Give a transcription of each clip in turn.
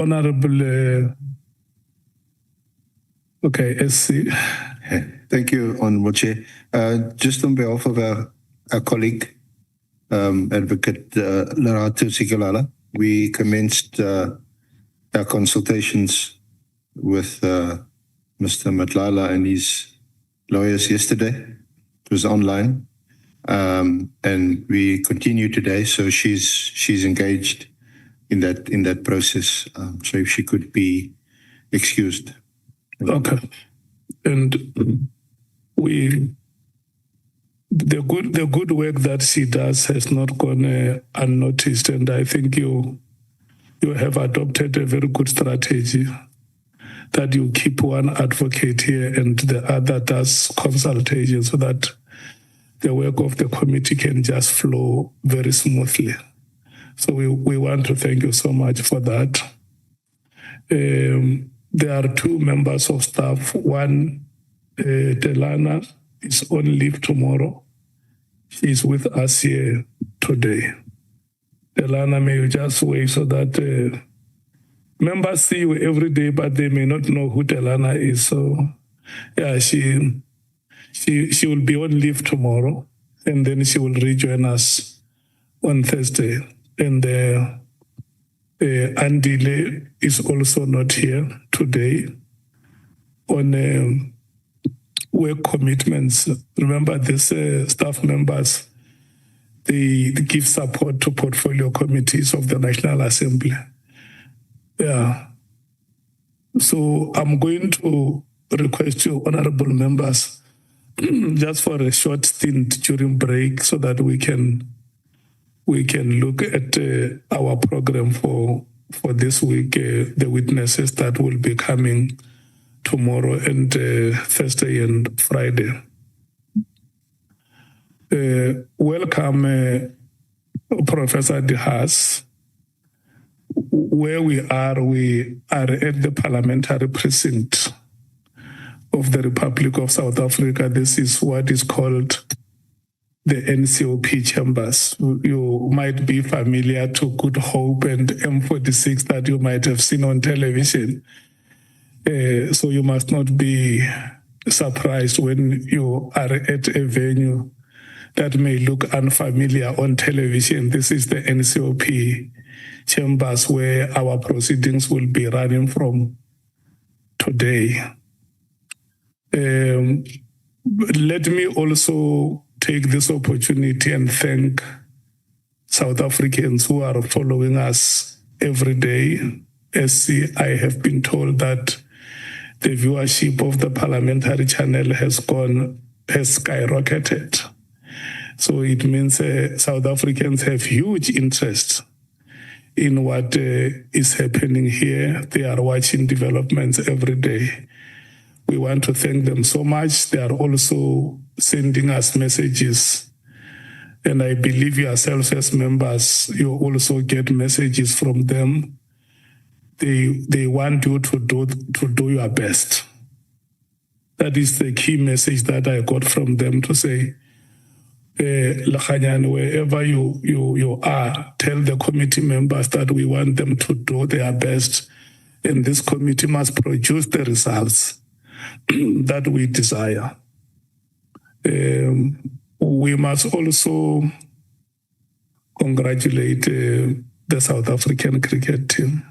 Honorable, SC. Thank you, Honourable Chair. Just on behalf of our colleague, Advocate Lerato Sikalala, we commenced our consultations with Mr. Matlala and his lawyers yesterday. It was online, and we continue today. So she's engaged in that process. So if she could be excused. Okay, and the good work that she does has not gone unnoticed, and I think you have adopted a very good strategy that you keep one advocate here and the other does consultation so that the work of the committee can just flow very smoothly. So we want to thank you so much for that. There are two members of staff. One, Delana, is on leave tomorrow. She's with us here today. Delana, may you just wait so that members see you every day, but they may not know who Delana is. So, yeah, she will be on leave tomorrow, and then she will rejoin us on Thursday. And Andile is also not here today on work commitments. Remember, these staff members, they give support to portfolio committees of the National Assembly. Yeah. So I'm going to request you, honorable members, just for a short stint during break so that we can look at our program for this week, the witnesses that will be coming tomorrow and Thursday and Friday. Welcome, Professor Haas. Where we are at the parliamentary precinct of the Republic of South Africa. This is what is called the NCOP chambers. You might be familiar to Good Hope and M46 that you might have seen on television. So you must not be surprised when you are at a venue that may look unfamiliar on television. This is the NCOP chambers where our proceedings will be running from today. Let me also take this opportunity and thank South Africans who are following us every day. I have been told that the viewership of the parliamentary channel has skyrocketed. So it means South Africans have huge interest in what is happening here. They are watching developments every day. We want to thank them so much. They are also sending us messages. And I believe yourselves as members, you also get messages from them. They want you to do your best. That is the key message that I got from them, to say, wherever you are, tell the committee members that we want them to do their best, and this committee must produce the results that we desire. We must also congratulate the South African cricket team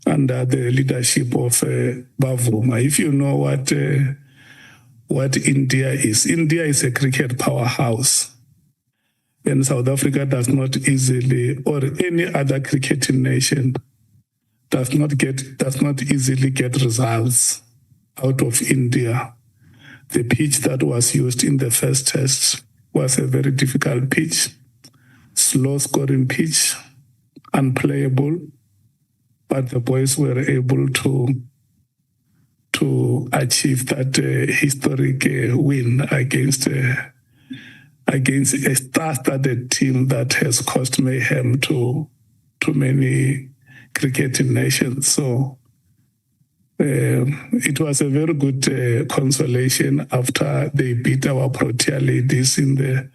under the leadership of Bavuma. If you know what India is a cricket powerhouse. And South Africa does not easily, or any other cricketing nation, does not easily get results out of India. The pitch that was used in the first test was a very difficult pitch, slow scoring pitch, unplayable, but the boys were able to achieve that historic win against a star-studded team that has caused mayhem to many cricketing nations. So it was a very good consolation after they beat our Protea ladies in the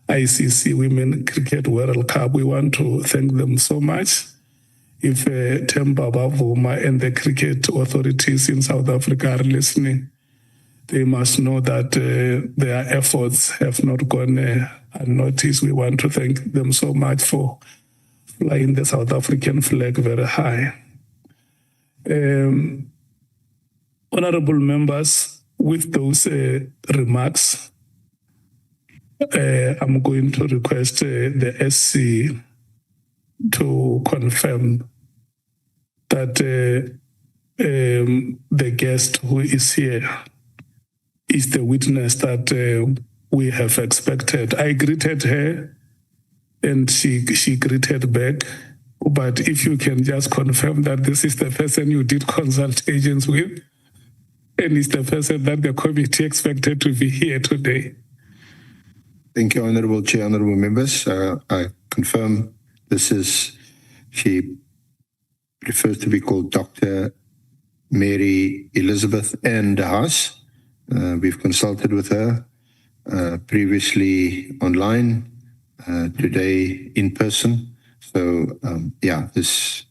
ICC Women Cricket World Cup. We want to thank them so much. if Themba Bavuma and the cricket authorities in South Africa are listening, they must know that their efforts have not gone unnoticed. We want to thank them so much for flying the South African flag very high. Honorable members, with those remarks, I'm going to request the SC to confirm that the guest who is here is the witness that we have expected. I greeted her and she greeted back. But if you can just confirm that this is the person you did consultations with, and is the person that the committee expected to be here today. Thank you, Honorable Chair, honorable members. I confirm she prefers to be called Dr. Mary Elizabeth Ann Haas. We've consulted with her previously online, today in person. So, this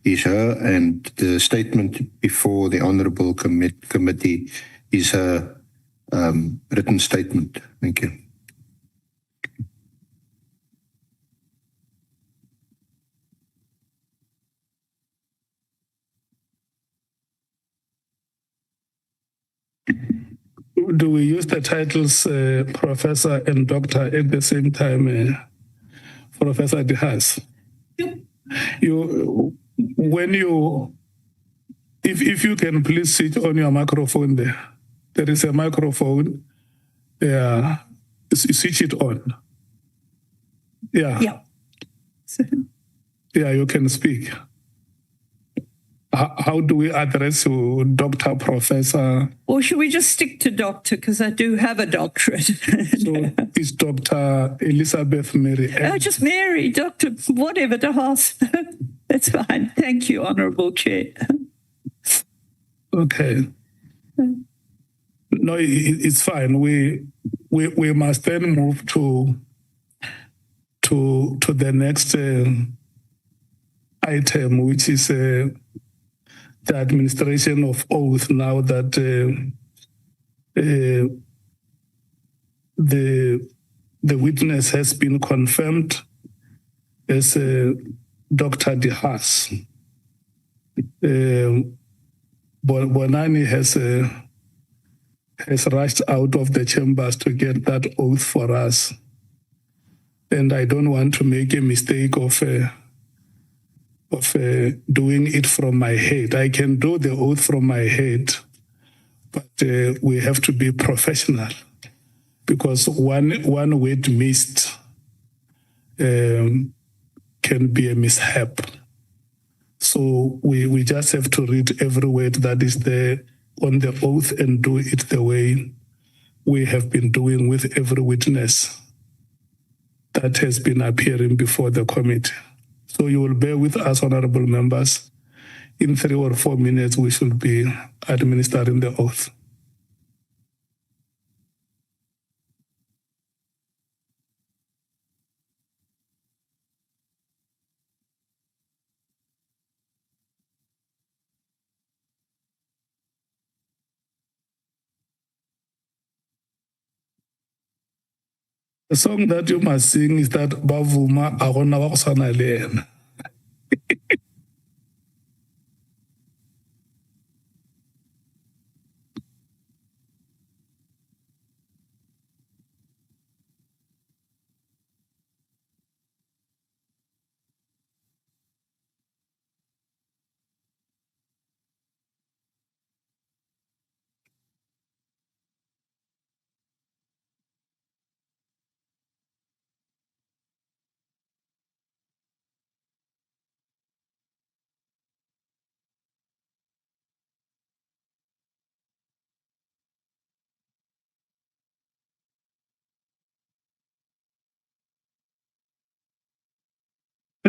is her, and the statement before the Honourable Committee is her written statement. Thank you. Do we use the titles Professor and Doctor at the same time, Professor De Haas? Yep. If you can please switch on your microphone there. There is a microphone. Yeah, switch it on. Yeah. Yeah. Yeah, you can speak. How do we address you, Doctor, Professor? Or should we just stick to doctor, because I do have a doctorate. So it's Dr. Elizabeth Mary. Just Mary, Doctor, whatever, De Haas. That's fine. Thank you, Honourable Chair. Okay. No, it's fine. We must then move to the next item, which is the administration of oath. Now that the witness has been confirmed as Dr. De Haas. Bonani has rushed out of the chambers to get that oath for us. And I don't want to make a mistake of doing it from my head. I can do the oath from my head, but we have to be professional, because one word missed can be a mishap. So we just have to read every word that is there on the oath and do it the way we have been doing with every witness that has been appearing before the committee. So you will bear with us, honorable members. In 3 or 4 minutes, we should be administering the oath. The song that you must sing is that Bavuma Agona Waksana Len.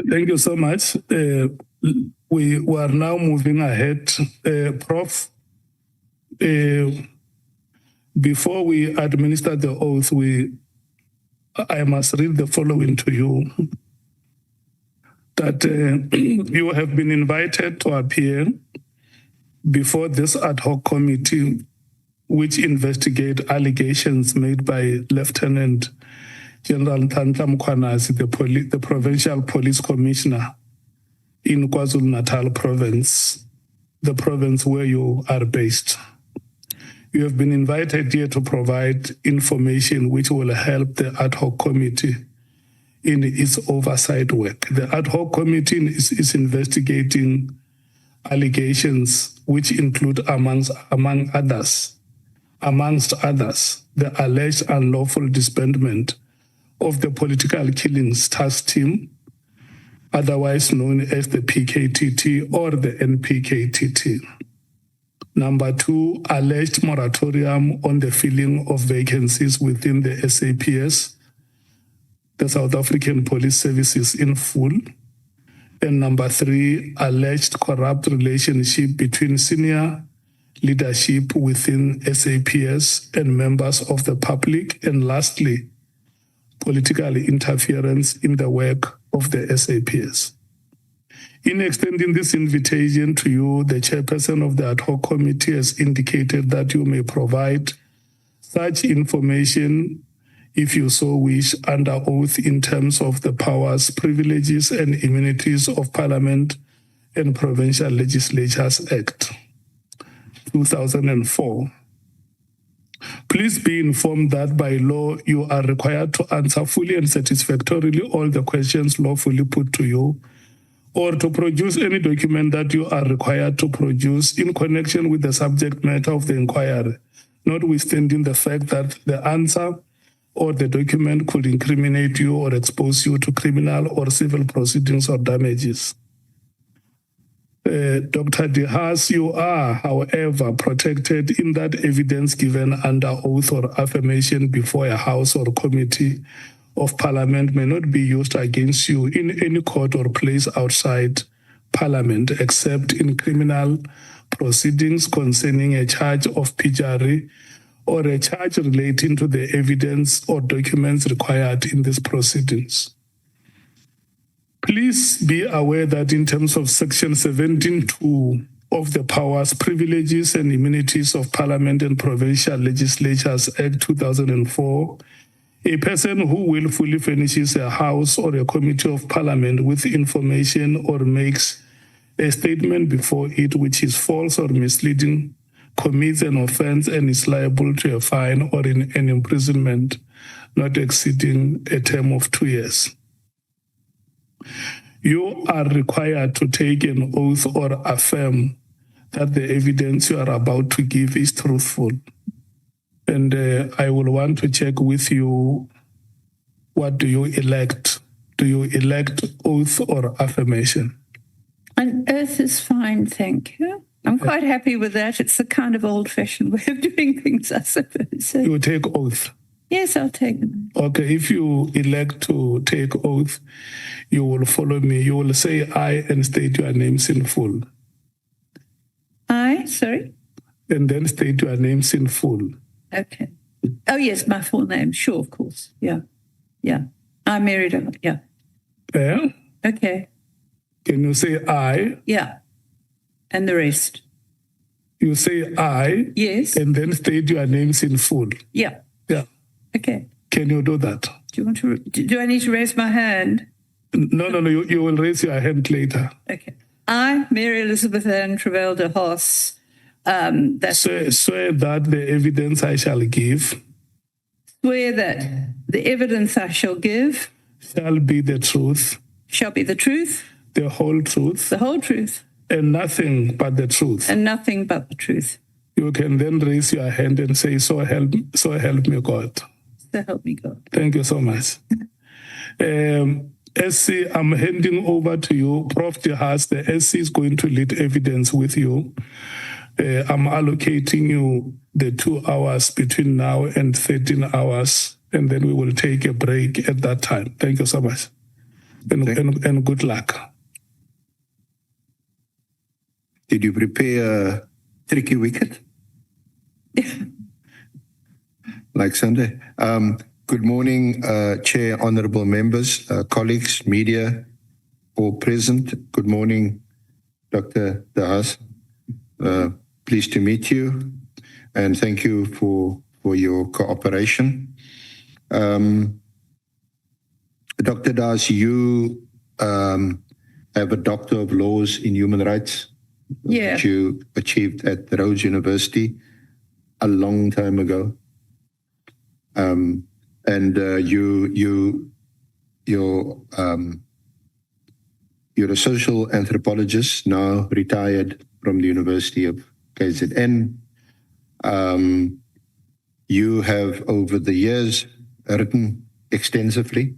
Thank you so much. We are now moving ahead. Prof, before we administer the oath, I must read the following to you. that you have been invited to appear before this ad hoc committee, which investigate allegations made by Lieutenant General Ntantla Mkhwanazi, the Provincial Police Commissioner in KwaZulu-Natal province, the province where you are based. You have been invited here to provide information which will help the ad hoc committee in its oversight work. The ad hoc committee is investigating allegations which include, amongst others, the alleged unlawful disbandment of the Political Killings Task Team, otherwise known as the PKTT or the NPKTT. Number 2, alleged moratorium on the filling of vacancies within the SAPS, the South African Police Services in full. And number 3, alleged corrupt relationship between senior leadership within SAPS and members of the public. And lastly, political interference in the work of the SAPS. In extending this invitation to you, the chairperson of the ad hoc committee has indicated that you may provide such information if you so wish under oath in terms of the powers, privileges and immunities of Parliament and Provincial Legislatures Act 2004. Please be informed that by law you are required to answer fully and satisfactorily all the questions lawfully put to you, or to produce any document that you are required to produce in connection with the subject matter of the inquiry, notwithstanding the fact that the answer or the document could incriminate you or expose you to criminal or civil proceedings or damages. Dr. De Haas, you are, however, protected in that evidence given under oath or affirmation before a House or committee of Parliament may not be used against you in any court or place outside Parliament, except in criminal proceedings concerning a charge of perjury or a charge relating to the evidence or documents required in these proceedings. Please be aware that in terms of Section 17(2) of the Powers, Privileges and Immunities of Parliament and Provincial Legislatures Act 2004, a person who willfully furnishes a House or a Committee of Parliament with information or makes a statement before it which is false or misleading commits an offence and is liable to a fine or in an imprisonment not exceeding a term of 2 years. You are required to take an oath or affirm that the evidence you are about to give is truthful. And I will want to check with you, what do you elect? Do you elect oath or affirmation? An oath is fine, thank you. I'm quite happy with that. It's a kind of old-fashioned way of doing things, I suppose. You take oath? Yes, I'll take it. Okay, if you elect to take oath, you will follow me. You will say I and state your names in full. I, sorry? And then state your names in full. Okay. Oh, yes, my full name. Sure, of course. Yeah. Yeah. I married her. Yeah. Yeah? Okay. Can you say I? Yeah. And the rest. You say I. Yes. And then state your names in full. Yeah. Yeah. Okay. Can you do that? Do you want to? Do I need to raise my hand? No. You will raise your hand later. Okay. I, Mary Elizabeth Ann Travell de Haas, swear that the evidence I shall give. Swear that the evidence I shall give. Shall be the truth. Shall be the truth. The whole truth. The whole truth. And nothing but the truth. And nothing but the truth. You can then raise your hand and say, so help me God. So help me God. Thank you so much. SC, I'm handing over to you. Prof. De Haas, the SC is going to lead evidence with you. I'm allocating you the 2 hours between now and 13 hours, and then we will take a break at that time. Thank you so much. And good luck. Did you prepare a tricky wicket? Like Sunday? Good morning, Chair, honourable members, colleagues, media, all present. Good morning, Dr. De Haas. Pleased to meet you, and thank you for your cooperation. Dr. De Haas, you have a Doctor of Laws in Human Rights, which you achieved at Rhodes University a long time ago. And you're a social anthropologist, now retired from the University of KZN. You have, over the years, written extensively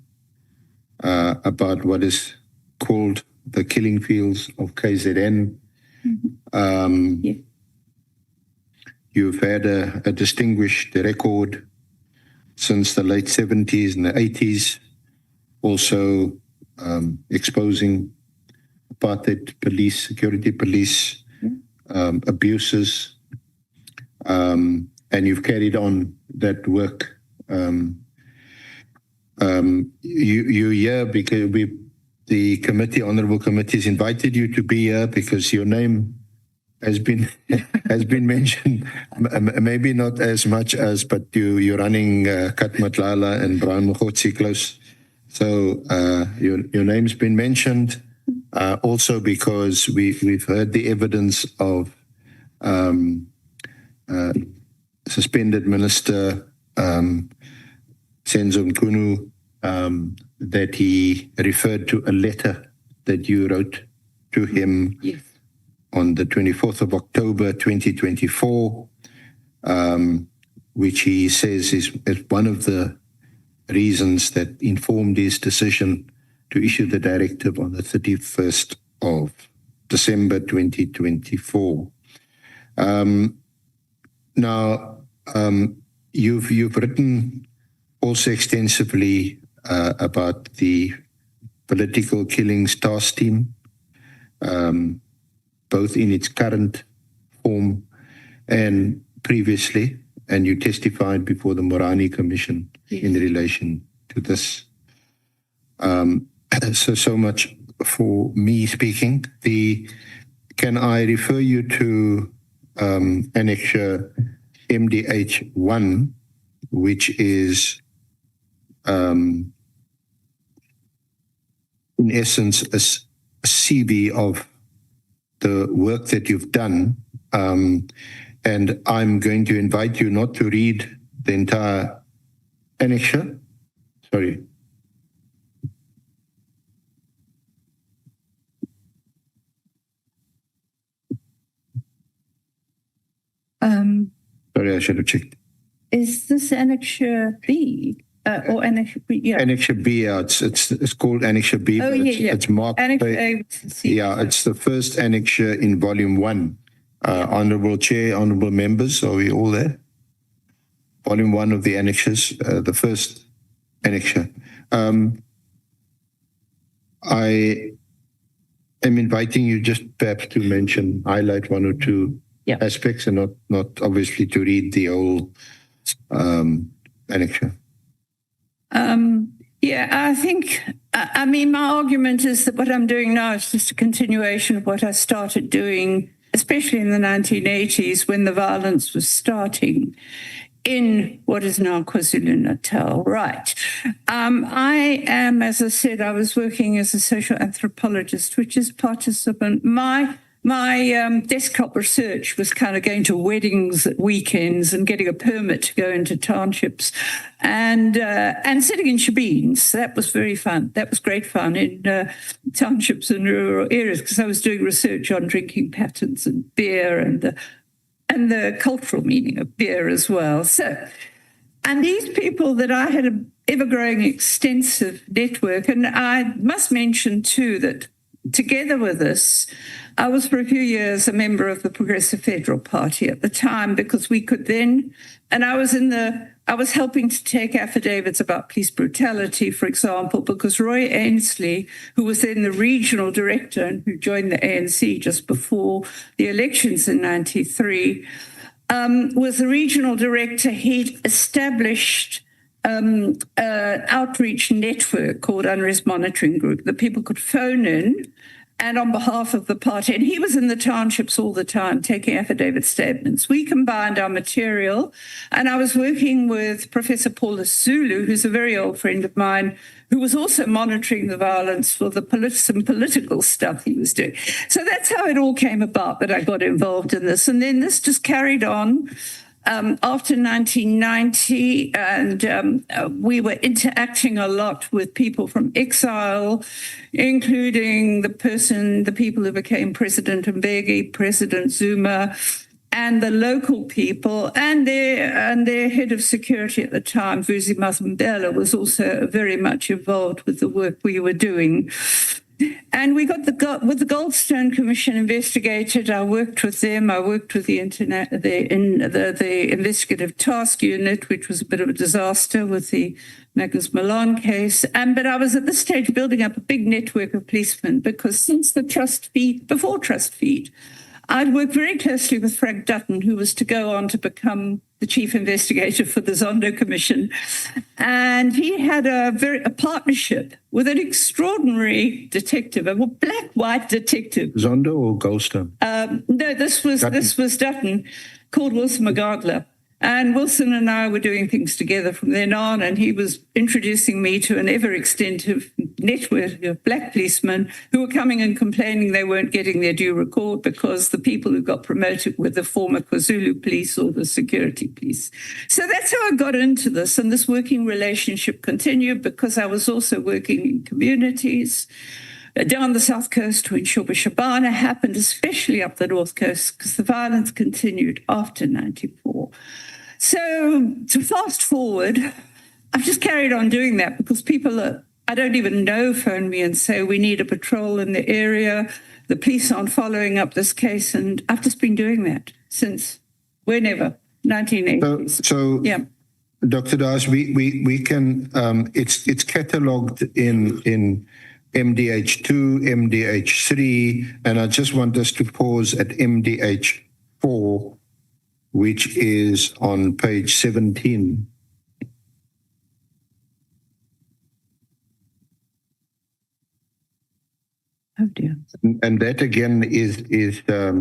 about what is called the killing fields of KZN. You've had a distinguished record since the late 70s and the 80s, also exposing apartheid police, security police abuses, and you've carried on that work. You're here because the committee, honorable committee, has invited you to be here because your name has been mentioned, maybe not as much as, but you're running Katmatlala and Brown Mchunu close. So your name's been mentioned. Also because we've heard the evidence of suspended Minister Senzo Mchunu, that he referred to a letter that you wrote to him on the 24th of October 2024, which he says is one of the reasons that informed his decision to issue the directive on the 31st of December 2024. Now, you've written also extensively about the political killings task team, both in its current form and previously, and you testified before the Morani Commission in relation to this. So much for me speaking. Can I refer you to Annexure MDH1, which is in essence a CV of the work that you've done, and I'm going to invite you not to read the entire annexure. Sorry. Sorry, I should have checked. Is this Annexure B? Or Annexure B? Yeah. Annexure B, yeah, it's called Annexure B. Oh, yeah. It's marked. Annexure A. Yeah, it's the first annexure in Volume 1. Honourable Chair, honourable members, are we all there? Volume 1 of the annexures, the first annexure. I am inviting you just perhaps to highlight one or two aspects, and not obviously to read the whole annexure. I think, my argument is that what I'm doing now is just a continuation of what I started doing, especially in the 1980s when the violence was starting in what is now KwaZulu-Natal, right? I am, as I said, I was working as a social anthropologist, which is participant. My desktop research was kind of going to weddings at weekends and getting a permit to go into townships and sitting in shebeens. That was very fun. That was great fun in townships and rural areas because I was doing research on drinking patterns and beer and the cultural meaning of beer as well. So, and these people that I had an ever-growing extensive network, and I must mention too that together with this, I was for a few years a member of the Progressive Federal Party at the time because we could then, and I was helping to take affidavits about police brutality, for example, because Roy Ainsley, who was then the regional director and who joined the ANC just before the elections in 93, was the regional director. He'd established outreach network called Unrest Monitoring Group that people could phone in and on behalf of the party. And he was in the townships all the time taking affidavit statements. We combined our material, and I was working with Professor Paula Zulu, who's a very old friend of mine, who was also monitoring the violence for some political stuff he was doing. So that's how it all came about that I got involved in this. And then this just carried on. After 1990, and we were interacting a lot with people from exile, including the people who became President Mbeki, President Zuma, and the local people, and their head of security at the time, Vusi Mazambela, was also very much involved with the work we were doing. And we got with the Goldstone Commission investigated. I worked with them. I worked with the investigative task unit, which was a bit of a disaster with the Magnus Milan case. But I was at this stage building up a big network of policemen because since before Trust Feed, I'd worked very closely with Frank Dutton, who was to go on to become the chief investigator for the Zondo Commission. And he had a partnership with an extraordinary detective, a black-white detective. Zondo or Goldstone? No, this was Dutton, called Wilson McGardler. And Wilson and I were doing things together from then on, and he was introducing me to an ever-extensive network of black policemen who were coming and complaining they weren't getting their due record because the people who got promoted were the former KwaZulu police or the security police. So that's how I got into this, and this working relationship continued because I was also working in communities down the south coast when Shoba Shabana happened, especially up the north coast, because the violence continued after 94. So to fast forward, I've just carried on doing that because people I don't even know phone me and say, we need a patrol in the area. The police aren't following up this case. And I've just been doing that since whenever, 1980s. So yeah. Dr. Das, we can, it's catalogued in MDH2, MDH3, and I just want us to pause at MDH4, which is on page 17. Oh dear. And that again is a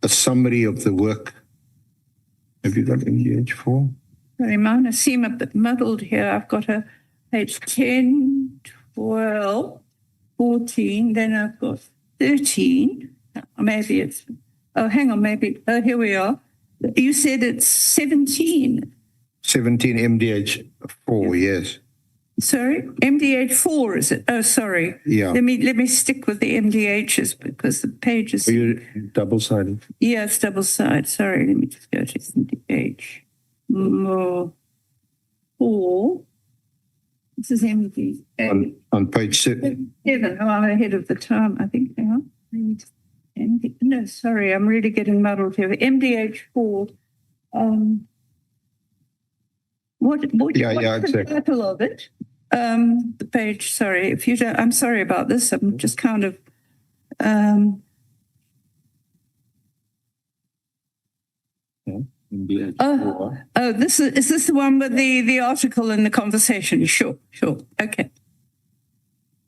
summary of the work. Have you got MDH4? Sorry, mine seem a bit muddled here. I've got a page 10, 12, 14, then I've got 13. Maybe it's, hang on, here we are. You said it's 17. 17 MDH4, yes. Sorry, MDH4 is it? Oh, sorry. Yeah. Let me stick with the MDHs because the pages. Are you double-sided? Yeah, it's double-sided. Sorry, let me just go to MDH. 4. This is MDH. On page 7. Oh, I'm ahead of the time, I think. Hang on. No, sorry, I'm really getting muddled here. MDH4. What's exactly. The title of it? The page. Sorry, if you don't. I'm sorry about this. I'm just kind of. Is this the one with the article in the conversation? Sure. Okay.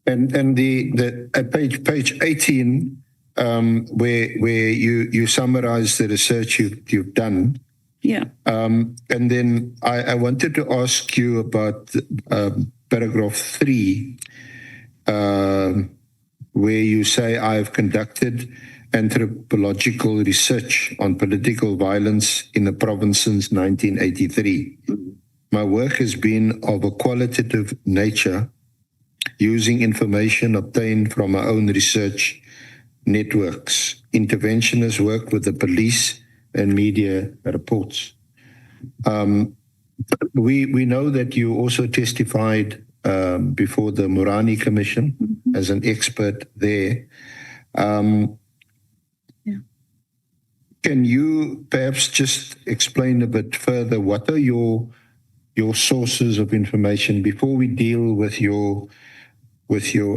And the page 18, where you summarize the research you've done. Yeah. And then I wanted to ask you about paragraph 3, where you say, I have conducted anthropological research on political violence in the province since 1983. My work has been of a qualitative nature, using information obtained from our own research networks. Interventionists work with the police and media reports. We know that you also testified before the Morani Commission as an expert there. Can you perhaps just explain a bit further what are your sources of information before we deal with your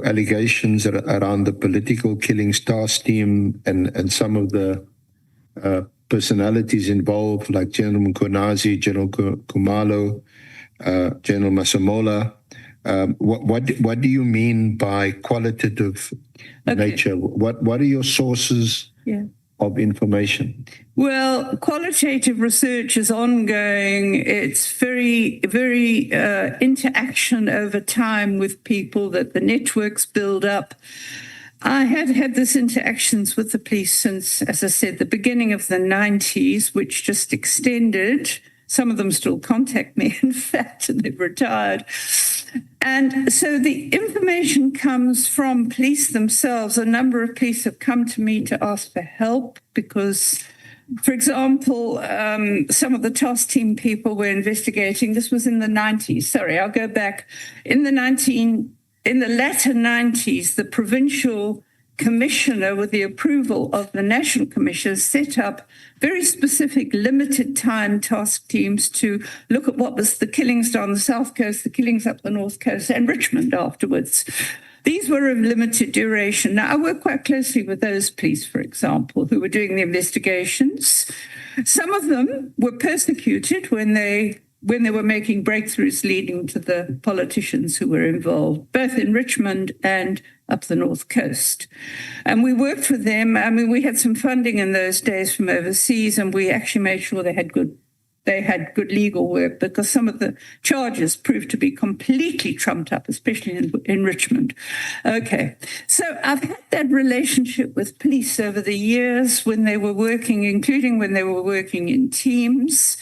allegations around the political killings task team and some of the personalities involved, like General Mkhwanazi, General Kumalo, General Masemola. What do you mean by qualitative nature? What are your sources of information? Well, qualitative research is ongoing. It's very, very interaction over time with people that the networks build up. I had this interactions with the police since, as I said, the beginning of the 90s, which just extended. Some of them still contact me, in fact, and they've retired. And so the information comes from police themselves. A number of police have come to me to ask for help because, for example, some of the task team people were investigating. This was in the 90s. Sorry, I'll go back. In the latter 90s, the provincial commissioner, with the approval of the national commissioner, set up very specific limited time task teams to look at what was the killings down the south coast, the killings up the north coast, and Richmond afterwards. These were of limited duration. Now, I work quite closely with those police, for example, who were doing the investigations. Some of them were persecuted when they were making breakthroughs leading to the politicians who were involved, both in Richmond and up the north coast. And we worked with them. I mean, we had some funding in those days from overseas, and we actually made sure they had good legal work, because some of the charges proved to be completely trumped up, especially in Richmond. Okay, so I've had that relationship with police over the years when they were working, including when they were working in teams.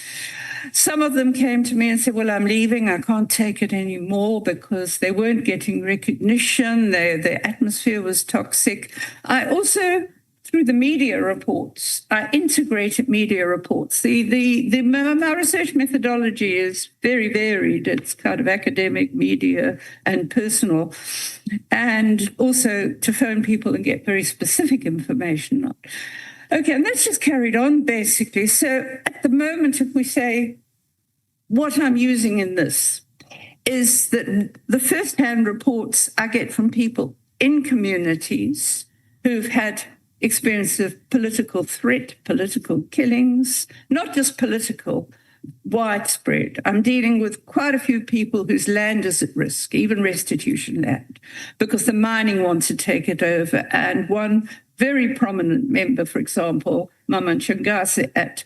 Some of them came to me and said, well, I'm leaving. I can't take it anymore because they weren't getting recognition. Their atmosphere was toxic. I also, through the media reports, I integrated media reports. My research methodology is very varied. It's kind of academic, media, and personal. And also to phone people and get very specific information. Okay, and that's just carried on, basically. So at the moment, if we say what I'm using in this is that the first-hand reports I get from people in communities who've had experience of political threat, political killings, not just political, widespread. I'm dealing with quite a few people whose land is at risk, even restitution land, because the mining wants to take it over. And one very prominent member, for example, Mama Nchungase at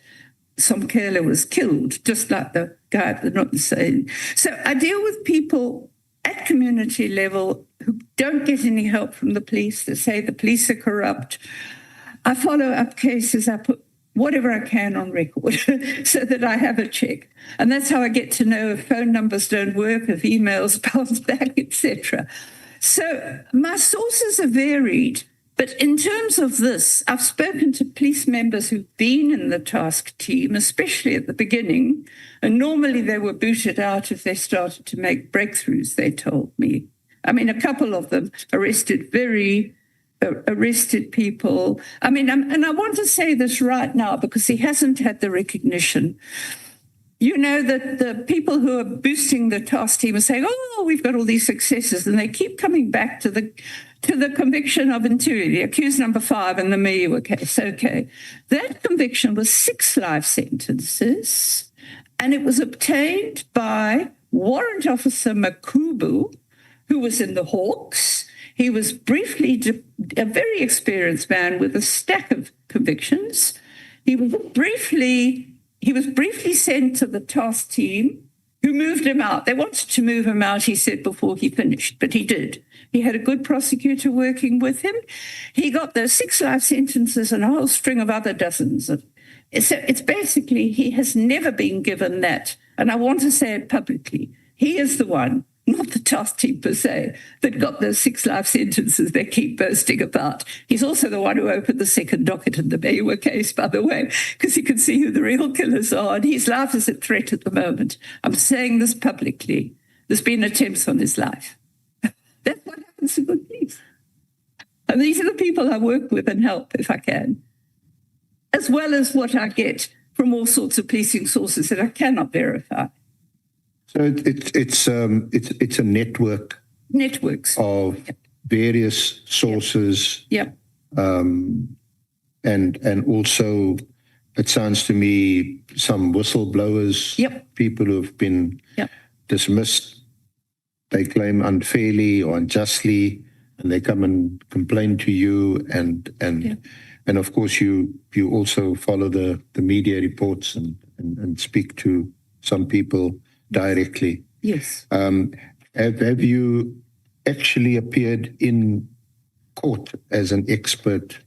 Somkela, was killed, just like the guy, they're not the same. So I deal with people at community level who don't get any help from the police. They say the police are corrupt. I follow up cases. I put whatever I can on record so that I have a check. And that's how I get to know if phone numbers don't work, if emails bounce back, etc. So my sources are varied. But in terms of this, I've spoken to police members who've been in the task team, especially at the beginning, and normally they were booted out if they started to make breakthroughs, they told me. I mean, a couple of them arrested people. I mean, and I want to say this right now because he hasn't had the recognition. You know that the people who are boosting the task team are saying, oh, we've got all these successes, and they keep coming back to the conviction of Mchunu, the accused number 5 in the Miwa case. Okay. That conviction was 6 life sentences, and it was obtained by Warrant Officer Makubu, who was in the Hawks. He was briefly a very experienced man with a stack of convictions. He was briefly sent to the task team, who moved him out. They wanted to move him out, he said, before he finished, but he did. He had a good prosecutor working with him. He got those 6 life sentences and a whole string of other dozens. So it's basically, he has never been given that. And I want to say it publicly. He is the one, not the task team per se, that got those 6 life sentences they keep boasting about. He's also the one who opened the second docket in the Miwa case, by the way, because he could see who the real killers are. And his life is at threat at the moment. I'm saying this publicly. There's been attempts on his life. That's what happens to good police. And these are the people I work with and help if I can, as well as what I get from all sorts of policing sources that I cannot verify. So it's a networks of various sources. Yep. And also, it sounds to me, some whistleblowers. Yep. People who have been dismissed, they claim unfairly or unjustly, and they come and complain to you, and of course you also follow the media reports and speak to some people directly. Yes. Have you actually appeared in court as an expert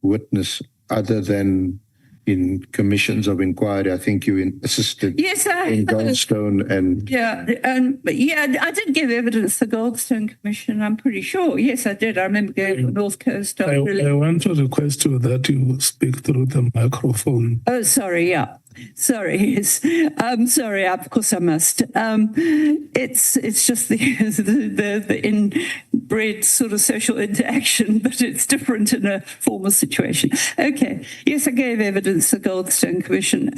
witness other than in commissions of inquiry? I think you assisted in Goldstone and... I did give evidence to the Goldstone Commission, I'm pretty sure. Yes, I did. I remember going to the North Coast. I want to request you that you speak through the microphone. Oh, sorry, yeah. Sorry, yes. Sorry, of course I must. It's just the inbred sort of social interaction, but it's different in a formal situation. Okay, yes, I gave evidence to the Goldstone Commission,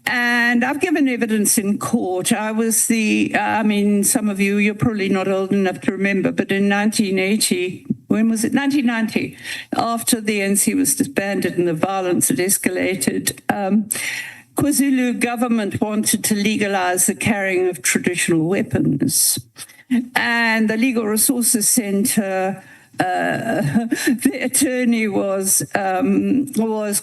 and I've given evidence in court. I was some of you're probably not old enough to remember, but in 1980, when was it? 1990, after the NC was disbanded and the violence had escalated, KwaZulu government wanted to legalize the carrying of traditional weapons. And the Legal Resources Centre, the attorney was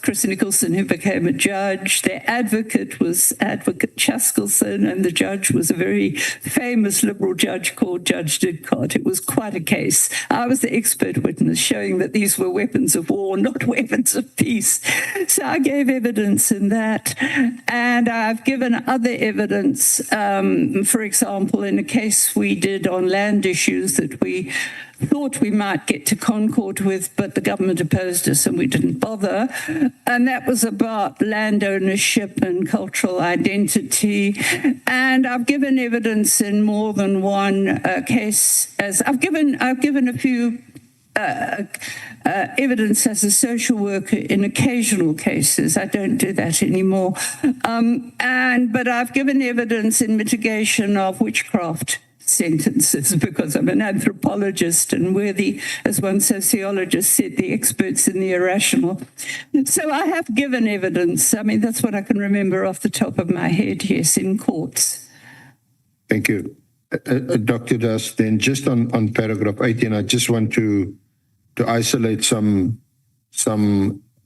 Chris Nicholson, who became a judge. Their advocate was Advocate Chaskelson, and the judge was a very famous Liberal judge called Judge Didcott. It was quite a case. I was the expert witness, showing that these were weapons of war, not weapons of peace. So I gave evidence in that, and I've given other evidence. For example, in a case we did on land issues that we thought we might get to Concord with, but the government opposed us and we didn't bother. And that was about land ownership and cultural identity. And I've given evidence in more than one case. I've given a few evidence as a social worker in occasional cases. I don't do that anymore. But I've given evidence in mitigation of witchcraft sentences because I'm an anthropologist and we're as one sociologist said, the experts in the irrational. So I have given evidence. That's what I can remember off the top of my head, yes, in courts. Thank you. Dr. Das, then just on paragraph 18, I just want to isolate some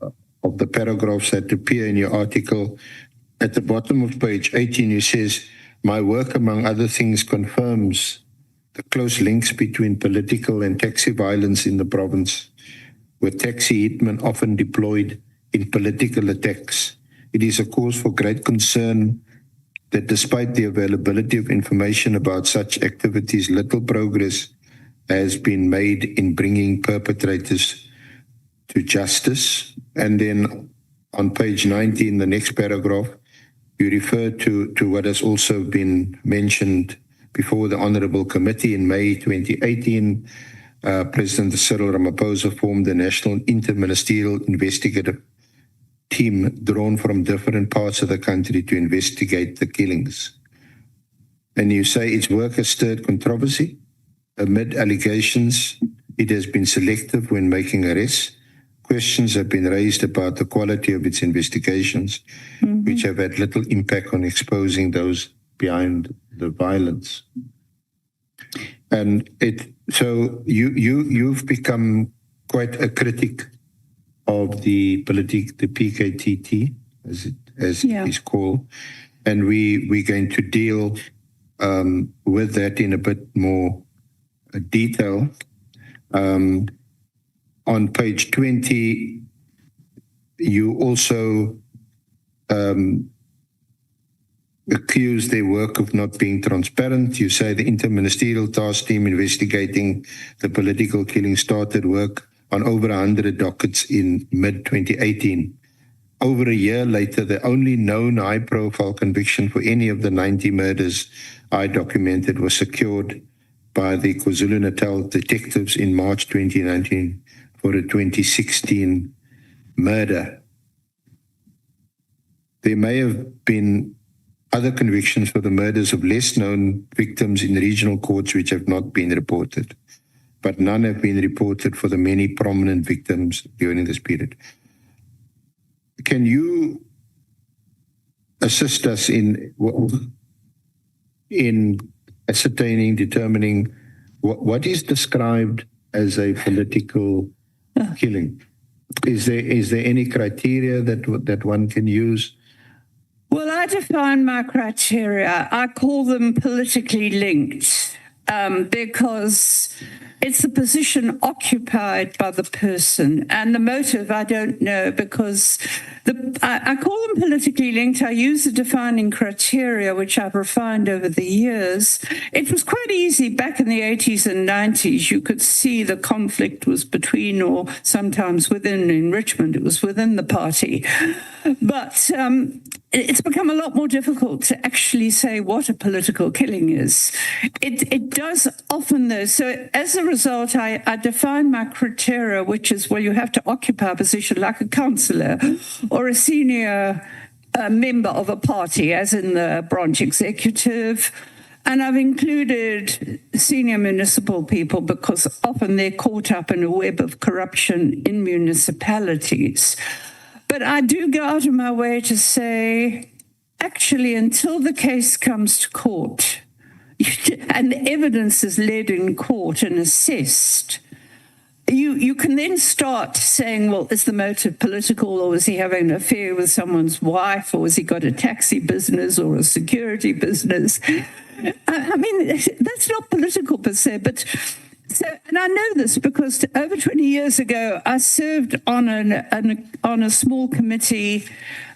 of the paragraphs that appear in your article. At the bottom of page 18, you says, "My work, among other things, confirms the close links between political and taxi violence in the province, with taxi hitmen often deployed in political attacks. It is a cause for great concern that despite the availability of information about such activities, little progress has been made in bringing perpetrators to justice." And then on page 19, the next paragraph, you refer to what has also been mentioned before the Honourable Committee in May 2018. President Cyril Ramaphosa formed the National Interministerial Investigative Team drawn from different parts of the country to investigate the killings. And you say its work has stirred controversy. Amid allegations, it has been selective when making arrests. Questions have been raised about the quality of its investigations, which have had little impact on exposing those behind the violence. And so you've become quite a critic of the PKTT, as it is called, and we're going to deal with that in a bit more detail. On page 20, you also accuse their work of not being transparent. You say the Interministerial Task Team investigating the political killing started work on over 100 dockets in mid-2018. Over a year later, the only known high-profile conviction for any of the 90 murders I documented was secured by the KwaZulu-Natal detectives in March 2019 for a 2016 murder. There may have been other convictions for the murders of less-known victims in regional courts which have not been reported, but none have been reported for the many prominent victims during this period. Can you assist us in in ascertaining, determining what is described as a political killing? Is there any criteria that one can use? Well, I define my criteria. I call them politically linked because it's the position occupied by the person, and the motive I don't know, because I call them politically linked. I use the defining criteria, which I've refined over the years. It was quite easy back in the 80s and 90s. You could see the conflict was between, or sometimes within, in Richmond, it was within the party. But it's become a lot more difficult to actually say what a political killing is. It does often, though. So as a result, I define my criteria, which is, well, you have to occupy a position like a councillor or a senior member of a party, as in the branch executive. And I've included senior municipal people because often they're caught up in a web of corruption in municipalities. But I do go out of my way to say, actually, until the case comes to court and the evidence is led in court and assessed, you can then start saying, well, is the motive political, or is he having an affair with someone's wife, or has he got a taxi business or a security business? I mean, that's not political per se, but... So, and I know this because over 20 years ago, I served on a small committee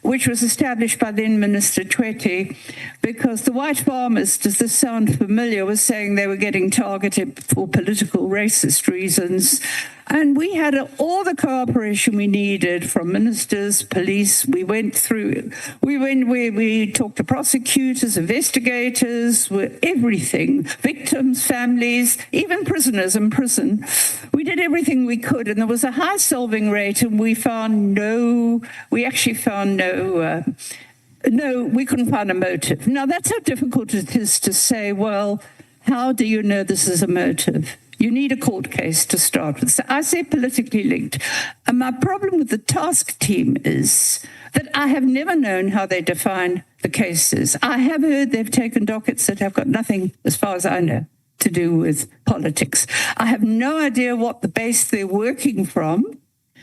which was established by then Minister Twete, because the white farmers, does this sound familiar, was saying they were getting targeted for political racist reasons. And we had all the cooperation we needed from ministers, police. We talked to prosecutors, investigators, everything, victims, families, even prisoners in prison. We did everything we could, and there was a high solving rate, and we couldn't find a motive. Now, that's how difficult it is to say, well, how do you know this is a motive? You need a court case to start with. So I say politically linked. And my problem with the task team is that I have never known how they define the cases. I have heard they've taken dockets that have got nothing, as far as I know, to do with politics. I have no idea what the base they're working from.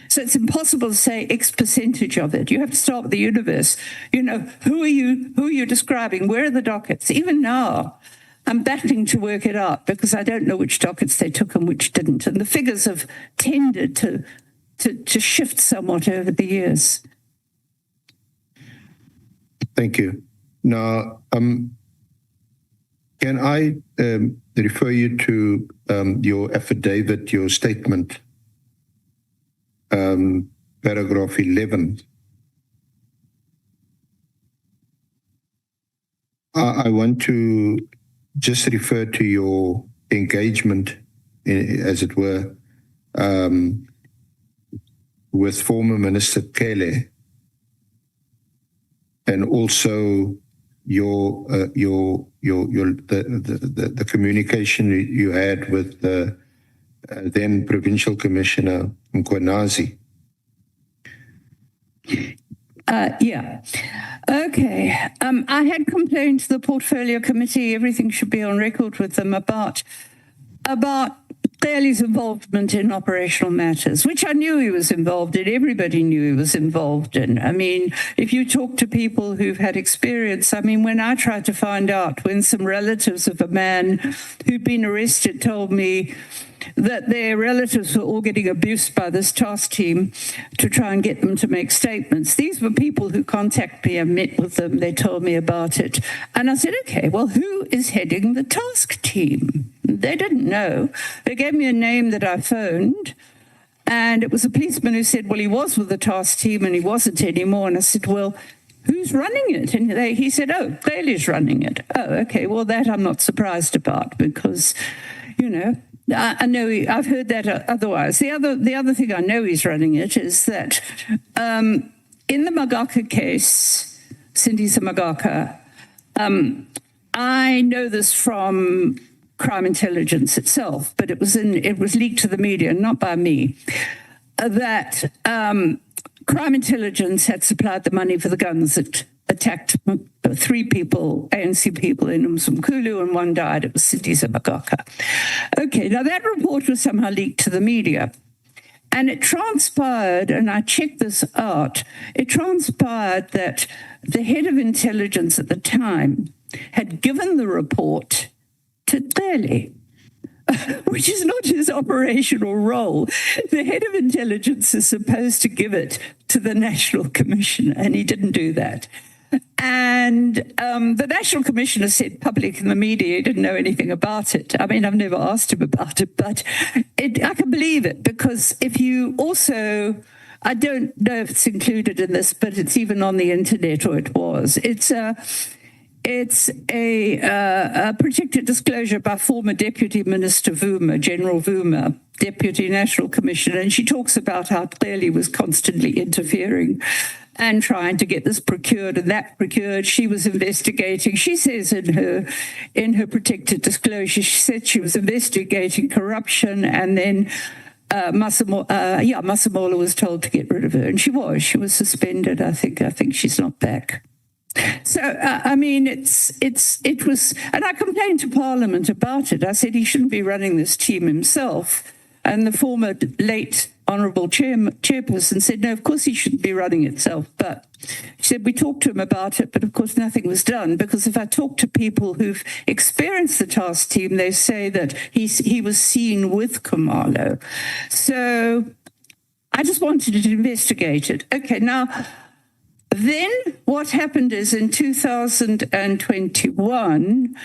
So it's impossible to say X percentage of it. You have to start with the universe. You know, who are you describing? Where are the dockets? Even now, I'm battling to work it out because I don't know which dockets they took and which didn't. And the figures have tended to shift somewhat over the years. Thank you. Now, can I refer you to your affidavit, your statement, paragraph 11. I want to just refer to your engagement, as it were, with former Minister Kele, and also the communication you had with the then Provincial Commissioner Mchunu. Yeah. Okay. I had complained to the Portfolio Committee, everything should be on record with them, about Clearly's involvement in operational matters, which I knew he was involved in. Everybody knew he was involved in. I mean, if you talk to people who've had experience, I mean, when I tried to find out, when some relatives of a man who'd been arrested told me that their relatives were all getting abused by this task team to try and get them to make statements. These were people who contacted me. I met with them. They told me about it. And I said, okay, well, who is heading the task team? They didn't know. They gave me a name that I phoned. And it was a policeman who said, well, he was with the task team and he wasn't anymore. And I said, well, who's running it? And he said, oh, Clearly's running it. Oh, okay, well, that I'm not surprised about because, you know, I know I've heard that otherwise. The other thing I know he's running it is that in the Magaka case, Sindisa Magaka, I know this from crime intelligence itself, but it was leaked to the media, not by me, that crime intelligence had supplied the money for the guns that attacked 3 people, ANC people in Mchunu, and 1 died. It was Sindisa Magaka. Okay, now that report was somehow leaked to the media. And it transpired, and I checked this out, it transpired that the head of intelligence at the time had given the report to Cele, which is not his operational role. The head of intelligence is supposed to give it to the National Commissioner, and he didn't do that. And the National Commissioner said public in the media he didn't know anything about it. I mean, I've never asked him about it, but I can believe it, because if you also, I don't know if it's included in this, but it's even on the internet, or it was. It's a protected disclosure by former Deputy Minister Vuma, General Vuma, Deputy National Commissioner, and she talks about how Cele was constantly interfering and trying to get this procured and that procured. She was investigating. She says in her protected disclosure, she said she was investigating corruption, and then Masemola was told to get rid of her, and she was suspended. I think she's not back. So, I mean, it was, and I complained to Parliament about it. I said he shouldn't be running this team himself. And the former late Honourable Chairperson said, no, of course he shouldn't be running itself. But she said, we talked to him about it, but of course nothing was done. Because if I talk to people who've experienced the task team, they say that he was seen with Khumalo. So I just wanted to investigate it. Okay, now, then what happened is in 2021,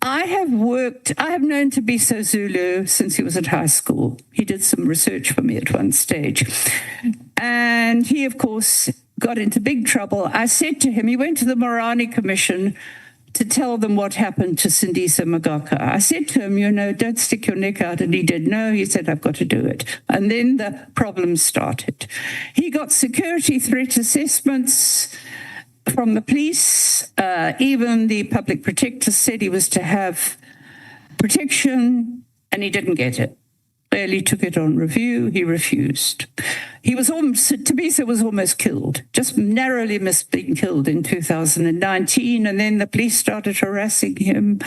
I have known Thabiso Zulu since he was at high school. He did some research for me at one stage. And he, of course, got into big trouble. I said to him, he went to the Morani Commission to tell them what happened to Sindisa Magaka. I said to him, don't stick your neck out. And he did. No, he said, I've got to do it. And then the problems started. He got security threat assessments from the police. Even the public protector said he was to have protection, and he didn't get it. Clearly took it on review. He refused. Thabiso was almost killed, just narrowly missed being killed in 2019. And then the police started harassing him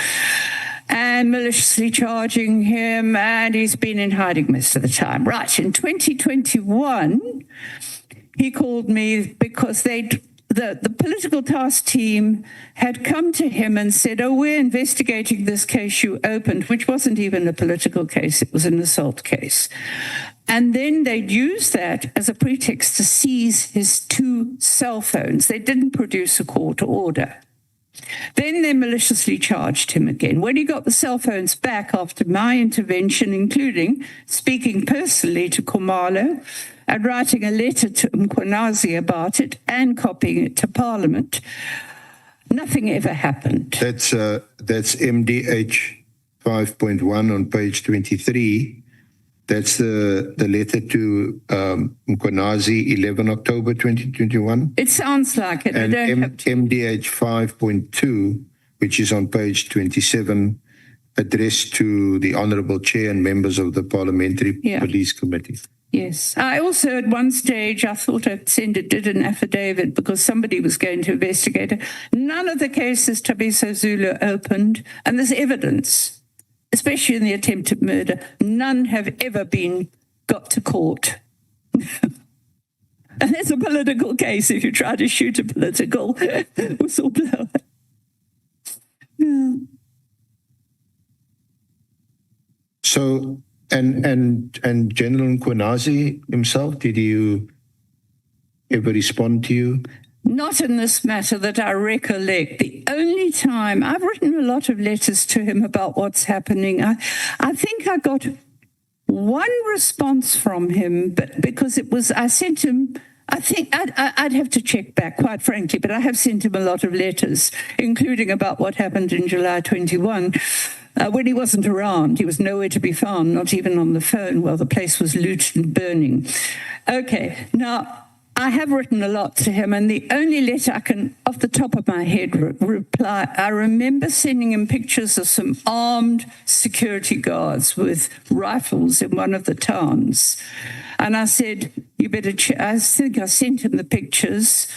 and maliciously charging him, and he's been in hiding most of the time. Right, in 2021, he called me because the political task team had come to him and said, we're investigating this case you opened, which wasn't even a political case, it was an assault case. And then they'd use that as a pretext to seize his 2 cell phones. They didn't produce a court order. Then they maliciously charged him again. When he got the cell phones back after my intervention, including speaking personally to Khumalo and writing a letter to Mkhwanazi about it and copying it to Parliament, nothing ever happened. That's MDH 5.1 on page 23. That's the letter to Mkhwanazi, 11 October 2021. It sounds like it. And I don't have to. MDH 5.2, which is on page 27, addressed to the Honourable Chair and members of the Parliamentary Police Committee. Yes. I also, at one stage, I thought I'd did an affidavit because somebody was going to investigate it. None of the cases Thabiso Zulu opened, and there's evidence, especially in the attempted murder, none have ever been got to court. And it's a political case if you try to shoot a political whistleblower. Yeah. So, and General Mkhwanazi himself, did you ever respond to you? Not in this matter that I recollect. The only time, I've written a lot of letters to him about what's happening. I think I got one response from him, but because I sent him, I think I'd have to check back, quite frankly, but I have sent him a lot of letters, including about what happened in July 21. When he wasn't around, he was nowhere to be found, not even on the phone, while the place was looted and burning. Okay, now, I have written a lot to him, and the only letter I can, off the top of my head, reply, I remember sending him pictures of some armed security guards with rifles in one of the towns. And I said, you better I think I sent him the pictures.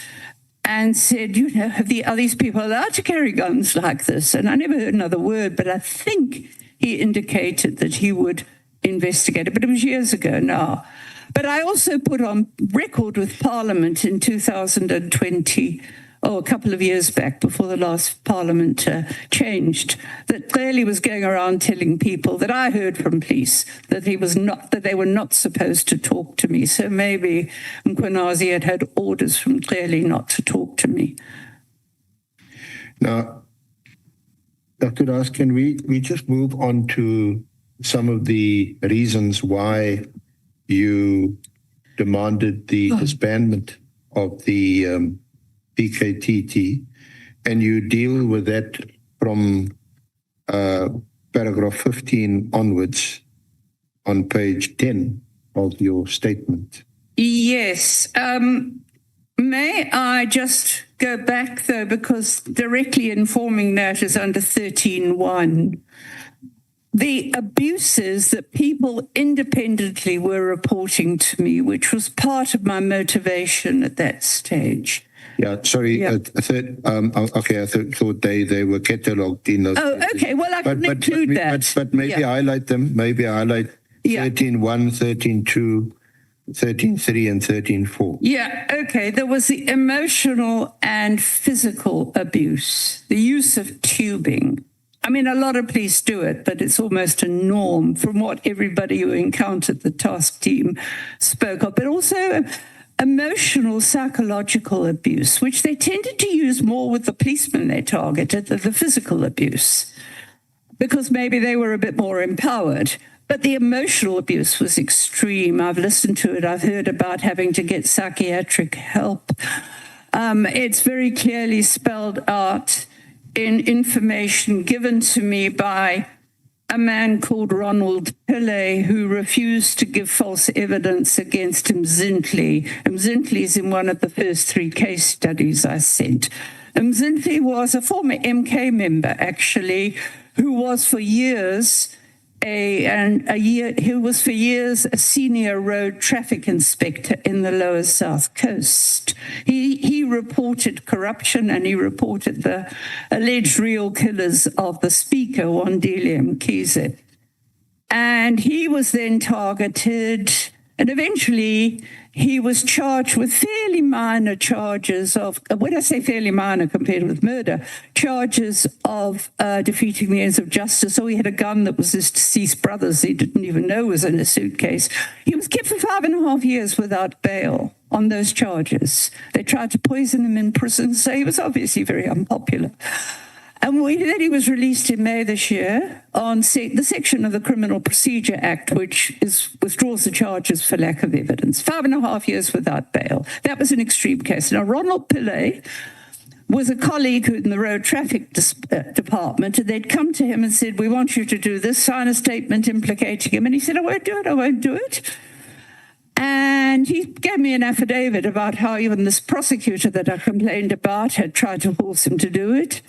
and said, you know, are these people allowed to carry guns like this? And I never heard another word, but I think he indicated that he would investigate it, but it was years ago now. But I also put on record with Parliament in 2020, a couple of years back before the last Parliament changed, that clearly was going around telling people that I heard from police that they were not supposed to talk to me. So maybe Mchunu had orders from clearly not to talk to me. Now, Dr. Das, can we just move on to some of the reasons why you demanded the disbandment of the PKTT, and you deal with that from paragraph 15 onwards on page 10 of your statement. Yes. May I just go back, though, because directly informing that is under 13.1. The abuses that people independently were reporting to me, which was part of my motivation at that stage. Yeah, sorry. Yeah. I thought they were catalogued in those. Oh, okay. Well, I can include that. But maybe highlight them. Maybe highlight 13.1, 13.2, 13.3, and 13.4. Yeah, okay. There was the emotional and physical abuse, the use of tubing. I mean, a lot of police do it, but it's almost a norm from what everybody who encountered the task team spoke of. But also emotional, psychological abuse, which they tended to use more with the policemen they targeted than the physical abuse, because maybe they were a bit more empowered. But the emotional abuse was extreme. I've listened to it. I've heard about having to get psychiatric help. It's very clearly spelled out in information given to me by a man called Ronald Pillay, who refused to give false evidence against Mzintli. Mzintli is in one of the first 3 case studies I sent. Mzintli was a former MK member, actually, who was for years a senior road traffic inspector in the Lower South Coast. He reported corruption, and he reported the alleged real killers of the speaker, Wandile Mkhize. And he was then targeted, and eventually he was charged with fairly minor charges of, when I say fairly minor compared with murder, charges of defeating the ends of justice. So he had a gun that was his deceased brother's, he didn't even know was in a suitcase. He was kept for 5.5 years without bail on those charges. They tried to poison him in prison, so he was obviously very unpopular. And then he was released in May this year on the section of the Criminal Procedure Act, which withdraws the charges for lack of evidence. 5.5 years without bail. That was an extreme case. Now, Ronald Pillay was a colleague in the road traffic department, and they'd come to him and said, we want you to do this, sign a statement implicating him. And he said, I won't do it. And he gave me an affidavit about how even this prosecutor that I complained about had tried to force him to do it.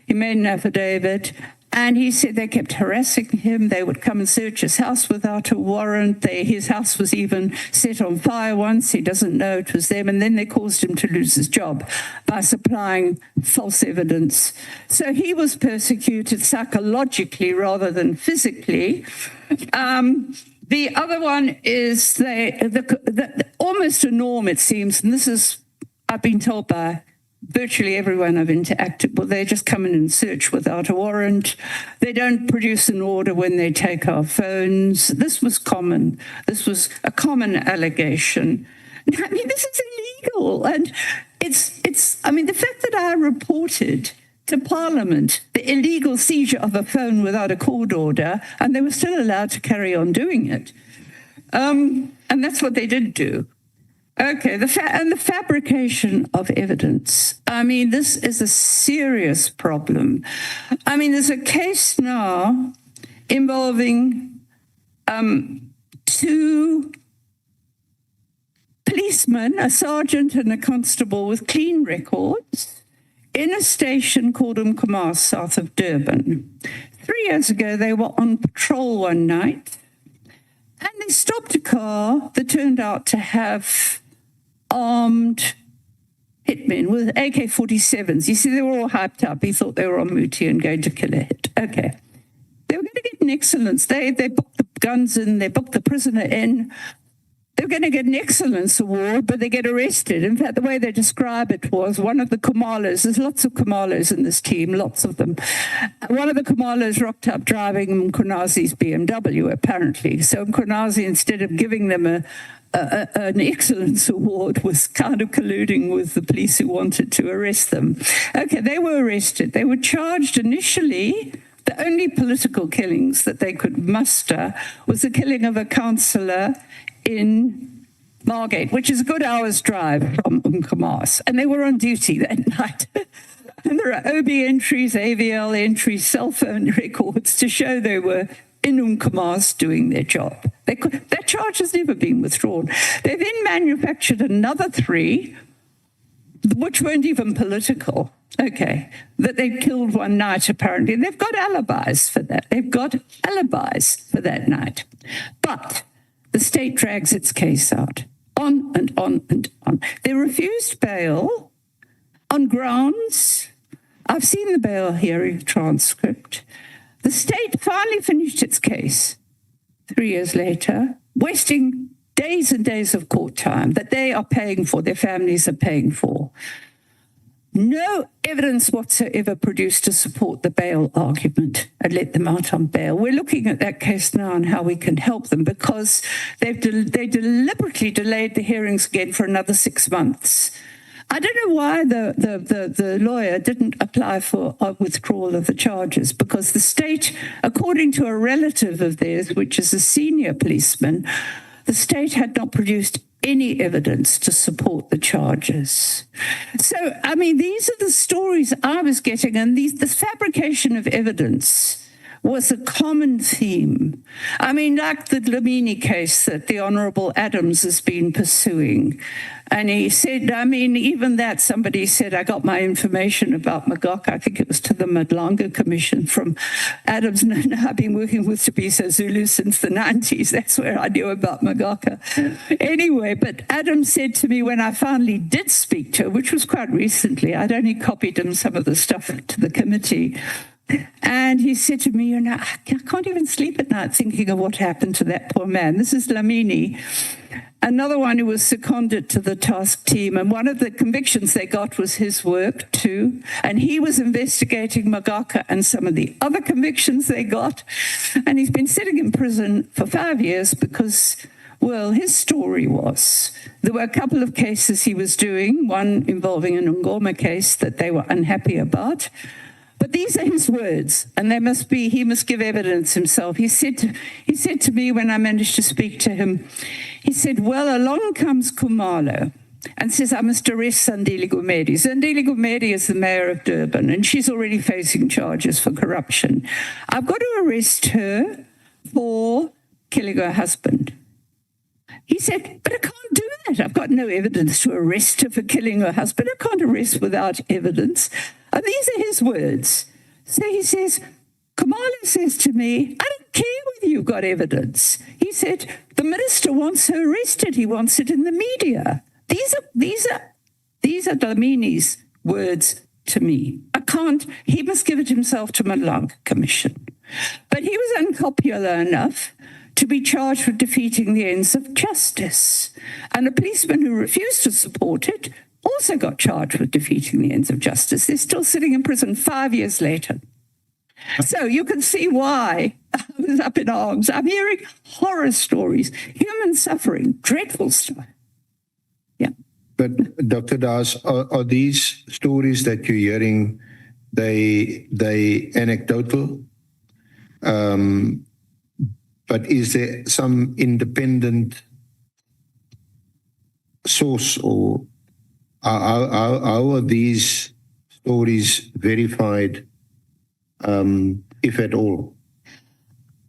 He made an affidavit, and he said they kept harassing him. They would come and search his house without a warrant. His house was even set on fire once. He doesn't know it was them. And then they caused him to lose his job by supplying false evidence. So he was persecuted psychologically rather than physically. The other one is almost a norm, it seems, and this is, I've been told by virtually everyone I've interacted with, they just come in and search without a warrant. They don't produce an order when they take our phones. This was common. This was a common allegation. I mean, this is illegal. And the fact that I reported to Parliament the illegal seizure of a phone without a court order, and they were still allowed to carry on doing it. And that's what they did do. Okay, the fabrication of evidence. I mean, this is a serious problem. I mean, there's a case now involving 2 policemen, a sergeant and a constable with clean records, in a station called Umkomaas, south of Durban. 3 years ago, they were on patrol one night, and they stopped a car that turned out to have armed in with AK-47s. You see, they were all hyped up. He thought they were on Muti and going to kill a hit. Okay. They were going to get an excellence. They booked the guns in, they booked the prisoner in. They were going to get an excellence award, but they get arrested. In fact, the way they describe it was one of the Kumalas, there's lots of Kumalas in this team, lots of them. One of the Kumalas rocked up driving Mchunu's BMW, apparently. So Mchunu, instead of giving them an excellence award, was kind of colluding with the police who wanted to arrest them. Okay, they were arrested. They were charged initially. The only political killings that they could muster was the killing of a councillor in Margate, which is a good hour's drive from Umkomaas. And they were on duty that night. And there are OB entries, AVL entries, cell phone records to show they were in Umkomaas doing their job. That charge has never been withdrawn. They then manufactured another 3, which weren't even political, okay, that they killed one night, apparently. And they've got alibis for that. They've got alibis for that night. But the state drags its case out, on and on and on. They refused bail on grounds. I've seen the bail hearing transcript. The state finally finished its case 3 years later, wasting days and days of court time that they are paying for, their families are paying for. No evidence whatsoever produced to support the bail argument and let them out on bail. We're looking at that case now and how we can help them because they deliberately delayed the hearings again for another 6 months. I don't know why the lawyer didn't apply for a withdrawal of the charges because the state, according to a relative of theirs, which is a senior policeman, the state had not produced any evidence to support the charges. So, I mean, these are the stories I was getting, and this fabrication of evidence was a common theme. I mean, like the Dlamini case that the Honourable Adams has been pursuing. And he said, I mean, even that, somebody said, I got my information about Magaka, I think it was to the Madlanga Commission from Adams. No, I've been working with Thabiso Zulu since the 90s. That's where I knew about Magaka. Anyway, but Adams said to me when I finally did speak to her, which was quite recently, I'd only copied him some of the stuff to the committee. And he said to me, you know, I can't even sleep at night thinking of what happened to that poor man. This is Dlamini. Another one who was seconded to the task team. And one of the convictions they got was his work too. And he was investigating Magaka and some of the other convictions they got. And he's been sitting in prison for 5 years because, well, his story was there were a couple of cases he was doing, one involving an Ngoma case that they were unhappy about. But these are his words, and he must give evidence himself. He said to me when I managed to speak to him, he said, well, along comes Khumalo and says, I must arrest Sandile Gumede. Sandile Gumede is the mayor of Durban, and she's already facing charges for corruption. I've got to arrest her for killing her husband. He said, but I can't do that. I've got no evidence to arrest her for killing her husband. I can't arrest without evidence. And these are his words. So he says, Kamala says to me, I don't care whether you've got evidence. He said, the minister wants her arrested. He wants it in the media. These are Dlamini's words to me. He must give it himself to Madlanga Commission. But he was unpopular enough to be charged with defeating the ends of justice. And a policeman who refused to support it also got charged with defeating the ends of justice. They're still sitting in prison 5 years later. So you can see why I was up in arms. I'm hearing horror stories, human suffering, dreadful stuff. Yeah. But Dr. Das, are these stories that you're hearing, they anecdotal? But is there some independent source, or how are these stories verified, if at all?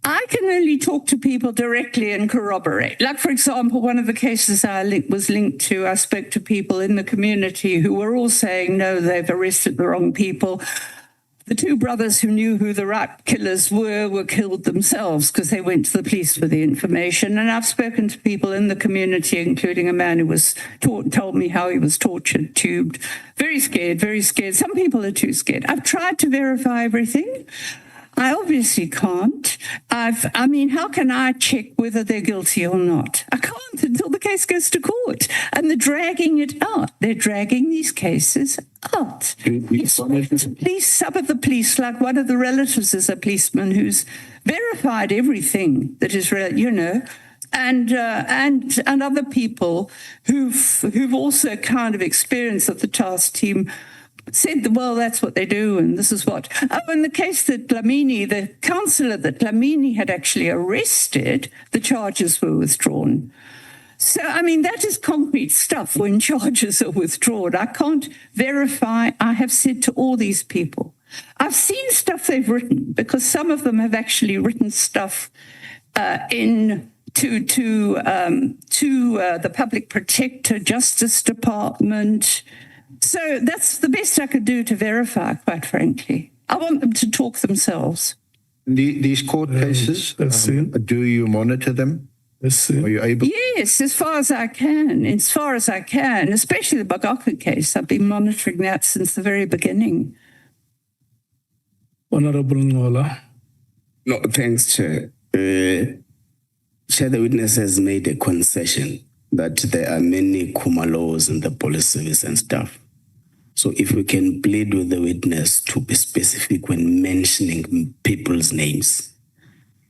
I can only talk to people directly and corroborate. Like, for example, one of the cases I was linked to, I spoke to people in the community who were all saying, no, they've arrested the wrong people. the two brothers who knew who the right killers were killed themselves because they went to the police for the information. And I've spoken to people in the community, including a man who was told me how he was tortured, tubed. Very scared, very scared. Some people are too scared. I've tried to verify everything. I obviously can't. I mean, how can I check whether they're guilty or not? I can't until the case goes to court. And they're dragging it out. They're dragging these cases out. Police, some of the police, like one of the relatives is a policeman who's verified everything that is, and other people who've also kind of experienced that the task team said, well, that's what they do, and this is what. Oh, in the case that Dlamini, the councillor that Dlamini had actually arrested, the charges were withdrawn. So, I mean, that is concrete stuff when charges are withdrawn. I can't verify. I have said to all these people, I've seen stuff they've written, because some of them have actually written stuff to the Public Protector, Justice Department. So that's the best I could do to verify, quite frankly. I want them to talk themselves. These court cases, do you monitor them? Are you able? Yes, as far as I can, especially the Bagaka case. I've been monitoring that since the very beginning. Honorable Ngola. No, thanks, Chair. Chair, the witness has made a concession that there are many Kumalos in the police service and stuff. So if we can plead with the witness to be specific when mentioning people's names.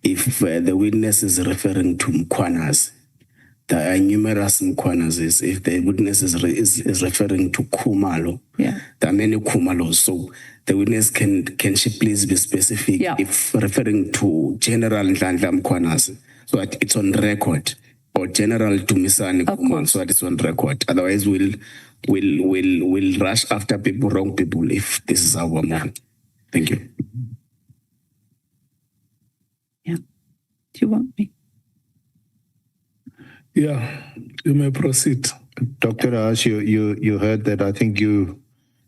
If the witness is referring to Mkwanas, there are numerous Mkwanas. If the witness is referring to Kumalo, there are many Kumalos. So the witness can she please be specific if referring to General Ndlandla Mkwanas, so that it's on record, or General Dumisani Kumalo, so that it's on record. Otherwise, we'll rush after people, wrong people, if this is our movement. Thank you. Yeah. Do you want me? Yeah, you may proceed. Dr. Haas, you heard that. I think you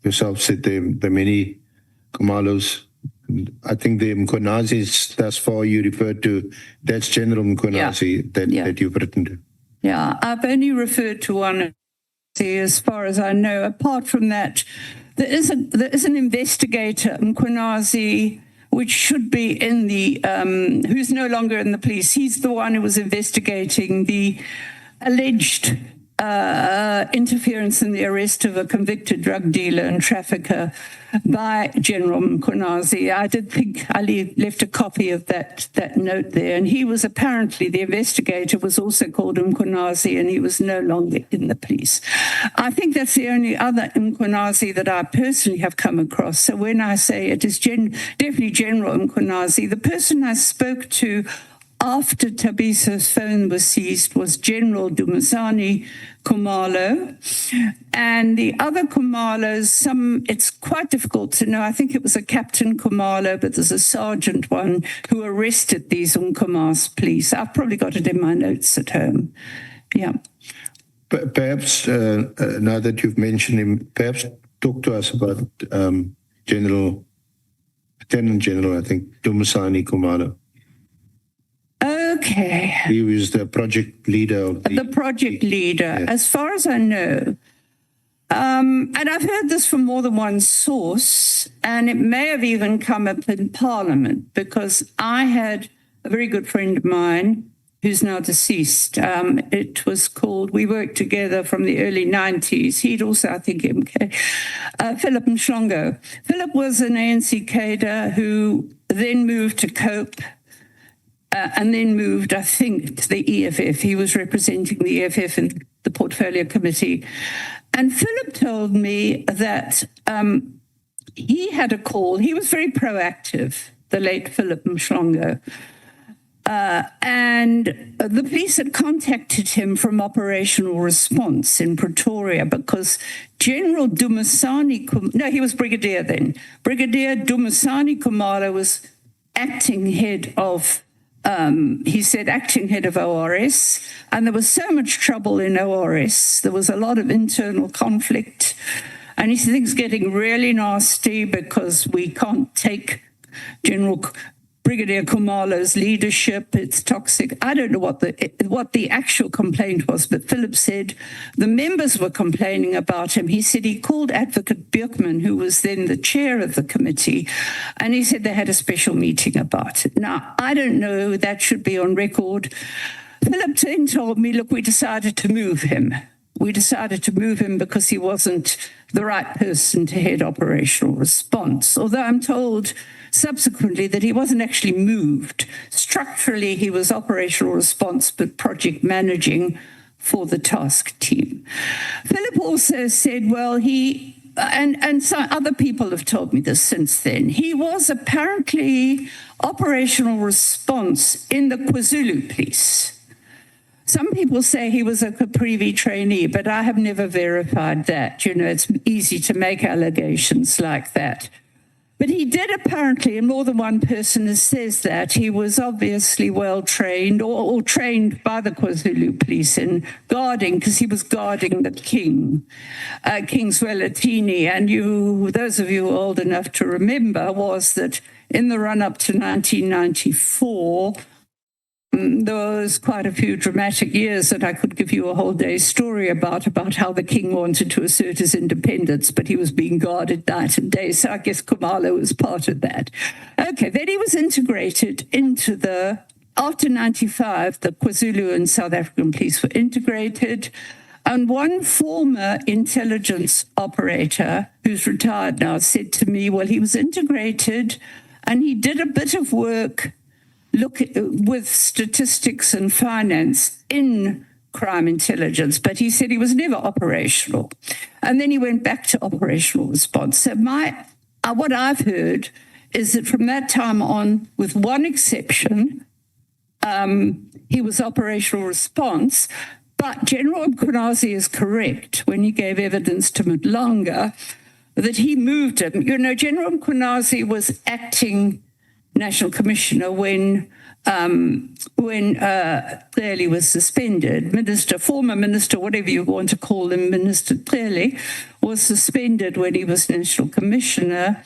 yourself said the many Kumalos. I think the Mkonazis, thus far you referred to, that's General Mkonazi that you've written to. Yeah, I've only referred to one as far as I know. Apart from that, there is an investigator, Mkonazi, which should be in the, who's no longer in the police. He's the one who was investigating the alleged interference in the arrest of a convicted drug dealer and trafficker by General Mkonazi. I did think I left a copy of that note there, and he was apparently, the investigator was also called Mkonazi, and he was no longer in the police. I think that's the only other Mkonazi that I personally have come across. So when I say it is definitely General Mkonazi, the person I spoke to after Tabisa's phone was seized was General Dumisani Kumalo. And the other Kumalos, it's quite difficult to know. I think it was a Captain Kumalo, but there's a sergeant one who arrested these Unkumas police. I've probably got it in my notes at home. Yeah. Perhaps, now that you've mentioned him, perhaps talk to us about Lieutenant General, I think, Dumisani Kumalo. Okay. He was the project leader of the project leader, yeah. As far as I know. And I've heard this from more than one source, and it may have even come up in Parliament, because I had a very good friend of mine who's now deceased. It was called, we worked together from the early 90s. He'd also, I think, Philip Mhlongo. Philip was an ANC cadre who then moved to COPE, and then moved, I think, to the EFF. He was representing the EFF in the Portfolio Committee. And Philip told me that he had a call. He was very proactive, the late Philip Mhlongo. And the police had contacted him from Operational Response in Pretoria, because General Dumisani, he was Brigadier then. Brigadier Dumisani Kumalo was acting head of acting head of ORS, and there was so much trouble in ORS. There was a lot of internal conflict, And he said things getting really nasty because we can't take Brigadier Khumalo's leadership. It's toxic. I don't know what the actual complaint was, but Philip said the members were complaining about him. He said he called Advocate Björkman, who was then the chair of the committee, and he said they had a special meeting about it. Now, I don't know, that should be on record. Philip then told me, look, we decided to move him. We decided to move him because he wasn't the right person to head operational response, although I'm told subsequently that he wasn't actually moved. Structurally, he was operational response, but project managing for the task team. Philip also said, well, and some other people have told me this since then, he was apparently operational response in the KwaZulu police. Some people say he was a Caprivi trainee, but I have never verified that. You know, it's easy to make allegations like that. But he did apparently, and more than one person says that, he was obviously well trained or trained by the KwaZulu police in guarding, because he was guarding the king, King Zwelithini. And those of you old enough to remember, was that in the run-up to 1994, there was quite a few dramatic years that I could give you a whole day's story about how the king wanted to assert his independence, but he was being guarded night and day. So I guess Khumalo was part of that. Okay, then he was integrated into after 95, the KwaZulu and South African police were integrated. And one former intelligence operator who's retired now said to me, well, he was integrated and he did a bit of work with statistics and finance in crime intelligence, but he said he was never operational. And then he went back to operational response. So what I've heard is that from that time on, with one exception, he was operational response. But General Mchunu is correct when he gave evidence to Mdlanga that he moved him. You know, General Mchunu was acting National Commissioner when Clearly was suspended. Former minister, whatever you want to call him, Minister Clearly, was suspended when he was National Commissioner.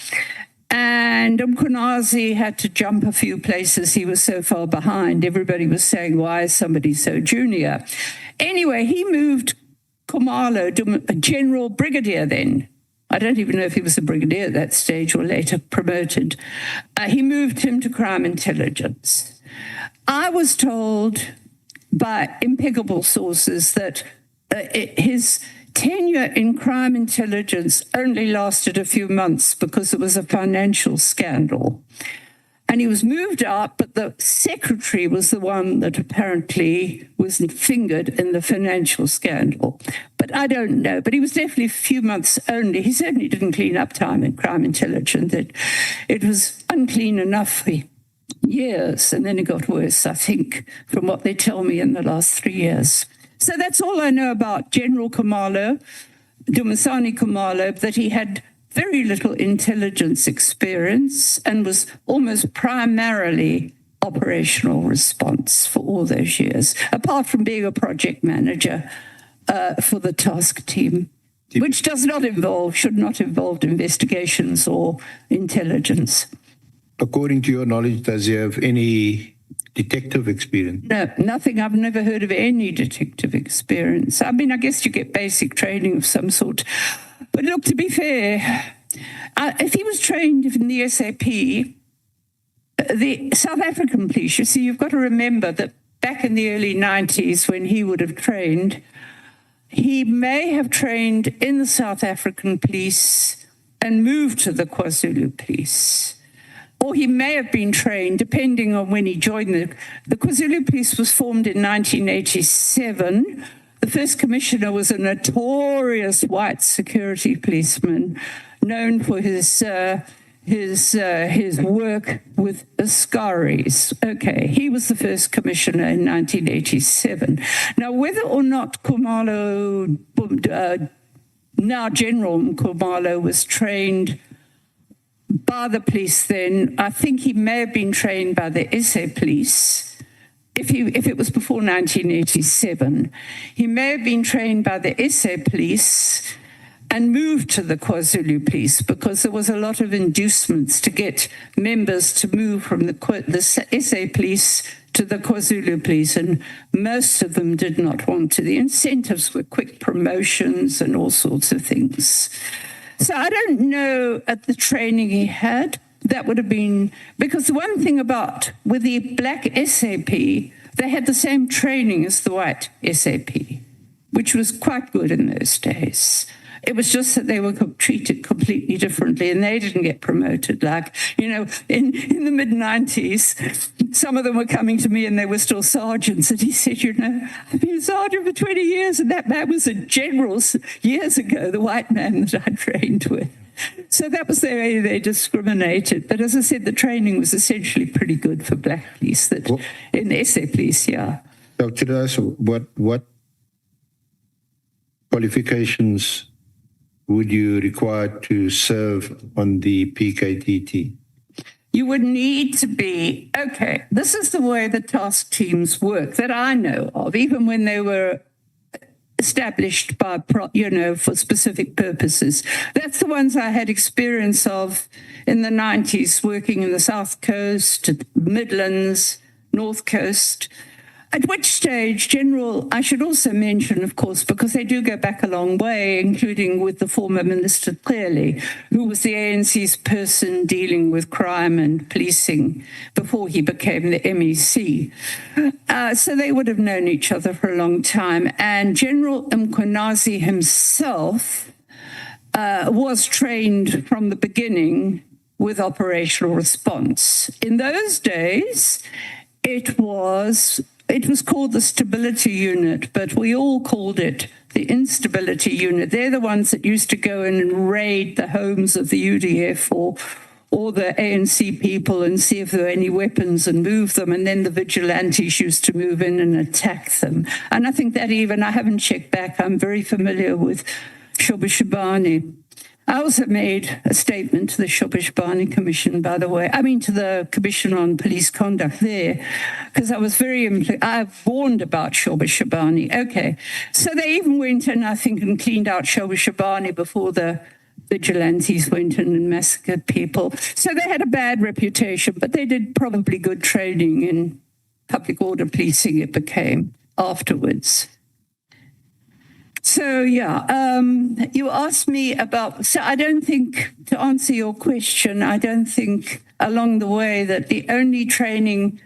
And Mchunu had to jump a few places. He was so far behind. Everybody was saying, why is somebody so junior? Anyway, he moved Khumalo to a general brigadier then. I don't even know if he was a brigadier at that stage or later promoted. He moved him to crime intelligence. I was told by impeccable sources that his tenure in crime intelligence only lasted a few months because it was a financial scandal. And he was moved out, but the secretary was the one that apparently was fingered in the financial scandal. But I don't know. But he was definitely a few months only. He certainly didn't clean up time in crime intelligence. It was unclean enough for years, and then it got worse, I think, from what they tell me in the last 3 years. So that's all I know about General Khumalo, Dumisani Khumalo, that he had very little intelligence experience and was almost primarily operational response for all those years, apart from being a project manager for the task team, which should not involve investigations or intelligence. According to your knowledge, does he have any detective experience? No, nothing. I've never heard of any detective experience. I mean, I guess you get basic training of some sort. But look, to be fair, if he was trained in the SAP, the South African police, you see, you've got to remember that back in the early 90s when he would have trained, he may have trained in the South African police and moved to the KwaZulu police. Or he may have been trained, depending on when he joined the KwaZulu police was formed in 1987. The first commissioner was a notorious white security policeman known for his work with Ascaris. Okay, he was the first commissioner in 1987. Now, whether or not Khumalo, now General Khumalo, was trained by the police then, I think he may have been trained by the SA police. If it was before 1987, he may have been trained by the SA police, and moved to the KwaZulu Police because there was a lot of inducements to get members to move from the SA Police to the KwaZulu Police, and most of them did not want to. The incentives were quick promotions and all sorts of things. So I don't know at the training he had, that would have been, because the one thing about with the black SAP, they had the same training as the white SAP, which was quite good in those days. It was just that they were treated completely differently, and they didn't get promoted. Like, you know, in the mid-90s, some of them were coming to me and they were still sergeants. And he said, you know, I've been a sergeant for 20 years, and that man was a general years ago, the white man that I trained with. So that was the way they discriminated. But as I said, the training was essentially pretty good for black police, that in SA Police, yeah. Dr. Das, what qualifications would you require to serve on the PKTT? You would need to be, okay, this is the way the task teams work that I know of, even when they were established by, you know, for specific purposes. That's the ones I had experience of in the 90s, working in the South Coast, Midlands, North Coast. At which stage, I should also mention, of course, because they do go back a long way, including with the former Minister Clearly, who was the ANC's person dealing with crime and policing before he became the MEC. So they would have known each other for a long time. And General Mchunu himself was trained from the beginning with operational response. In those days, it was called the Stability Unit, but we all called it the Instability Unit. They're the ones that used to go in and raid the homes of the UDF or the ANC people and see if there were any weapons and move them. And then the vigilantes used to move in and attack them. And I think that I haven't checked back, I'm very familiar with Shobha. I also made a statement to the Shobha Commission, by the way. I mean, to the Commission on Police Conduct there, because I was I warned about Shobha. Okay. So they even went in, I think, and cleaned out Shobha before the vigilantes went in and massacred people. So they had a bad reputation, but they did probably good training in public order policing, it became afterwards. So, yeah, you asked me about, so I don't think, to answer your question, I don't think along the way that the only training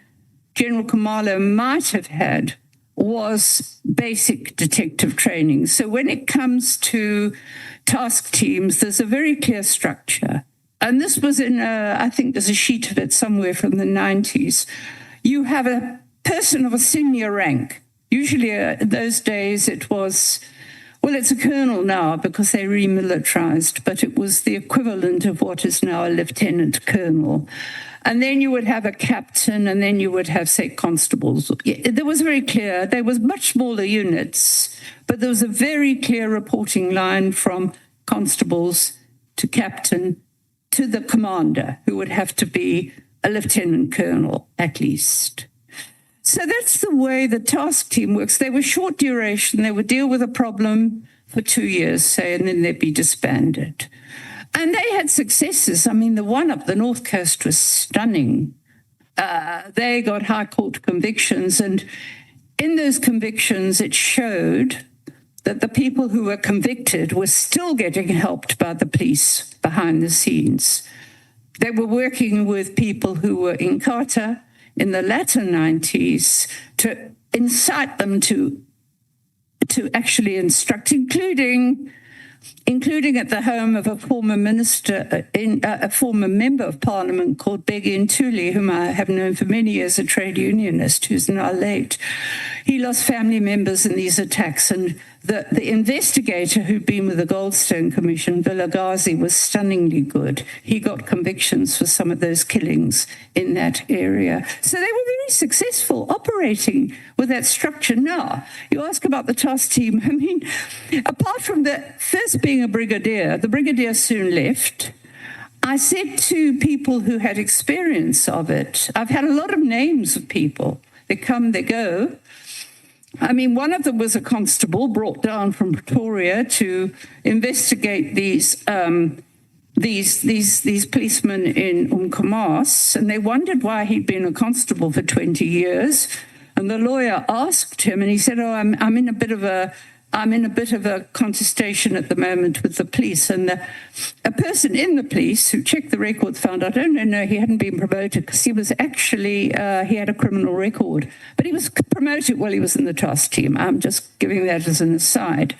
General Khumalo might have had was basic detective training. So when it comes to task teams, there's a very clear structure. And this was I think there's a sheet of it somewhere from the 90s. You have a person of a senior rank. Usually in those days it was, well, it's a colonel now because they remilitarized, but it was the equivalent of what is now a lieutenant colonel. And then you would have a captain, and then you would have, say, constables. There was very clear, they were much smaller units, but there was a very clear reporting line from constables to captain to the commander, who would have to be a lieutenant colonel at least. So that's the way the task team works. They were short duration. They would deal with a problem for 2 years, say, and then they'd be disbanded. And they had successes. I mean, the one up the North Coast was stunning. They got high court convictions, and in those convictions, it showed that the people who were convicted were still getting helped by the police behind the scenes. They were working with people who were in Kata in the latter 90s to incite them to actually instruct, including at the home of a former minister, a former member of parliament called Begi Ntuli, whom I have known for many years, a trade unionist who's now late. He lost family members in these attacks, and the investigator who'd been with the Goldstone Commission, Vilagazi, was stunningly good. He got convictions for some of those killings in that area. So they were very successful operating with that structure. Now, you ask about the task team. I mean, apart from the first being a brigadier, the brigadier soon left. I said to people who had experience of it, I've had a lot of names of people. They come, they go. I mean, one of them was a constable brought down from Pretoria to investigate these policemen in Umkomaas, and they wondered why he'd been a constable for 20 years. And the lawyer asked him, and he said, "Oh, I'm in a bit of a contestation at the moment with the police." And a person in the police who checked the records found out, no, he hadn't been promoted because he was actually, he had a criminal record. But he was promoted while he was in the task team. I'm just giving that as an aside.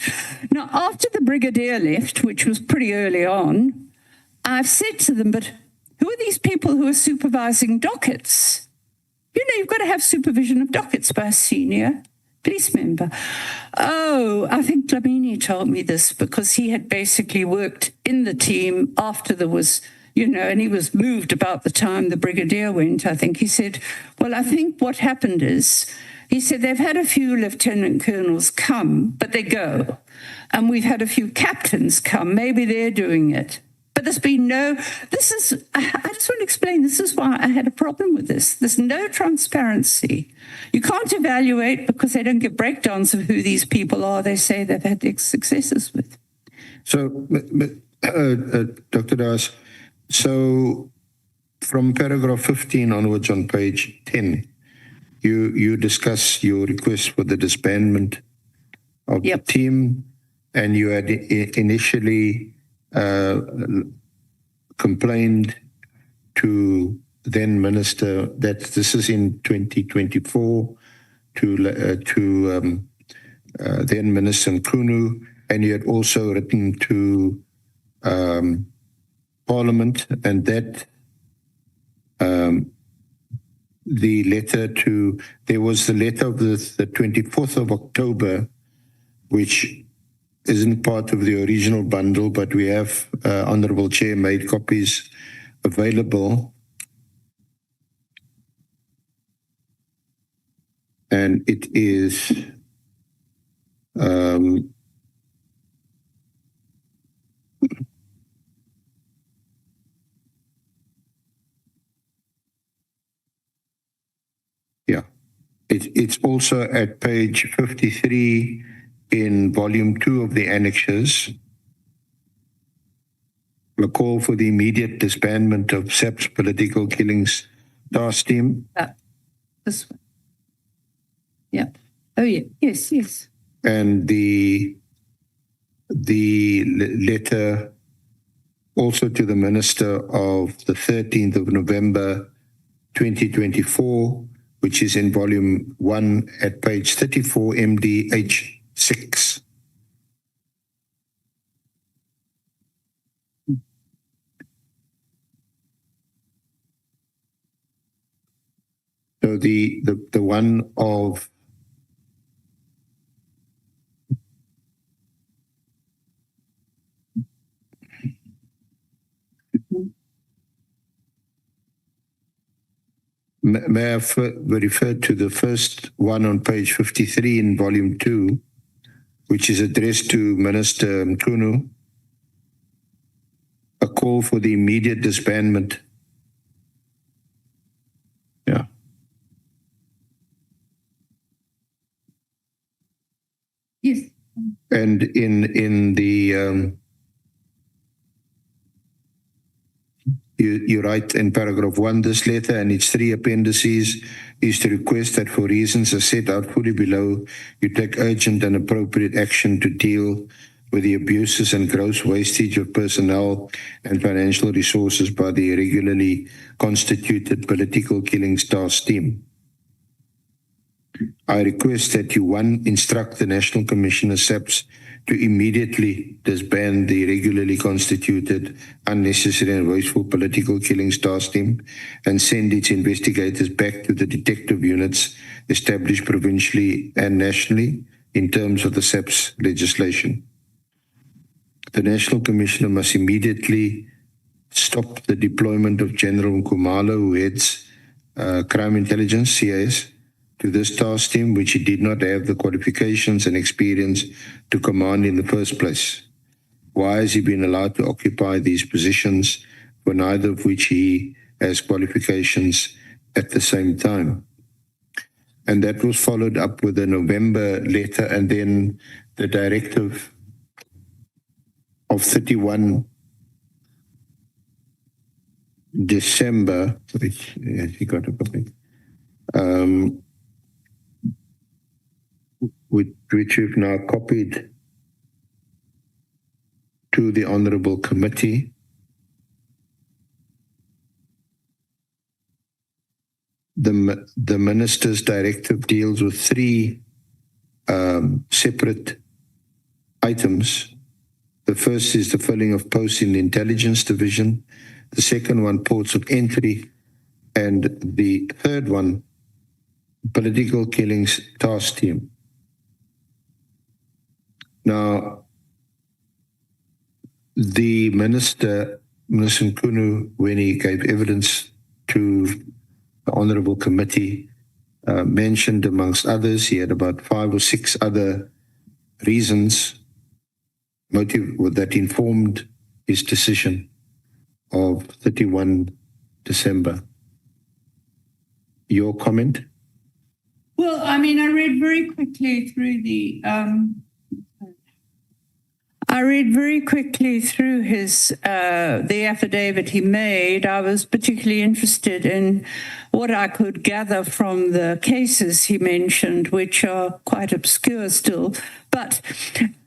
Now, after the brigadier left, which was pretty early on, I've said to them, "But who are these people who are supervising dockets? You know, you've got to have supervision of dockets by a senior police member." Oh, I think Dlamini told me this because he had basically worked in the team after there was, and he was moved about the time the brigadier went. I think he said, "Well, I think what happened is," he said, "they've had a few lieutenant colonels come, but they go. And we've had a few captains come. Maybe they're doing it. But there's been I just want to explain, this is why I had a problem with this. There's no transparency. You can't evaluate because they don't give breakdowns of who these people are they say they've had successes with." So, Dr. Das, so from paragraph 15 onwards on page 10, you discuss your request for the disbandment of the team, and you had initially complained to then Minister, that this is in 2024, to then Minister Mchunu, and you had also written to Parliament, and that there was the letter of the 24th of October, which isn't part of the original bundle, but we have, Honourable Chair, made copies available. And it is it's also at page 53 in volume 2 of the annexes. A call for the immediate disbandment of SAP's political killings task team. This one. Yeah. Oh, yeah. Yes. And the letter also to the Minister of the 13th of November 2024, which is in volume 1 at page 34, MDH 6. So the one of may I refer to the first one on page 53 in volume 2, which is addressed to Minister Mchunu, a call for the immediate disbandment. Yeah. Yes. And in the you write in paragraph 1, this letter and its 3 appendices is to request that for reasons as set out fully below, you take urgent and appropriate action to deal with the abuses and gross wastage of personnel and financial resources by the irregularly constituted political killings task team. I request that you, 1, instruct the National Commissioner SAPS to immediately disband the irregularly constituted, unnecessary and wasteful political killings task team and send its investigators back to the detective units established provincially and nationally in terms of the SAPS legislation. The National Commissioner must immediately stop the deployment of General Nkumalo, who heads Crime Intelligence, CIS, to this task team, which he did not have the qualifications and experience to command in the first place. Why has he been allowed to occupy these positions, for neither of which he has qualifications at the same time? And that was followed up with a November letter, and then the directive of 31 December, which he got a copy, which we've now copied to the Honourable Committee. The Minister's directive deals with three separate items. The first is the filling of posts in the Intelligence Division. The second one, ports of entry. And the third one, Political Killings Task Team. Now, the Minister Mchunu, when he gave evidence to the Honourable Committee, mentioned amongst others, he had about 5 or 6 other reasons that informed his decision of 31 December. Your comment? Well, I mean, I read very quickly through his the affidavit he made. I was particularly interested in what I could gather from the cases he mentioned, which are quite obscure still. But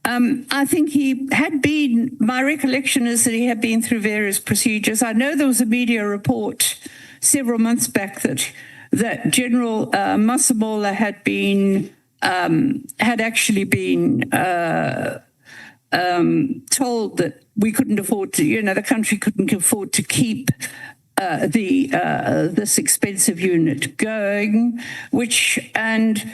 I think he had been, my recollection is that he had been through various procedures. I know there was a media report several months back that General Masamola had actually been told that we couldn't afford to, the country couldn't afford to keep this expensive unit going, and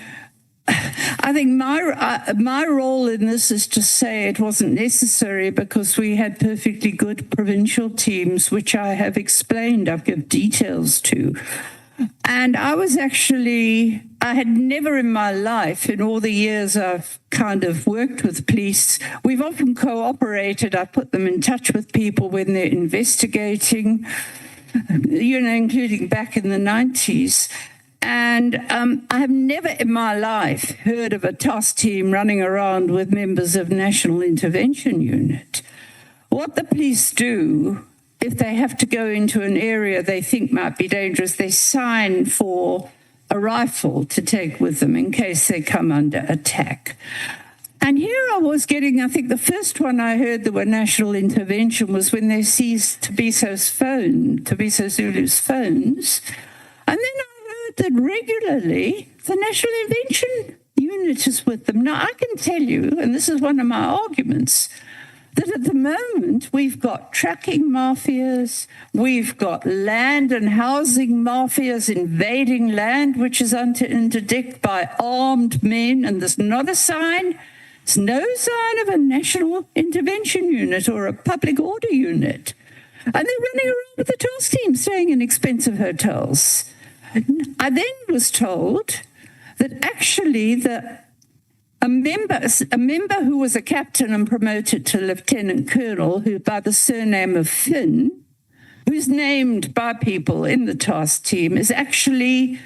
I think my role in this is to say it wasn't necessary because we had perfectly good provincial teams, which I have explained, I've given details to. And I had never in my life, in all the years I've kind of worked with police, we've often cooperated. I put them in touch with people when they're investigating, including back in the 90s. And I have never in my life heard of a task team running around with members of National Intervention Unit. What the police do, if they have to go into an area they think might be dangerous, they sign for a rifle to take with them in case they come under attack. And here I was getting, I think the first one I heard that were national intervention was when they seized Tabiso Zulu's phones. And then I heard that regularly the National Intervention Unit is with them. Now, I can tell you, and this is one of my arguments, that at the moment we've got trucking mafias, we've got land and housing mafias invading land, which is interdicted by armed men, and there's not a sign, there's no sign of a national intervention unit or a public order unit. And they're running around with the task team, staying in expensive hotels. I then was told that actually a member who was a captain and promoted to lieutenant colonel, who by the surname of Finn, who's named by people in the task team, is actually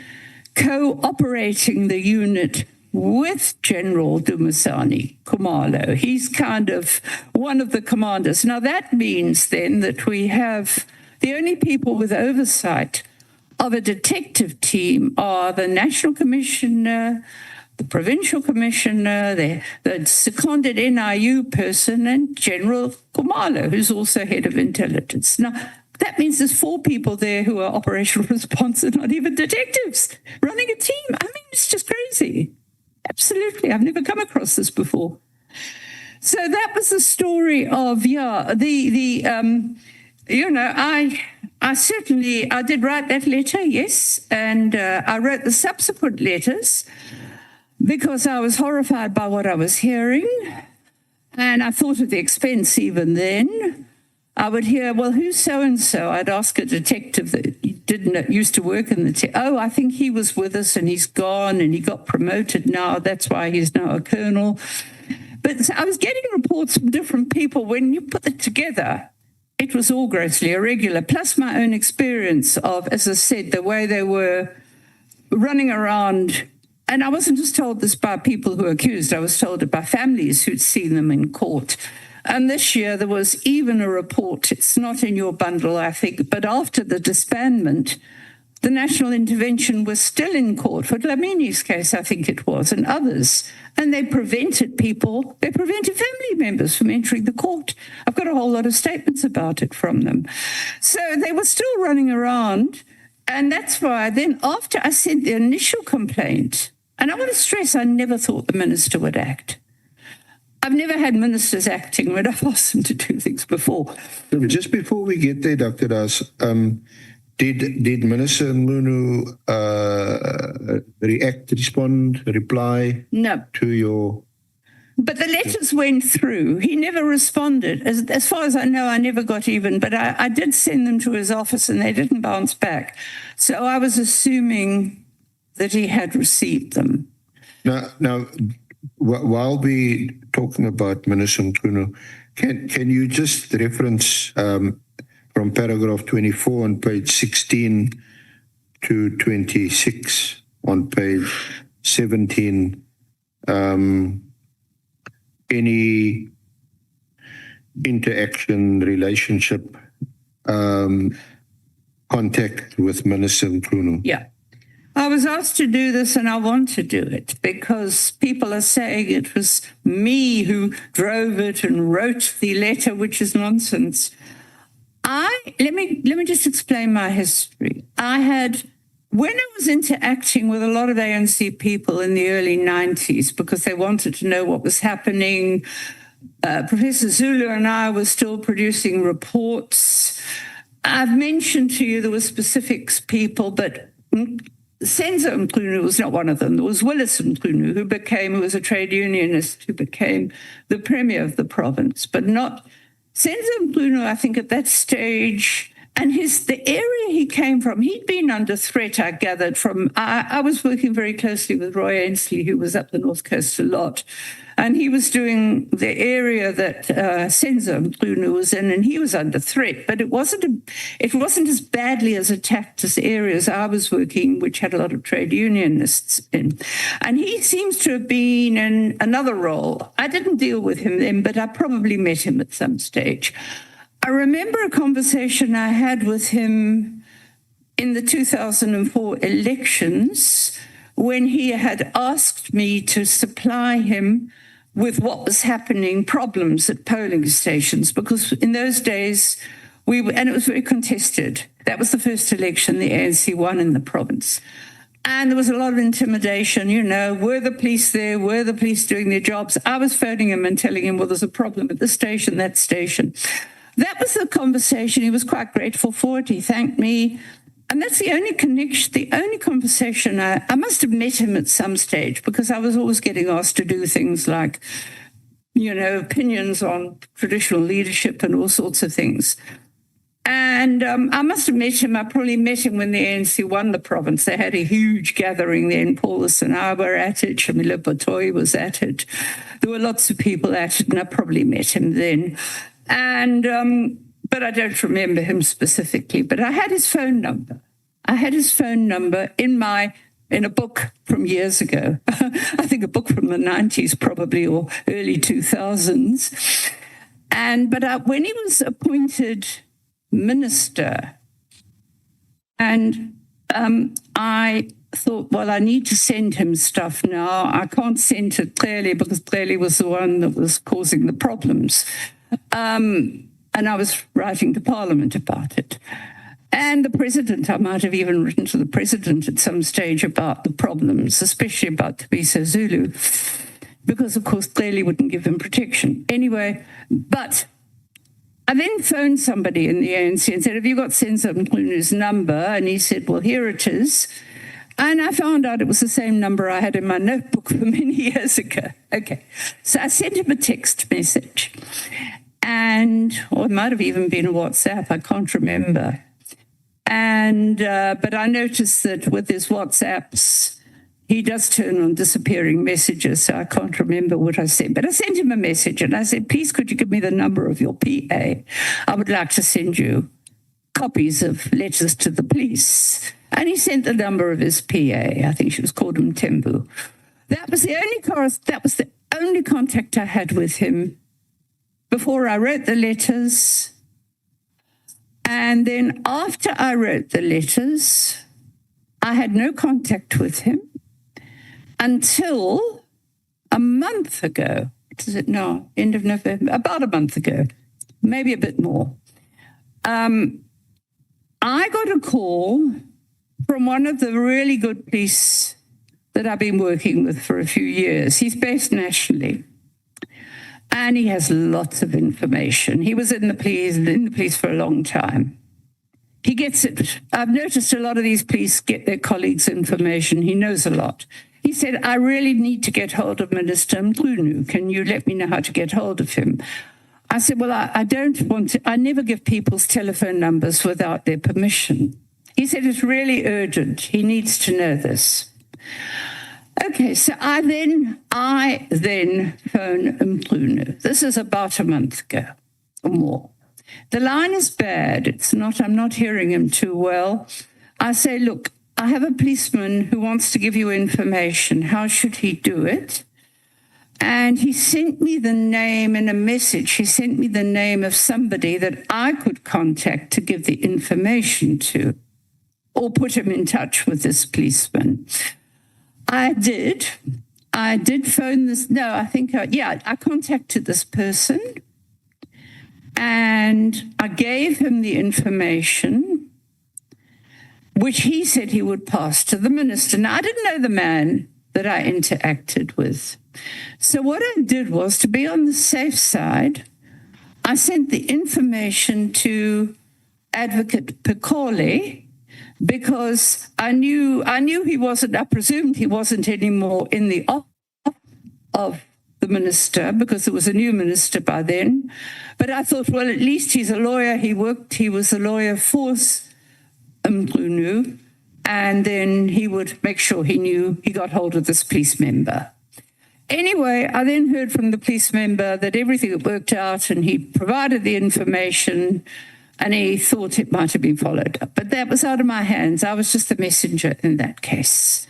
cooperating the unit with General Dumisani Khumalo. He's kind of one of the commanders. Now that means then that we have the only people with oversight of a detective team are the National Commissioner, the Provincial Commissioner, the seconded NIU person, and General Khumalo, who's also head of intelligence. Now, that means there's 4 people there who are operational response and not even detectives running a team. I mean, it's just crazy. Absolutely. I've never come across this before. So that was the story of, I did write that letter, yes, and I wrote the subsequent letters because I was horrified by what I was hearing, and I thought of the expense even then. I would hear, well, who's so-and-so? I'd ask a detective that used to work in the I think he was with us and he's gone and he got promoted now. That's why he's now a colonel. But I was getting reports from different people. When you put it together, it was all grossly irregular, plus my own experience of, as I said, the way they were running around And I wasn't just told this by people who were accused, I was told it by families who'd seen them in court. And this year there was even a report, it's not in your bundle, I think, but after the disbandment, the national intervention was still in court for Dlamini's case, I think it was, and others. And they prevented family members from entering the court. I've got a whole lot of statements about it from them. So they were still running around. And that's why then after I sent the initial complaint, and I want to stress, I never thought the minister would act. I've never had ministers acting when I've asked them to do things before. Just before we get there, Dr. Das, did Minister Mchunu reply No. to your... But the letters went through. He never responded. As far as I know, I never got even, but I did send them to his office and they didn't bounce back. So I was assuming that he had received them. Now, while we talking about Minister Mchunu, can you just reference from paragraph 24 on page 16 to 26 on page 17, any interaction, relationship, contact with Minister Mchunu? Yeah. I was asked to do this and I want to do it because people are saying it was me who drove it and wrote the letter, which is nonsense. Let me just explain my history. When I was interacting with a lot of ANC people in the early 90s because they wanted to know what was happening, Professor Zulu and I were still producing reports. I've mentioned to you there were specific people, but Senzo Mchunu was not one of them. There was Willis Mchunu, who was a trade unionist, who became the premier of the province, but not Senzo Mchunu, I think, at that stage. And the area he came from, he'd been under threat, I gathered, from... I was working very closely with Roy Ainsley, who was up the North Coast a lot. And he was doing the area that Senzo Mchunu was in, and he was under threat. But it wasn't as badly as attacked as areas I was working, which had a lot of trade unionists in. And he seems to have been in another role. I didn't deal with him then, but I probably met him at some stage. I remember a conversation I had with him in the 2004 elections when he had asked me to supply him with what was happening, problems at polling stations, because in those days, and it was very contested. That was the first election the ANC won in the province. And there was a lot of intimidation, were the police there? Were the police doing their jobs? I was phoning him and telling him, well, there's a problem at this station, that station. That was the conversation. He was quite grateful for it. He thanked me. And that's the only connection, the only conversation. I must have met him at some stage because I was always getting asked to do things like, opinions on traditional leadership and all sorts of things. And I must have met him. I probably met him when the ANC won the province. They had a huge gathering then. Paulus and I were at it. Shamila Batoy was at it. There were lots of people at it, and I probably met him then. And but I don't remember him specifically. But I had his phone number. I had his phone number in a book from years ago. I think a book from the 90s probably, or early 2000s. But when he was appointed minister, and I thought, well, I need to send him stuff now. I can't send it clearly because clearly was the one that was causing the problems. And I was writing to Parliament about it. And the president, I might have even written to the president at some stage about the problems, especially about Thabiso Zulu, because, of course, clearly wouldn't give him protection. Anyway, but I then phoned somebody in the ANC and said, have you got Senzo Mchunu's number? And he said, well, here it is. And I found out it was the same number I had in my notebook for many years ago. Okay. So I sent him a text message. Or it might have even been a WhatsApp, I can't remember. But I noticed that with his WhatsApps, he does turn on disappearing messages, so I can't remember what I said. But I sent him a message and I said, please, could you give me the number of your PA? I would like to send you copies of letters to the police. And he sent the number of his PA. I think she was called Mtembu. That was the only contact I had with him before I wrote the letters. And then after I wrote the letters, I had no contact with him until a month ago. What is it now? End of November, about a month ago, maybe a bit more. I got a call from one of the really good police that I've been working with for a few years. He's based nationally, and he has lots of information. He was in the police for a long time. He gets it. I've noticed a lot of these police get their colleagues' information. He knows a lot. He said, I really need to get hold of Minister Mchunu. Can you let me know how to get hold of him? I said, well, I don't want to. I never give people's telephone numbers without their permission. He said, it's really urgent. He needs to know this. Okay, so I then phone Mchunu. This is about a month ago or more. The line is bad. I'm not hearing him too well. I say, look, I have a policeman who wants to give you information. How should he do it? And he sent me the name in a message. He sent me the name of somebody that I could contact to give the information to, or put him in touch with this policeman. I did phone this. No, I contacted this person and I gave him the information, which he said he would pass to the minister. Now, I didn't know the man that I interacted with. So what I did was, to be on the safe side, I sent the information to Advocate Pekole, because I knew he wasn't, I presumed he wasn't anymore in the office of the minister, because there was a new minister by then. But I thought, well, at least he's a lawyer. He was a lawyer for Mchunu, and then he would make sure he got hold of this police member. Anyway, I then heard from the police member that everything had worked out and he provided the information and he thought it might have been followed up. But that was out of my hands. I was just the messenger in that case.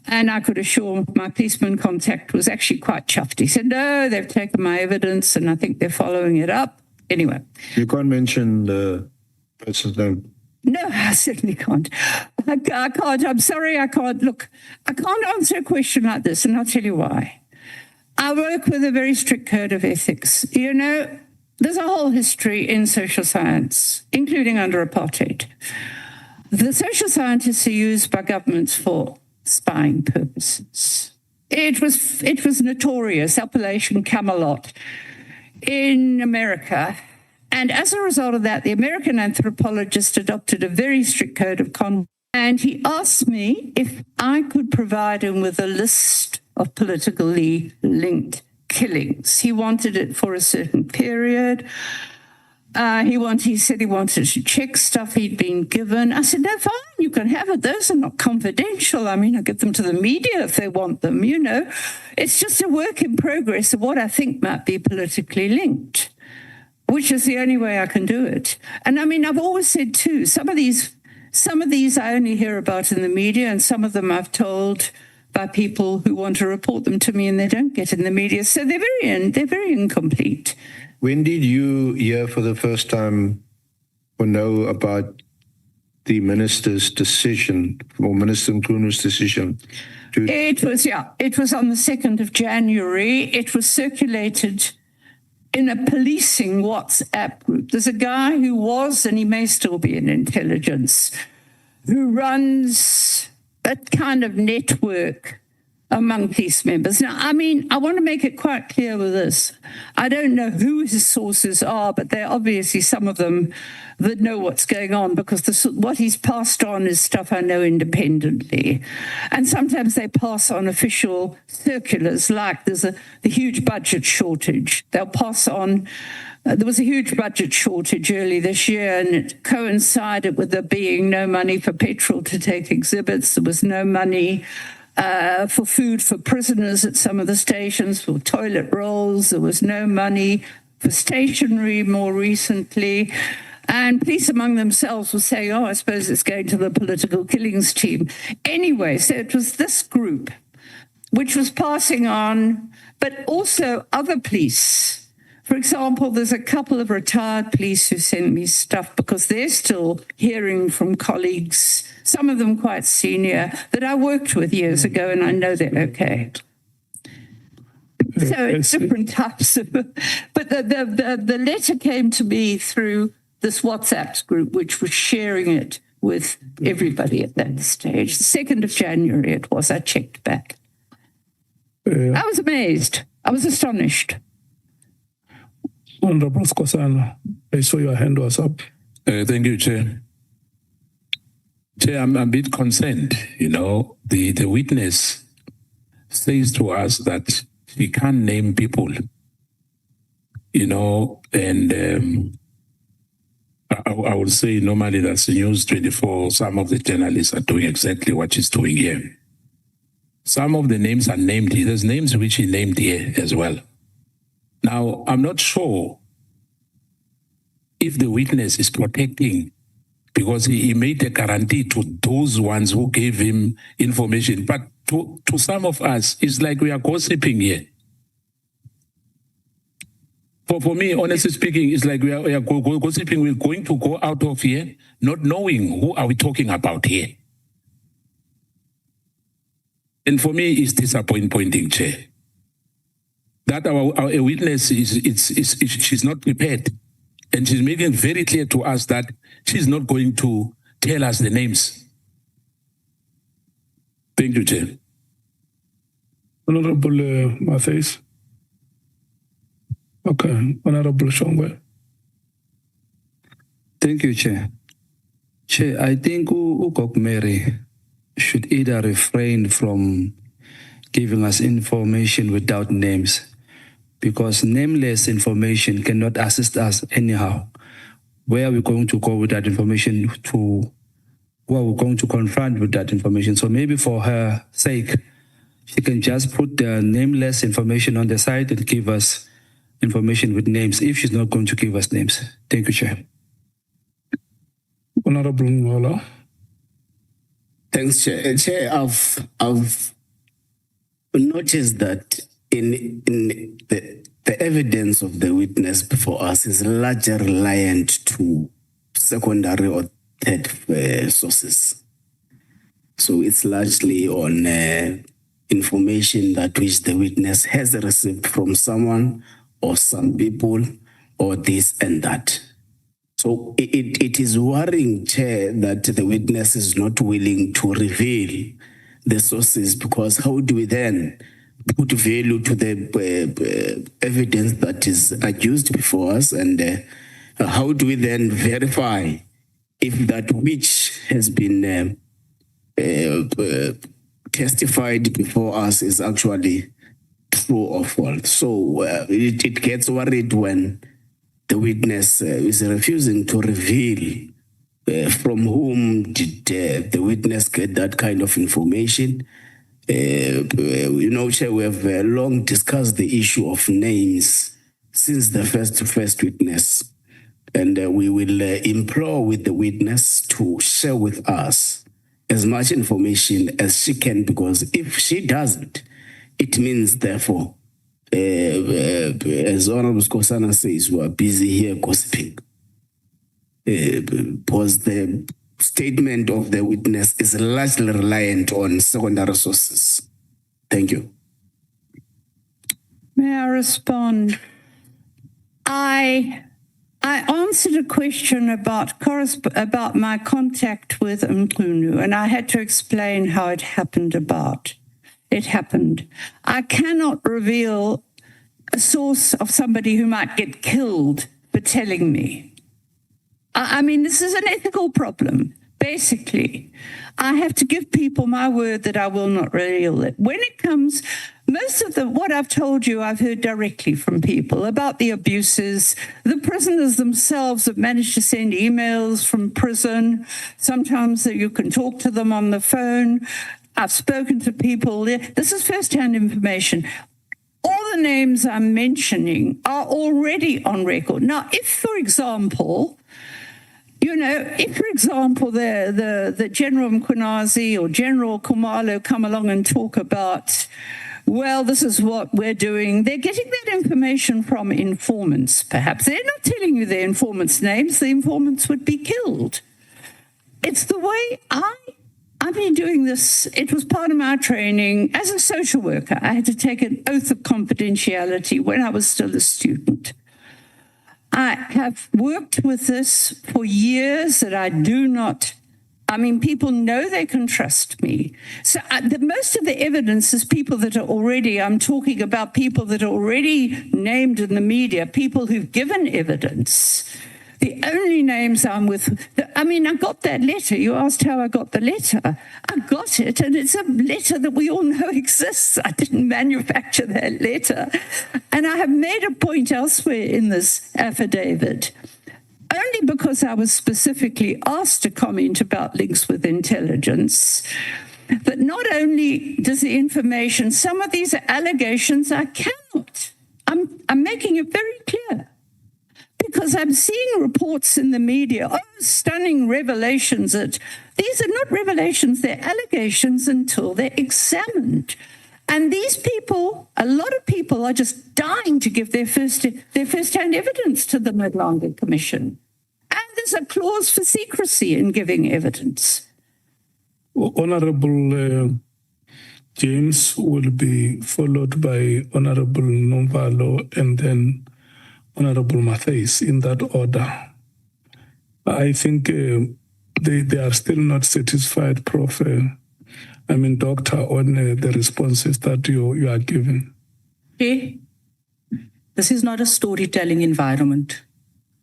And I could assure my policeman contact was actually quite chuffed. He said, no, they've taken my evidence and I think they're following it up. Anyway. You can't mention the person's name. No, I certainly can't. I can't. I'm sorry, I can't. Look, I can't answer a question like this, and I'll tell you why. I work with a very strict code of ethics. You know, there's a whole history in social science, including under apartheid. The social scientists are used by governments for spying purposes. It was notorious, Operation Camelot in America. And as a result of that, the American anthropologist adopted a very strict code of conduct. And he asked me if I could provide him with a list of politically linked killings. He wanted it for a certain period. He said he wanted to check stuff he'd been given. I said, no, fine, you can have it. Those are not confidential. I mean, I give them to the media if they want them, you know. It's just a work in progress of what I think might be politically linked, which is the only way I can do it. And I mean, I've always said too, some of these I only hear about in the media, and some of them I've told by people who want to report them to me and they don't get in the media. So they're very incomplete. When did you hear for the first time or know about the minister's decision, or Minister Mchunu's decision? It was on the 2nd of January. It was circulated in a policing WhatsApp group. There's a guy who was, and he may still be in intelligence, who runs a kind of network among police members. Now, I mean, I want to make it quite clear with this. I don't know who his sources are, but they're obviously some of them that know what's going on, because what he's passed on is stuff I know independently. And sometimes they pass on official circulars, like there's the huge budget shortage. They'll pass on, there was a huge budget shortage early this year, and it coincided with there being no money for petrol to take exhibits. There was no money for food for prisoners at some of the stations, for toilet rolls. There was no money for stationery more recently. And police among themselves were saying, oh, I suppose it's going to the political killings team. Anyway, so it was this group which was passing on, but also other police. For example, there's a couple of retired police who sent me stuff because they're still hearing from colleagues, some of them quite senior, that I worked with years ago, and I know they're okay. So it's different types of, but the letter came to me through this WhatsApp group, which was sharing it with everybody at that stage. The 2nd of January it was, I checked back. I was amazed. I was astonished. Honorable Skosana, I saw your hand was up. Thank you, Chair. Chair, I'm a bit concerned. You know, the witness says to us that he can't name people, you know, and I would say normally that's News 24. Some of the journalists are doing exactly what he's doing here. Some of the names are named here. There's names which he named here as well. Now, I'm not sure if the witness is protecting, because he made a guarantee to those ones who gave him information. But to some of us, it's like we are gossiping here. For me, honestly speaking, it's like we are gossiping. We're going to go out of here not knowing who are we talking about here. And for me, it's disappointing, Chair. That our witness she's not prepared. And she's making very clear to us that she's not going to tell us the names. Thank you, Chair. Honorable Matthews. Okay, Honorable Shongwe. Thank you, Chair. Chair, I think Ukok Mary should either refrain from giving us information without names, because nameless information cannot assist us anyhow. Where are we going to go with that information to? Who are we going to confront with that information? So maybe for her sake, she can just put the nameless information on the side and give us information with names if she's not going to give us names. Thank you, Chair. Honorable Ngola. Thanks, Chair. Chair, I've noticed that in the evidence of the witness before us is largely reliant to secondary or third sources. So it's largely on information that which the witness has received from someone or some people or this and that. So it is worrying, Chair, that the witness is not willing to reveal the sources, because how do we then put value to the evidence that is accused before us, and how do we then verify if that which has been testified before us is actually true or false? So it gets worried when the witness is refusing to reveal from whom did the witness get that kind of information. You know, Chair, we have long discussed the issue of names since the first witness, and we will implore with the witness to share with us as much information as she can, because if she doesn't, it means, therefore, as Honorable Skosana says, we are busy here gossiping. Because the statement of the witness is largely reliant on secondary sources. Thank you. May I respond? I answered a question about my contact with Mchunu, and I had to explain how it happened. It happened. I cannot reveal a source of somebody who might get killed for telling me. I mean, this is an ethical problem. Basically, I have to give people my word that I will not reveal it. When it comes, most of what I've told you, I've heard directly from people about the abuses. The prisoners themselves have managed to send emails from prison. Sometimes you can talk to them on the phone. I've spoken to people there. This is first-hand information. All the names I'm mentioning are already on record. Now, if, for example, You know, if, for example, the General Mchunu or General Khumalo come along and talk about, well, this is what we're doing, they're getting that information from informants, perhaps. They're not telling you their informants' names. The informants would be killed. It's the way I've been doing this. It was part of my training as a social worker. I had to take an oath of confidentiality when I was still a student. I have worked with this for years that I do not, people know they can trust me. So most of the evidence is people that are already, I'm talking about people that are already named in the media, people who've given evidence. The only names I'm with, I got that letter. You asked how I got the letter. I got it, and it's a letter that we all know exists. I didn't manufacture that letter. And I have made a point elsewhere in this affidavit, only because I was specifically asked to comment about links with intelligence. But not only does the information, some of these allegations I cannot. I'm making it very clear. Because I'm seeing reports in the media, stunning revelations. These are not revelations, they're allegations until they're examined. And these people, a lot of people are just dying to give their first-hand evidence to the Midland Commission. And there's a clause for secrecy in giving evidence. Honorable James will be followed by Honorable Nomvalo and then Honorable Matthys, in that order. I think they are still not satisfied, Prof. Doctor, on the responses that you are giving. Okay. This is not a storytelling environment.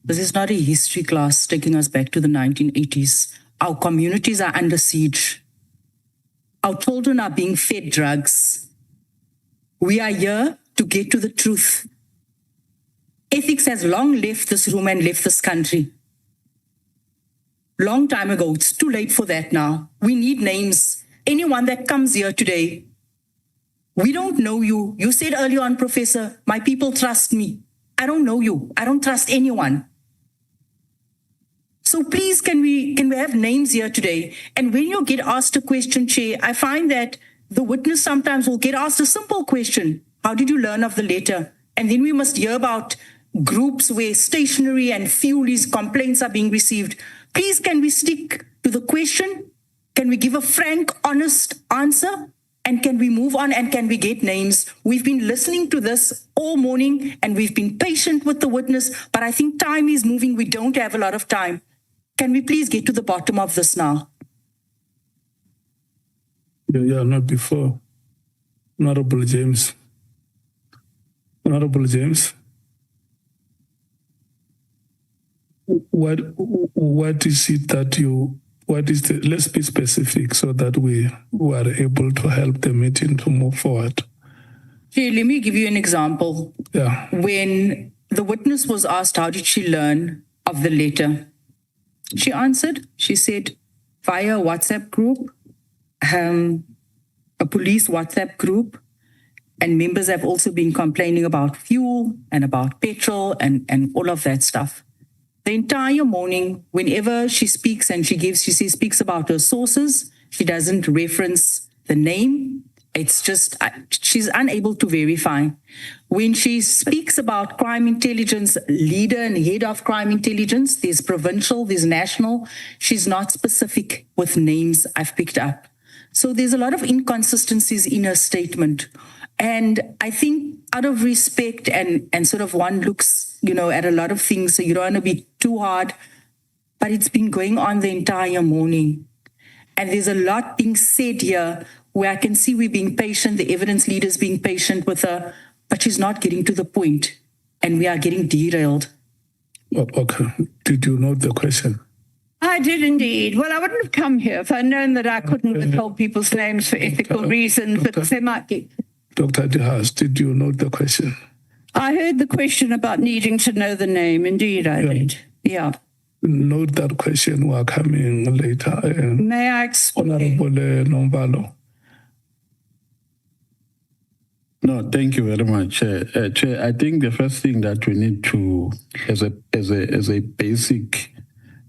This is not a history class taking us back to the 1980s. Our communities are under siege. Our children are being fed drugs. We are here to get to the truth. Ethics has long left this room and left this country. Long time ago. It's too late for that now. We need names. Anyone that comes here today, we don't know you. You said earlier on, Professor, my people trust me. I don't know you. I don't trust anyone. So please, can we have names here today? And when you get asked a question, Chair, I find that the witness sometimes will get asked a simple question. How did you learn of the letter? And then we must hear about groups where stationery and fuel complaints are being received. Please, can we stick to the question? Can we give a frank, honest answer? And can we move on and can we get names? We've been listening to this all morning and we've been patient with the witness, but I think time is moving. We don't have a lot of time. Can we please get to the bottom of this now? Yeah, not before. Honorable James. Honorable James. What is it that let's be specific so that we are able to help the meeting to move forward. Okay, let me give you an example. Yeah. When the witness was asked how did she learn of the letter, she answered, she said, via a WhatsApp group, a police WhatsApp group, and members have also been complaining about fuel and about petrol and all of that stuff. The entire morning, whenever she speaks and she speaks about her sources, she doesn't reference the name. It's just, she's unable to verify. When she speaks about crime intelligence leader and head of crime intelligence, there's provincial, there's national. She's not specific with names I've picked up. So there's a lot of inconsistencies in her statement. And I think out of respect and sort of one looks, at a lot of things, so you don't want to be too hard, but it's been going on the entire morning. And there's a lot being said here where I can see we're being patient, the evidence leader's being patient with her, but she's not getting to the point, and we are getting derailed. Okay. Did you note the question? I did indeed. Well, I wouldn't have come here if I'd known that I couldn't withhold people's names for ethical reasons, but they might be. Dr. De Haas, did you note the question? I heard the question about needing to know the name. Indeed, I did. Yeah. Note that question. We are coming later. May I explain? Honorable Nomvalo. No, thank you very much, Chair. I think the first thing that we need to, as a basic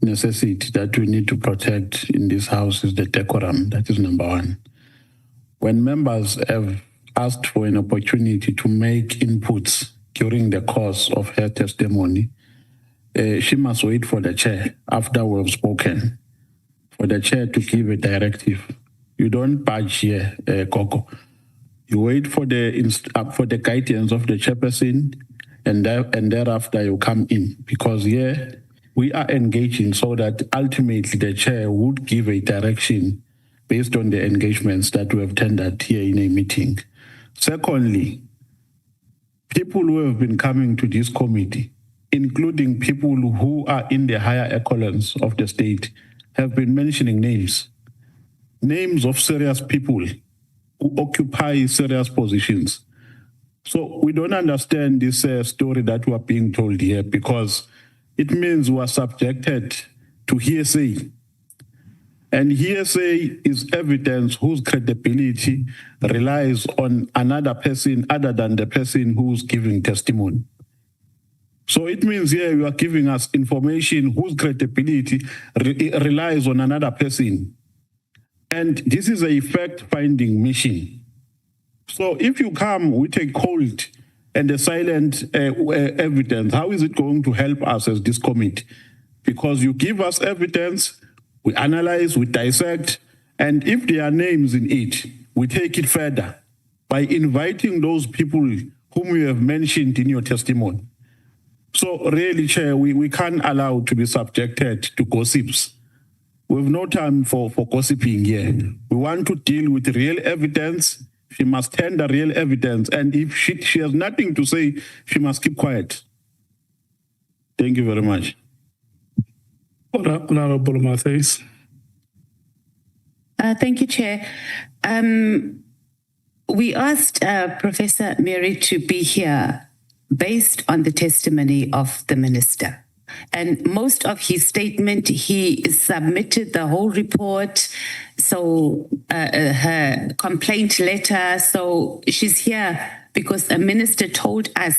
necessity that we need to protect in this house is the decorum. That is number one. When members have asked for an opportunity to make inputs during the course of her testimony, she must wait for the chair after we've spoken, for the chair to give a directive. You don't budge here, Coco. You wait for the guidance of the chairperson, and thereafter you come in, because here we are engaging so that ultimately the chair would give a direction based on the engagements that we have tendered here in a meeting. Secondly, people who have been coming to this committee, including people who are in the higher echelons of the state, have been mentioning names of serious people who occupy serious positions. So we don't understand this story that we are being told here, because it means we are subjected to hearsay. And hearsay is evidence whose credibility relies on another person other than the person who's giving testimony. So it means here you are giving us information whose credibility relies on another person. And this is a fact-finding mission. So if you come with a cold and a silent evidence, how is it going to help us as this committee? Because you give us evidence, we analyze, we dissect, and if there are names in it, we take it further by inviting those people whom you have mentioned in your testimony. So really, Chair, we can't allow to be subjected to gossips. We have no time for gossiping here. We want to deal with real evidence. She must tender real evidence. And if she has nothing to say, she must keep quiet. Thank you very much. Honorable Matthews. Thank you, Chair. We asked Professor Mary to be here based on the testimony of the minister. And most of his statement, he submitted the whole report, so her complaint letter. So she's here because a minister told us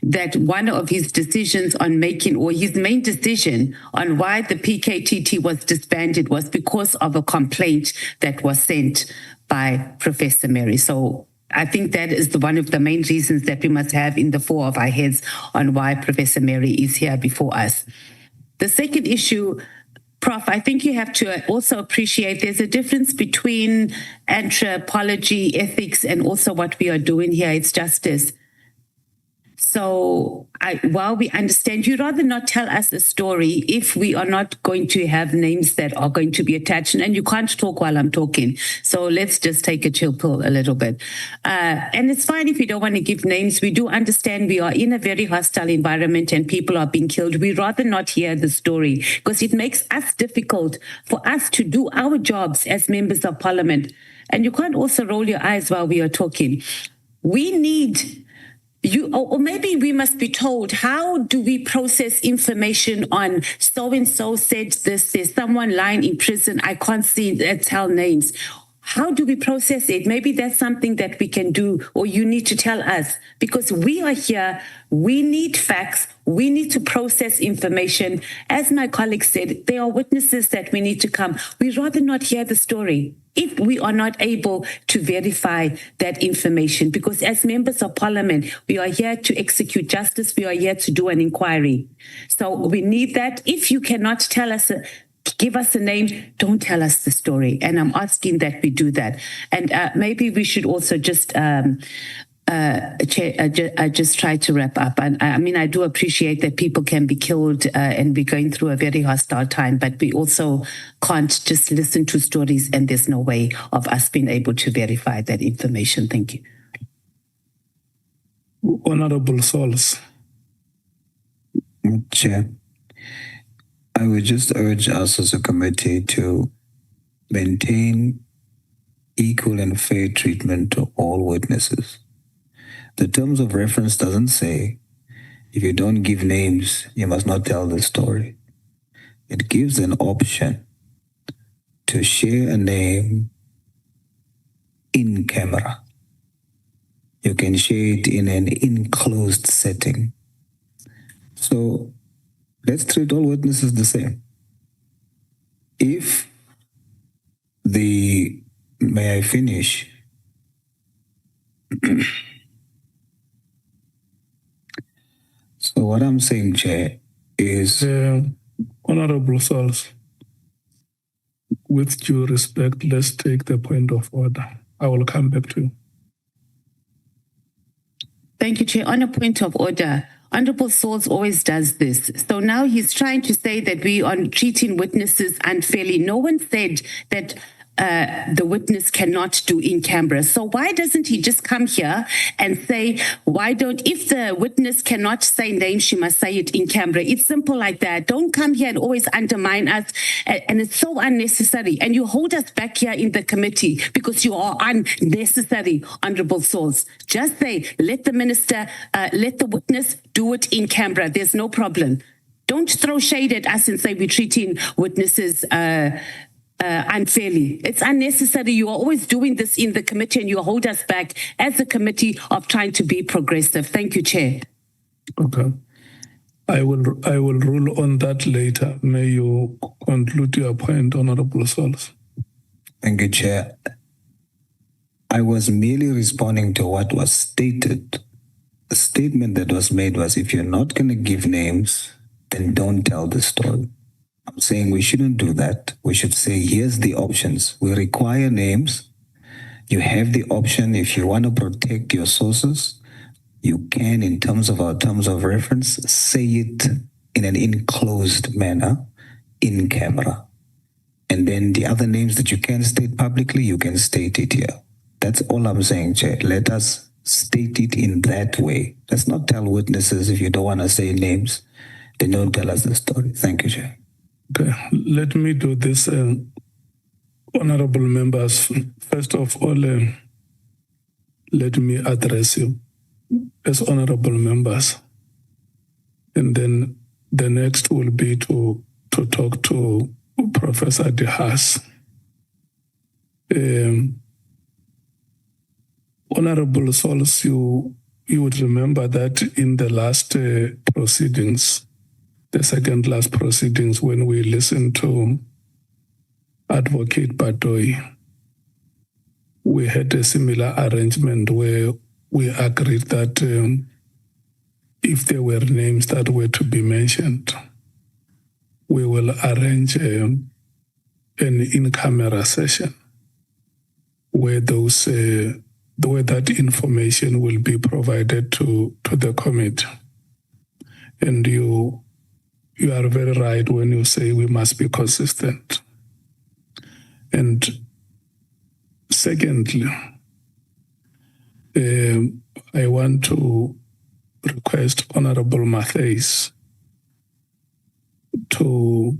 that one of his decisions on making, or his main decision on why the PKTT was disbanded, was because of a complaint that was sent by Professor Mary. So I think that is one of the main reasons that we must have in the fore of our heads on why Professor Mary is here before us. The second issue, Prof, I think you have to also appreciate there's a difference between anthropology, ethics, and also what we are doing here. It's justice. So while we understand, you'd rather not tell us a story if we are not going to have names that are going to be attached. And you can't talk while I'm talking. So let's just take a chill pill a little bit. And it's fine if you don't want to give names. We do understand we are in a very hostile environment and people are being killed. We'd rather not hear the story because it makes us difficult for us to do our jobs as members of parliament. And you can't also roll your eyes while we are talking. We need... or maybe we must be told, how do we process information on so-and-so said this, there's someone lying in prison, I can't tell names. How do we process it? Maybe that's something that we can do, or you need to tell us, because we are here, we need facts, we need to process information. As my colleague said, there are witnesses that we need to come. We'd rather not hear the story if we are not able to verify that information, because as members of parliament, we are here to execute justice, we are here to do an inquiry. So we need that. If you cannot tell us, give us a name, don't tell us the story. And I'm asking that we do that. And maybe we should also just just try to wrap up. And I mean, I do appreciate that people can be killed and we're going through a very hostile time, but we also can't just listen to stories and there's no way of us being able to verify that information. Thank you. Honorable Sols. Chair, I would just urge us as a committee to maintain equal and fair treatment to all witnesses. The terms of reference doesn't say if you don't give names, you must not tell the story. It gives an option to share a name in camera. You can share it in an enclosed setting. So let's treat all witnesses the same. if may I finish? So what I'm saying, Chair, is Honorable Souls, with due respect, let's take the point of order. I will come back to you. Thank you, Chair. On a point of order, Honorable Sauls always does this. So now he's trying to say that we are treating witnesses unfairly. No one said that the witness cannot do in camera. So why doesn't he just come here and say, if the witness cannot say names, she must say it in camera. It's simple like that. Don't come here and always undermine us. And it's so unnecessary. And you hold us back here in the committee because you are unnecessary, Honorable Sauls. Just say, let the minister, let the witness do it in camera. There's no problem. Don't throw shade at us and say we're treating witnesses unfairly. It's unnecessary. You are always doing this in the committee and you hold us back as a committee of trying to be progressive. Thank you, Chair. Okay. I will rule on that later. May you conclude your point, Honorable Sauls. Thank you, Chair. I was merely responding to what was stated. The statement that was made was, if you're not going to give names, then don't tell the story. I'm saying we shouldn't do that. We should say, here's the options. We require names. You have the option. If you want to protect your sources, you can, in terms of our terms of reference, say it in an enclosed manner in camera. And then the other names that you can state publicly, you can state it here. That's all I'm saying, Chair. Let us state it in that way. Let's not tell witnesses, if you don't want to say names, then don't tell us the story. Thank you, Chair. Okay, let me do this, honorable members. First of all, let me address you as honorable members. And then the next will be to talk to Professor Haas. Honorable Sauls, you would remember that in the last proceedings, the second last proceedings, when we listened to Advocate Batoy, we had a similar arrangement where we agreed that if there were names that were to be mentioned, we will arrange an in-camera session where where that information will be provided to the committee. And you are very right when you say we must be consistent. And secondly, I want to request Honorable Matthys to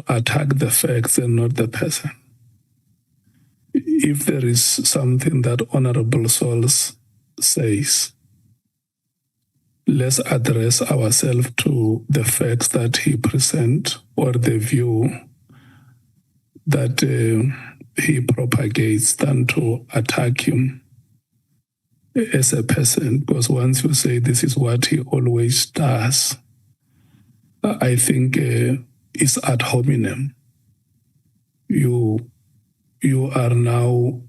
attack the facts and not the person. If there is something that Honorable Sauls says, let's address ourselves to the facts that he presents or the view that he propagates than to attack him as a person. Because once you say this is what he always does, I think it's ad hominem. You are now,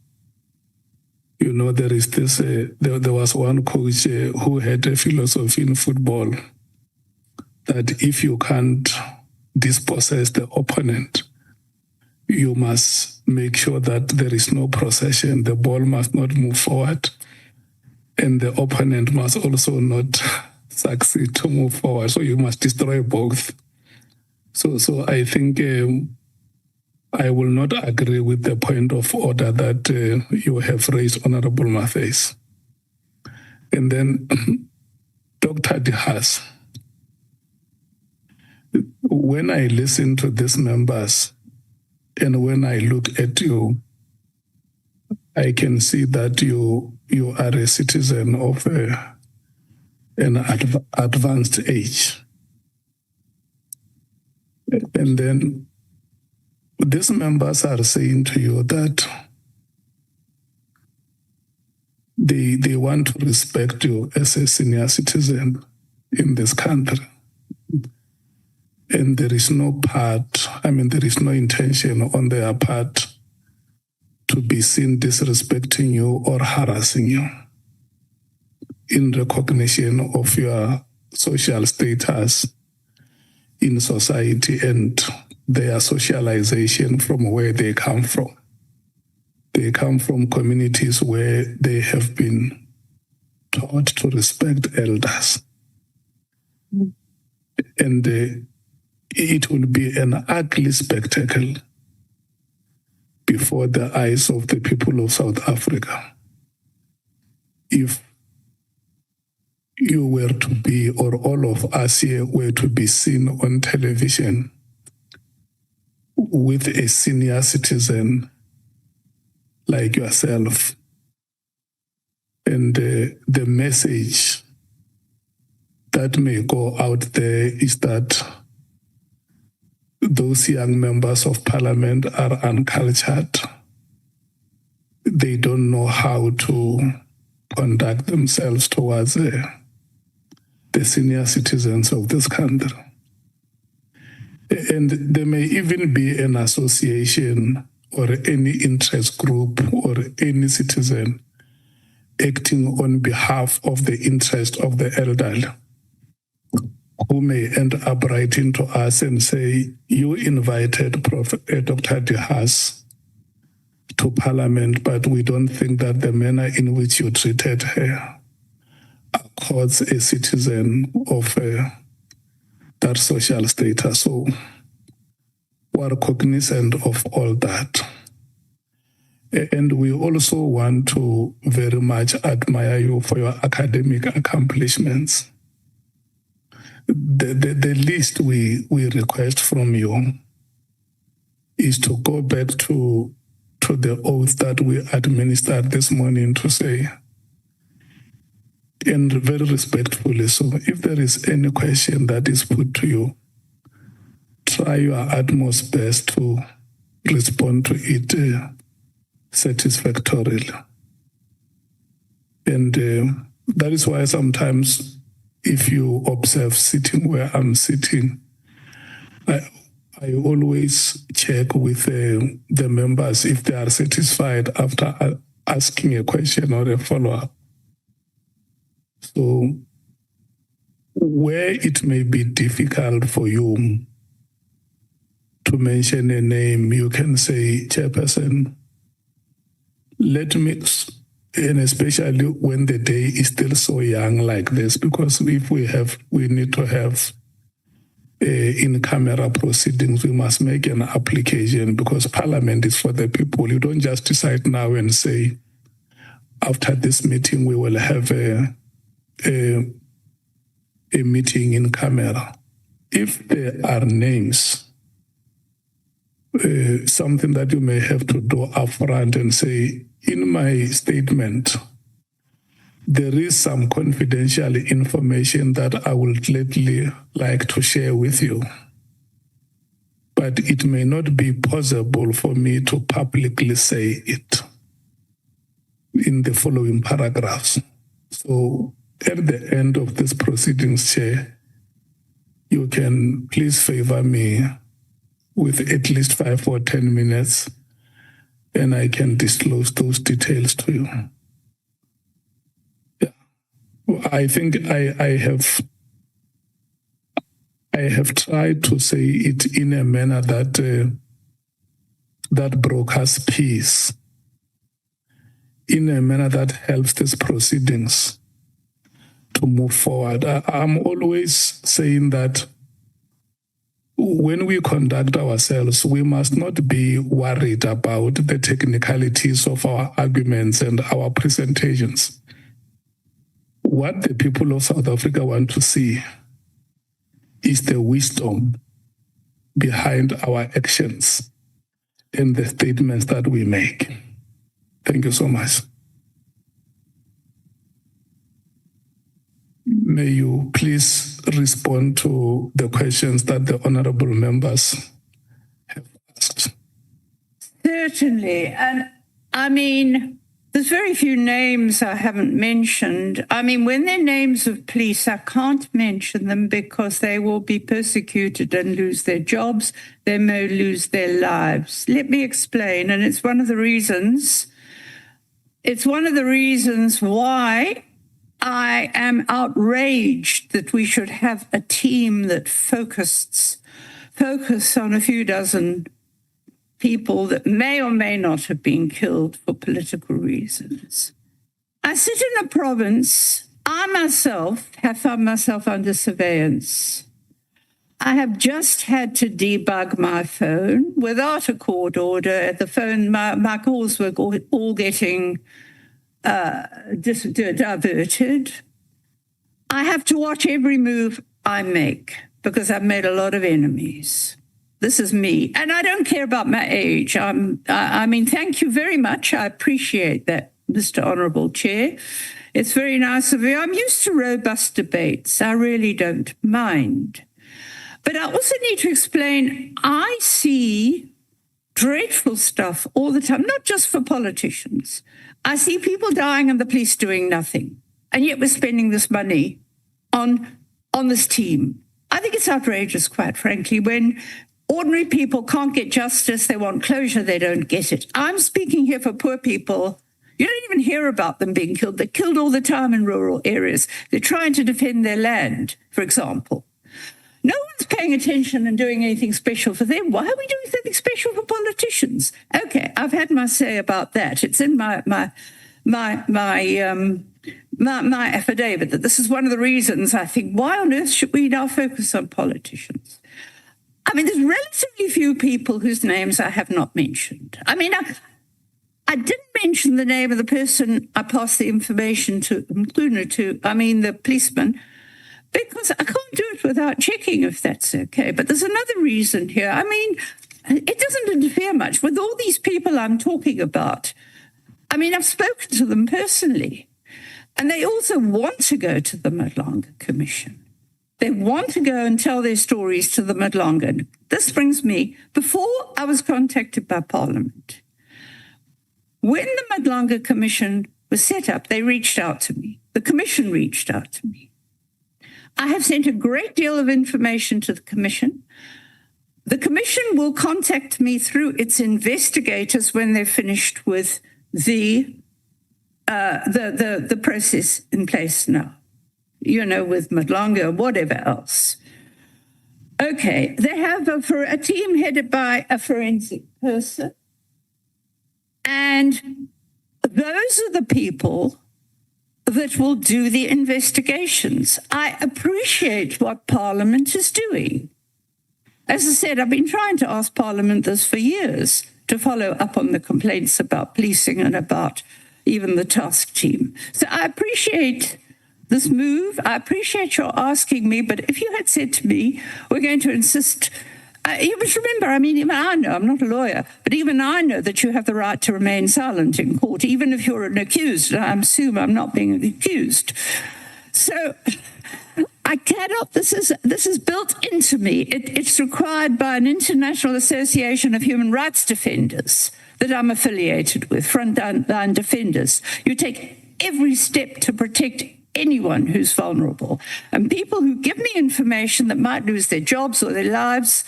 there is this, there was one coach who had a philosophy in football that if you can't dispossess the opponent, you must make sure that there is no possession. The ball must not move forward, and the opponent must also not succeed to move forward. So you must destroy both. So I think I will not agree with the point of order that you have raised, Honorable Matthys. And then Dr. Haas, when I listen to these members and when I look at you, I can see that you are a citizen of an advanced age. And then these members are saying to you that they want to respect you as a senior citizen in this country. and there is no intention on their part to be seen disrespecting you or harassing you in recognition of your social status in society and their socialization from where they come from. They come from communities where they have been taught to respect elders. And it will be an ugly spectacle before the eyes of the people of South Africa if you were to be, or all of us here were to be seen on television with a senior citizen like yourself. And the message that may go out there is that those young members of parliament are uncultured. They don't know how to conduct themselves towards the senior citizens of this country. And there may even be an association or any interest group or any citizen acting on behalf of the interest of the elderly, who may end up writing to us and say, you invited Prof. Dr. Haas to Parliament, but we don't think that the manner in which you treated her accords a citizen of that social status. So we're cognizant of all that. And we also want to very much admire you for your academic accomplishments. The least we request from you is to go back to the oath that we administered this morning to say, and very respectfully, so if there is any question that is put to you, try your utmost best to respond to it satisfactorily. And that is why sometimes if you observe sitting where I'm sitting, I always check with the members if they are satisfied after asking a question or a follow-up. So where it may be difficult for you to mention a name, you can say, Chairperson, let me, and especially when the day is still so young like this, because if we need to have in-camera proceedings, we must make an application because Parliament is for the people. You don't just decide now and say, after this meeting, we will have a meeting in camera. If there are names, something that you may have to do upfront and say, in my statement, there is some confidential information that I would gladly like to share with you. But it may not be possible for me to publicly say it in the following paragraphs. So at the end of this proceedings, Chair, you can please favor me with at least 5 or 10 minutes, and I can disclose those details to you. Yeah. I think I have tried to say it in a manner that that brokers peace, in a manner that helps these proceedings to move forward. I'm always saying that when we conduct ourselves, we must not be worried about the technicalities of our arguments and our presentations. What the people of South Africa want to see is the wisdom behind our actions and the statements that we make. Thank you so much. May you please respond to the questions that the honorable members have asked. Certainly. And I mean, There's very few names I haven't mentioned. I mean, when they're names of police, I can't mention them because they will be persecuted and lose their jobs. They may lose their lives. Let me explain. And it's one of the reasons why I am outraged that we should have a team that focus on a few dozen people that may or may not have been killed for political reasons. I sit in a province, I myself have found myself under surveillance. I have just had to debug my phone without a court order. The phone, my calls were all getting diverted. I have to watch every move I make because I've made a lot of enemies. This is me. And I don't care about my age. I mean, thank you very much. I appreciate that, Mr. Honourable Chair. It's very nice of you. I'm used to robust debates. I really don't mind. But I also need to explain, I see dreadful stuff all the time, not just for politicians. I see people dying and the police doing nothing. And yet we're spending this money on this team. I think it's outrageous, quite frankly, when ordinary people can't get justice, they want closure, they don't get it. I'm speaking here for poor people. You don't even hear about them being killed. They're killed all the time in rural areas. They're trying to defend their land, for example. No one's paying attention and doing anything special for them. Why are we doing something special for politicians? Okay, I've had my say about that. It's in my affidavit that this is one of the reasons I think, why on earth should we now focus on politicians? I mean, there's relatively few people whose names I have not mentioned. I mean, I didn't mention the name of the person I passed the information to, Mchunu, the policeman, because I can't do it without checking if that's okay. But there's another reason here. I mean, it doesn't interfere much with all these people I'm talking about. I mean, I've spoken to them personally, and they also want to go to the Madlanga Commission. They want to go and tell their stories to the Madlanga. This brings me, before I was contacted by Parliament, when the Madlanga Commission was set up, they reached out to me. The Commission reached out to me. I have sent a great deal of information to the Commission. The Commission will contact me through its investigators when they're finished with the process in place now. With Madlanga or whatever else. Okay, they have a team headed by a forensic person. And those are the people that will do the investigations. I appreciate what Parliament is doing. As I said, I've been trying to ask Parliament this for years to follow up on the complaints about policing and about even the task team. So I appreciate this move. I appreciate your asking me, but if you had said to me, we're going to insist, you must remember, I mean, even I know, I'm not a lawyer, but even I know that you have the right to remain silent in court, even if you're an accused. I assume I'm not being accused. So I cannot, this is built into me. It's required by an International Association of Human Rights Defenders that I'm affiliated with, Frontline Defenders. You take every step to protect anyone who's vulnerable. And people who give me information that might lose their jobs or their lives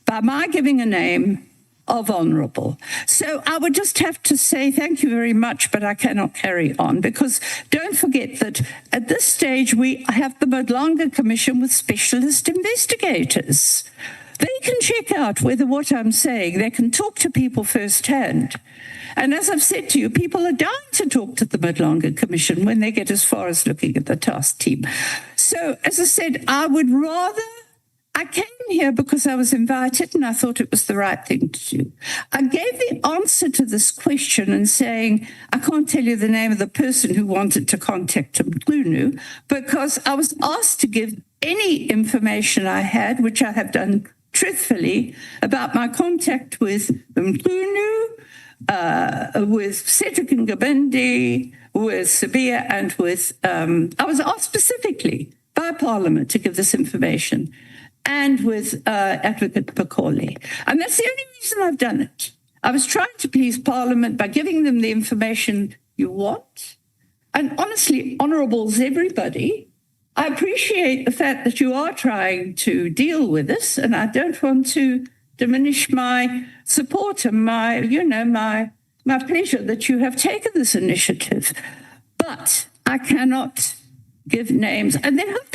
by my giving a name are vulnerable. So I would just have to say thank you very much, but I cannot carry on, because don't forget that at this stage we have the Madlanga Commission with specialist investigators. They can check out whether what I'm saying, they can talk to people firsthand. And as I've said to you, people are dying to talk to the Madlanga Commission when they get as far as looking at the task team. So, as I said, I came here because I was invited and I thought it was the right thing to do. I gave the answer to this question and saying, I can't tell you the name of the person who wanted to contact Mchunu, because I was asked to give any information I had, which I have done truthfully, about my contact with Mchunu, with Cedric Ngabende, with Sabia, and with, I was asked specifically by Parliament to give this information, and with Advocate Pakole. And that's the only reason I've done it. I was trying to please Parliament by giving them the information you want. And honestly, honorables, everybody, I appreciate the fact that you are trying to deal with this, and I don't want to diminish my support and my pleasure that you have taken this initiative. But I cannot give names, and they're not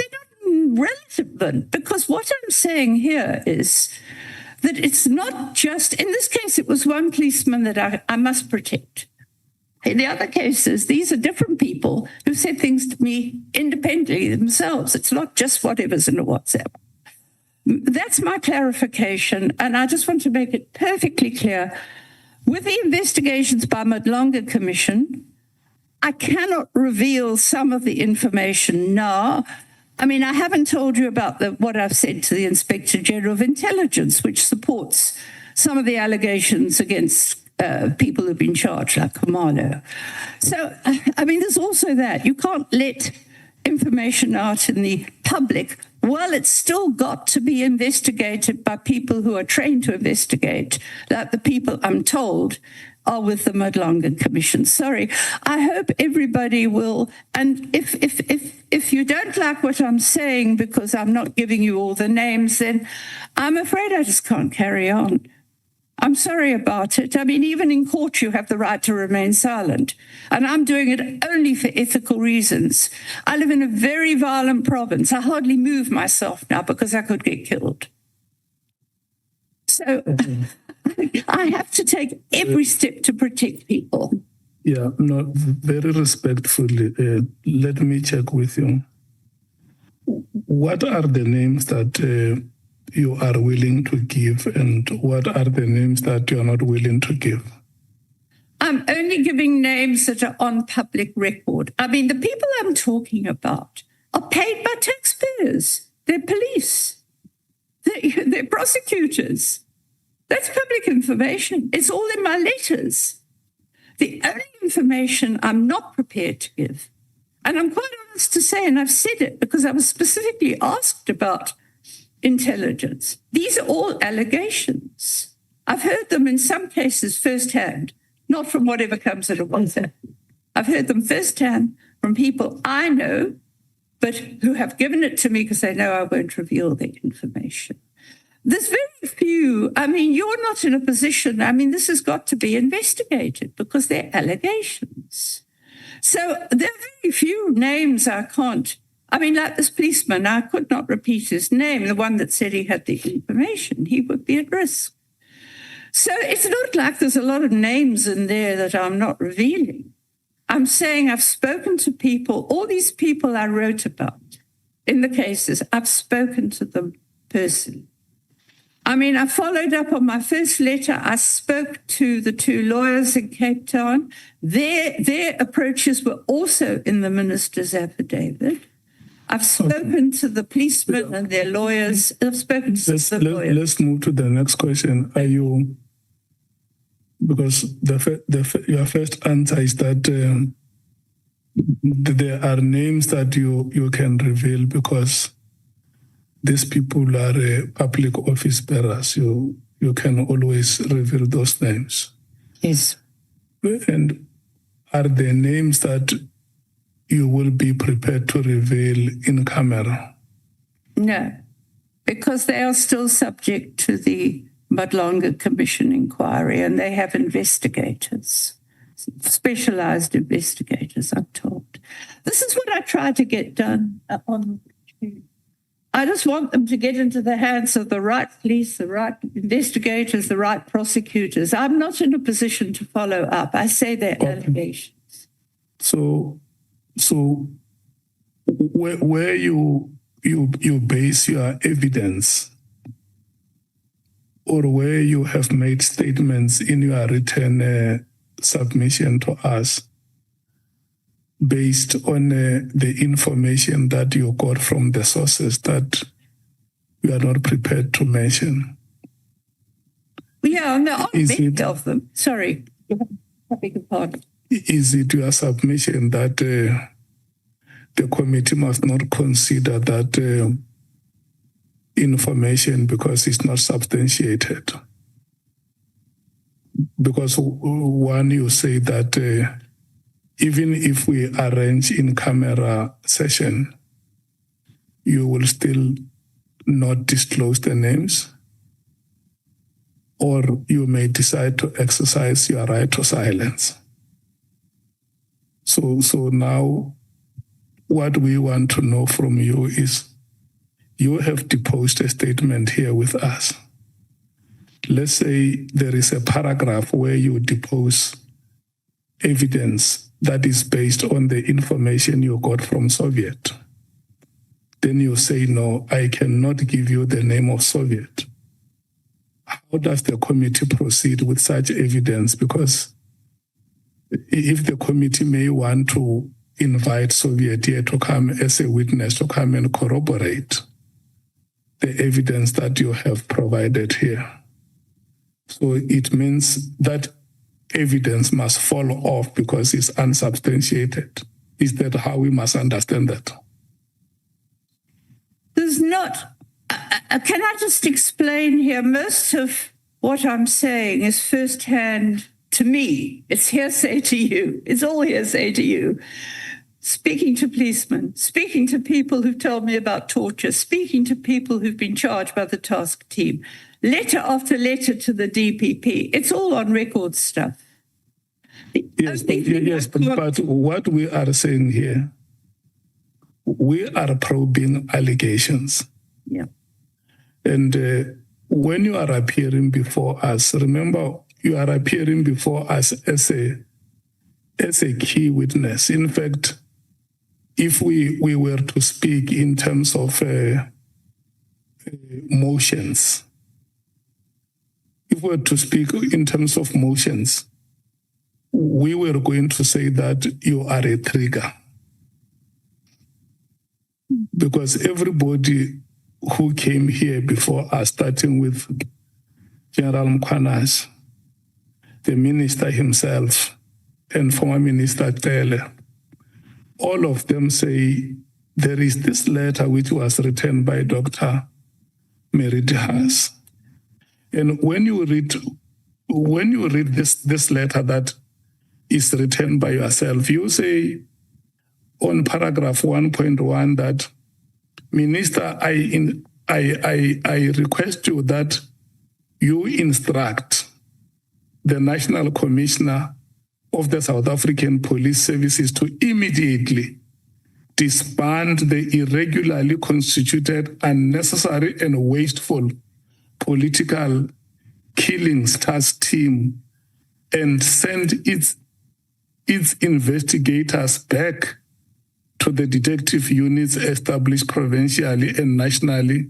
relevant, because what I'm saying here is that it's not just, in this case, it was one policeman that I must protect. In the other cases, these are different people who said things to me independently themselves. It's not just whatever's in a WhatsApp. That's my clarification, and I just want to make it perfectly clear. With the investigations by Madlonga Commission, I cannot reveal some of the information now. I mean, I haven't told you about what I've said to the Inspector General of Intelligence, which supports some of the allegations against people who've been charged, like Khumalo. So, I mean, there's also that. You can't let information out in the public. Well, it's still got to be investigated by people who are trained to investigate, like the people I'm told are with the Madlonga Commission. Sorry. I hope everybody will. And if you don't like what I'm saying because I'm not giving you all the names, then I'm afraid I just can't carry on. I'm sorry about it. I mean, even in court, you have the right to remain silent. And I'm doing it only for ethical reasons. I live in a very violent province. I hardly move myself now because I could get killed. So I have to take every step to protect people. Yeah, no, very respectfully. Let me check with you. What are the names that you are willing to give, and what are the names that you are not willing to give? I'm only giving names that are on public record. I mean, the people I'm talking about are paid by taxpayers. They're police. They're prosecutors. That's public information. It's all in my letters. The only information I'm not prepared to give, and I'm quite honest to say, and I've said it because I was specifically asked about intelligence. These are all allegations. I've heard them in some cases firsthand, not from whatever comes out of WhatsApp. I've heard them firsthand from people I know, but who have given it to me because they know I won't reveal their information. There's very few. I mean, you're not in a position. I mean, this has got to be investigated because they're allegations. So there are very few names I can't. I mean, like this policeman, I could not repeat his name, the one that said he had the information. He would be at risk. So it's not like there's a lot of names in there that I'm not revealing. I'm saying I've spoken to people, all these people I wrote about in the cases, I've spoken to them personally. I mean, I followed up on my first letter. I spoke to the two lawyers in Cape Town. Their approaches were also in the minister's affidavit. I've spoken to the policemen and their lawyers. I've spoken to the lawyers. Let's move to the next question. Are you, because your first answer is that there are names that you can reveal because these people are public office bearers. You can always reveal those names. Yes. And are there names that you will be prepared to reveal in camera? No, because they are still subject to the Madlonga Commission inquiry, and they have investigators, specialized investigators, I'm told. This is what I try to get done on. I just want them to get into the hands of the right police, the right investigators, the right prosecutors. I'm not in a position to follow up. I say they're allegations. So where you base your evidence, or where you have made statements in your written submission to us based on the information that you got from the sources that you are not prepared to mention? Yeah, and there are many of them. Sorry, I beg your pardon. Is it your submission that the committee must not consider that information because it's not substantiated? Because one, you say that even if we arrange in-camera session, you will still not disclose the names, or you may decide to exercise your right to silence. So now what we want to know from you is, you have deposed a statement here with us. Let's say there is a paragraph where you depose evidence that is based on the information you got from Soviet. Then you say, no, I cannot give you the name of Soviet. How does the committee proceed with such evidence? Because if the committee may want to invite Soviet here to come as a witness, to come and corroborate the evidence that you have provided here. So it means that evidence must fall off because it's unsubstantiated. Is that how we must understand that? There's not, can I just explain here? Most of what I'm saying is firsthand to me. It's hearsay to you. It's all hearsay to you. Speaking to policemen, speaking to people who've told me about torture, speaking to people who've been charged by the task team, letter after letter to the DPP. It's all on record stuff. Yes, but what we are saying here, we are probing allegations. Yeah. And when you are appearing before us, remember, you are appearing before us as a key witness. In fact, if we were to speak in terms of motions, if we were to speak in terms of motions, we were going to say that you are a trigger. Because everybody who came here before us, starting with General Mchunu, the minister himself, and former Minister Tele, all of them say there is this letter which was written by Dr. Mary Haas. And when you read this letter that is written by yourself, you say on paragraph 1.1 that, Minister, I request you that you instruct the National Commissioner of the South African Police Services to immediately disband the irregularly constituted, unnecessary and wasteful political killings task team and send its investigators back to the detective units established provincially and nationally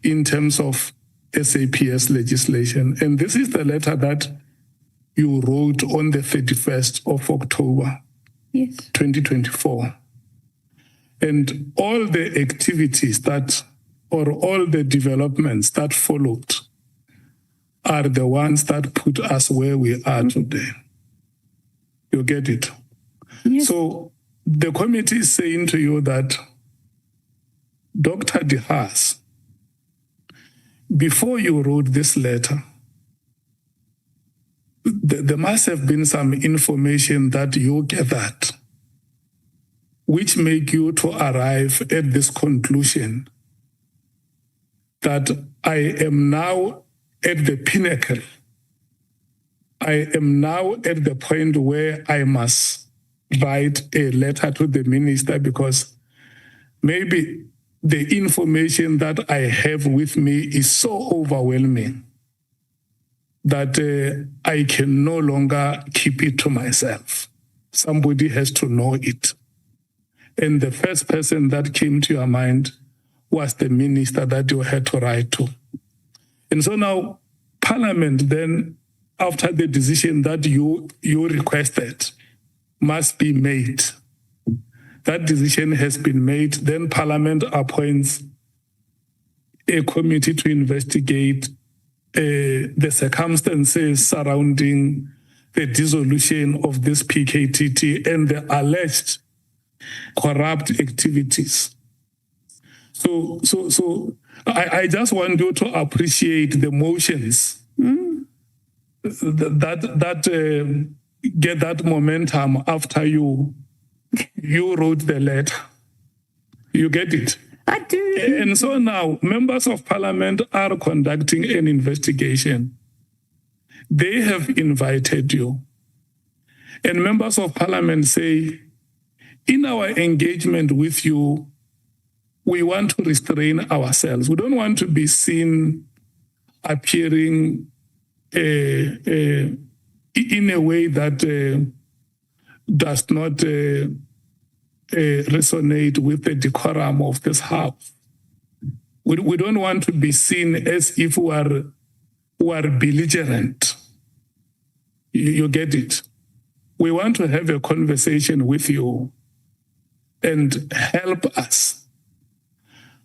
in terms of SAPS legislation. And this is the letter that you wrote on the 31st of October, yes, 2024. And all the activities that, or all the developments that followed are the ones that put us where we are today. You get it? yes. So the committee is saying to you that Dr. De Haas, before you wrote this letter, there must have been some information that you gathered which make you to arrive at this conclusion that I am now at the pinnacle. I am now at the point where I must write a letter to the minister because maybe the information that I have with me is so overwhelming that I can no longer keep it to myself. Somebody has to know it. And the first person that came to your mind was the minister that you had to write to. And so now Parliament then, after the decision that you requested must be made, that decision has been made, then Parliament appoints a committee to investigate the circumstances surrounding the dissolution of this PKTT and the alleged corrupt activities. So I just want you to appreciate the motions that get that momentum after you wrote the letter. You get it? I do. And so now members of parliament are conducting an investigation. They have invited you. And members of parliament say, in our engagement with you, we want to restrain ourselves. We don't want to be seen appearing in a way that does not resonate with the decorum of this house. We don't want to be seen as if we are belligerent. You get it? We want to have a conversation with you and help us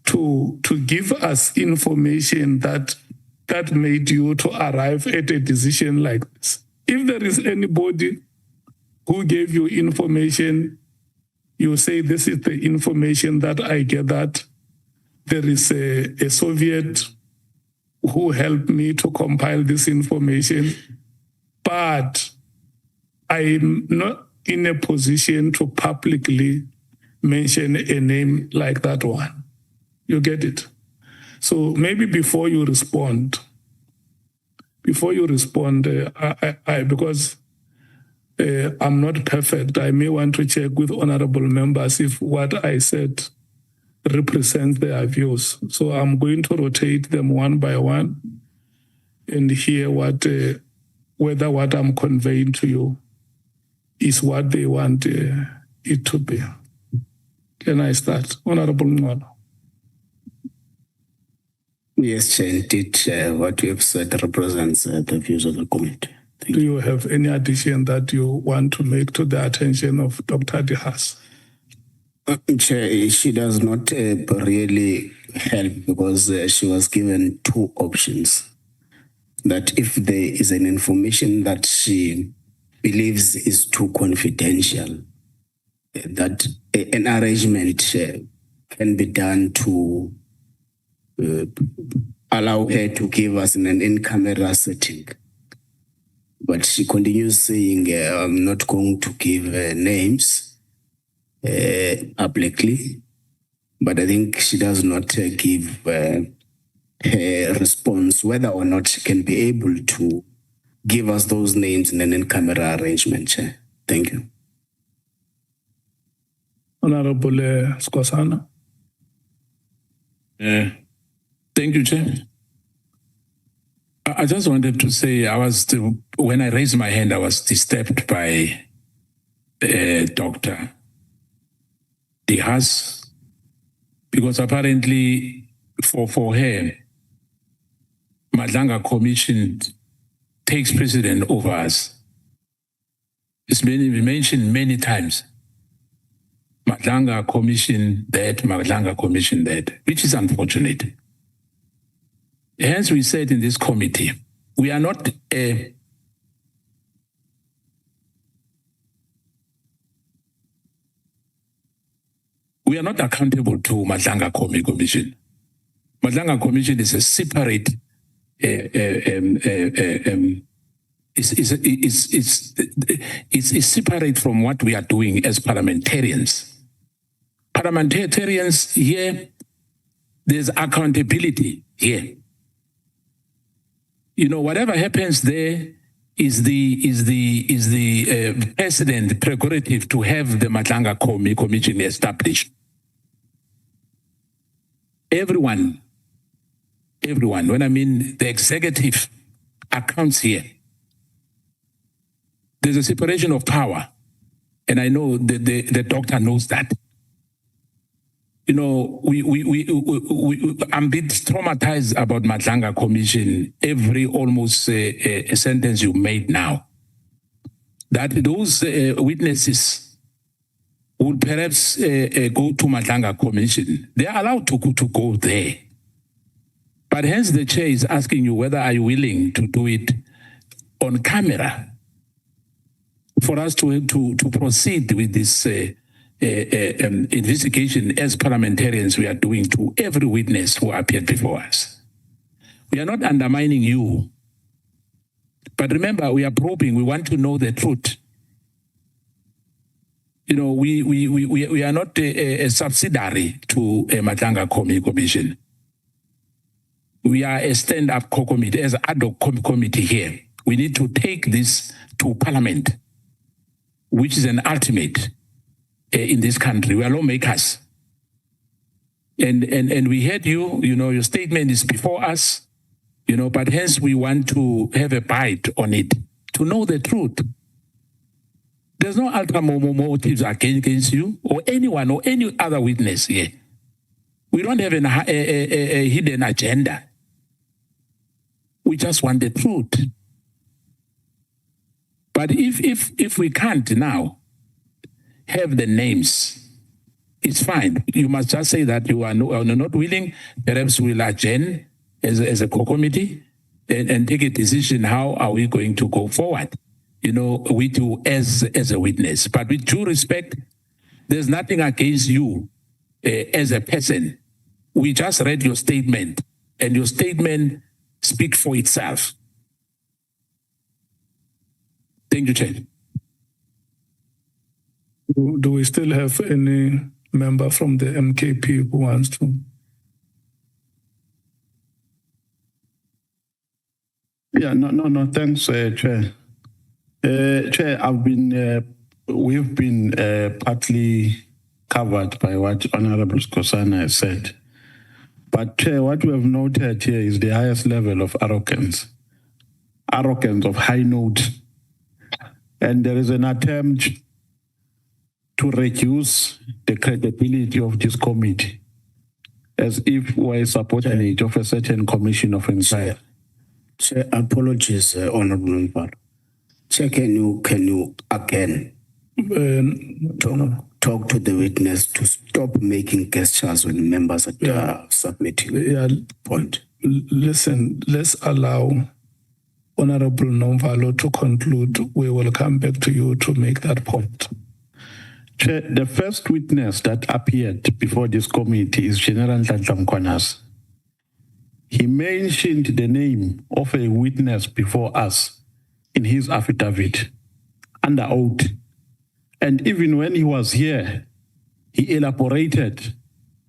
to give us information that made you to arrive at a decision like this. If there is anybody who gave you information, you say, this is the information that I gathered. There is a Soviet who helped me to compile this information, but I'm not in a position to publicly mention a name like that one. You get it? So maybe before you respond, because I'm not perfect, I may want to check with honorable members if what I said represents their views. So I'm going to rotate them one by one and hear whether what I'm conveying to you is what they want it to be. Can I start? Honorable Mchunu. Yes, Chair, indeed, what you have said represents the views of the committee. Do you have any addition that you want to make to the attention of Dr. Haas? Chair, she does not really help because she was given two options. That if there is an information that she believes is too confidential, that an arrangement can be done to allow her to give us in an in-camera setting. But she continues saying, I'm not going to give names publicly, but I think she does not give her response whether or not she can be able to give us those names in an in-camera arrangement, Chair. Thank you. Honorable Skosana. Thank you, Chair. I just wanted to say when I raised my hand, I was disturbed by Dr. Haas, because apparently for her, Madlanga Commission takes precedent over us. It's been mentioned many times. Madlanga Commission that, Madlanga Commission that, which is unfortunate. Hence, we said in this committee, we are not accountable to Madlanga Commission. Madlanga Commission is a separate. It's separate from what we are doing as parliamentarians. Parliamentarians here, there's accountability here. You know, whatever happens there is the president prerogative to have the Madlanga Commission established. Everyone, when I mean the executive accounts here, there's a separation of power. And I know the doctor knows that. You know, I'm a bit traumatized about Madlanga Commission. Every almost a sentence you made now, that those witnesses would perhaps go to Madlanga Commission. They are allowed to go there. But hence the chair is asking you whether are you willing to do it on camera for us to proceed with this investigation as parliamentarians we are doing to every witness who appeared before us. We are not undermining you. But remember, we are probing. We want to know the truth. we are not a subsidiary to a Madlanga Commission. We are a stand-up committee, as an ad hoc committee here. We need to take this to Parliament, which is an ultimate in this country. We are lawmakers. And we heard you, your statement is before us, but hence we want to have a bite on it, to know the truth. There's no ulterior motives against you or anyone or any other witness here. We don't have a hidden agenda. We just want the truth. But if we can't now have the names, it's fine. You must just say that you are not willing. Perhaps we'll adjourn as a committee and take a decision. How are we going to go forward? With you as a witness. But with due respect, there's nothing against you as a person. We just read your statement, and your statement speaks for itself. Thank you, Chair. Do we still have any member from the MKP who wants to? Yeah, no, thanks, Chair. Chair, we've been partly covered by what Honorable Skosana has said. But Chair, what we have noted here is the highest level of arrogance of high note. And there is an attempt to reduce the credibility of this committee as if we're a subordinate of a certain commission of inquiry. Chair, apologies, Honorable Member. Chair, can you again talk to the witness to stop making gestures when members are submitting point? Listen, let's allow Honorable Nomvalo to conclude. We will come back to you to make that point. Chair, the first witness that appeared before this committee is General Mchunu. He mentioned the name of a witness before us in his affidavit under oath. And even when he was here, he elaborated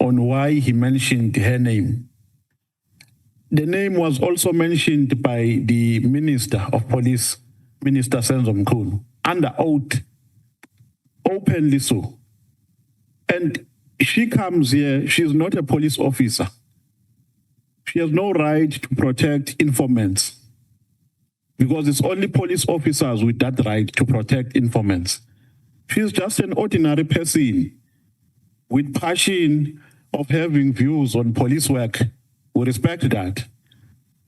on why he mentioned her name. The name was also mentioned by the Minister of Police, Minister Mchunu, under oath, openly so. And she comes here, she's not a police officer. She has no right to protect informants because it's only police officers with that right to protect informants. She's just an ordinary person with passion of having views on police work. We respect that.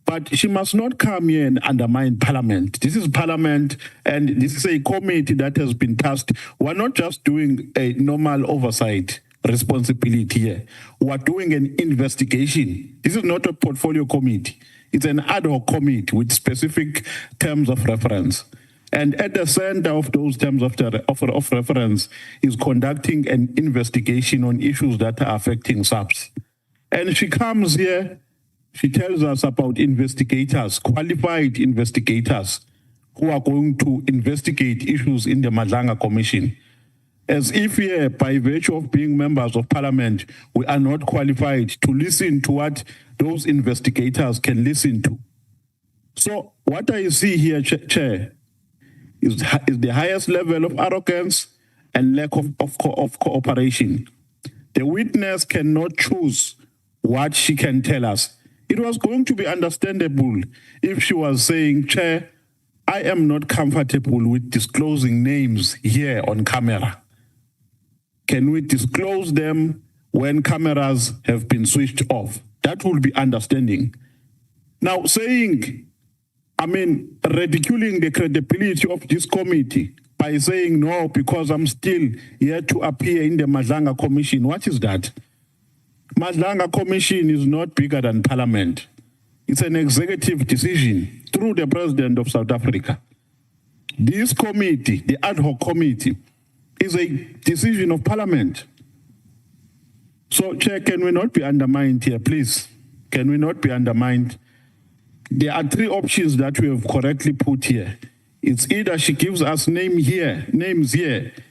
But she must not come here and undermine Parliament. This is Parliament, and this is a committee that has been tasked. We're not just doing a normal oversight responsibility here. We're doing an investigation. This is not a portfolio committee. It's an ad hoc committee with specific terms of reference. And at the center of those terms of reference is conducting an investigation on issues that are affecting SAPS. And she comes here, she tells us about investigators, qualified investigators, who are going to investigate issues in the Madlanga Commission. As if here, by virtue of being members of Parliament, we are not qualified to listen to what those investigators can listen to. So what I see here, Chair, is the highest level of arrogance and lack of cooperation. The witness cannot choose what she can tell us. It was going to be understandable if she was saying, Chair, I am not comfortable with disclosing names here on camera. Can we disclose them when cameras have been switched off? That will be understanding. Now saying, ridiculing the credibility of this committee by saying no, because I'm still here to appear in the Madlanga Commission. What is that? Madlanga Commission is not bigger than Parliament. It's an executive decision through the President of South Africa. This committee, the ad hoc committee, is a decision of Parliament. So, Chair, can we not be undermined here, please? Can we not be undermined? There are three options that we have correctly put here. It's either she gives us names here.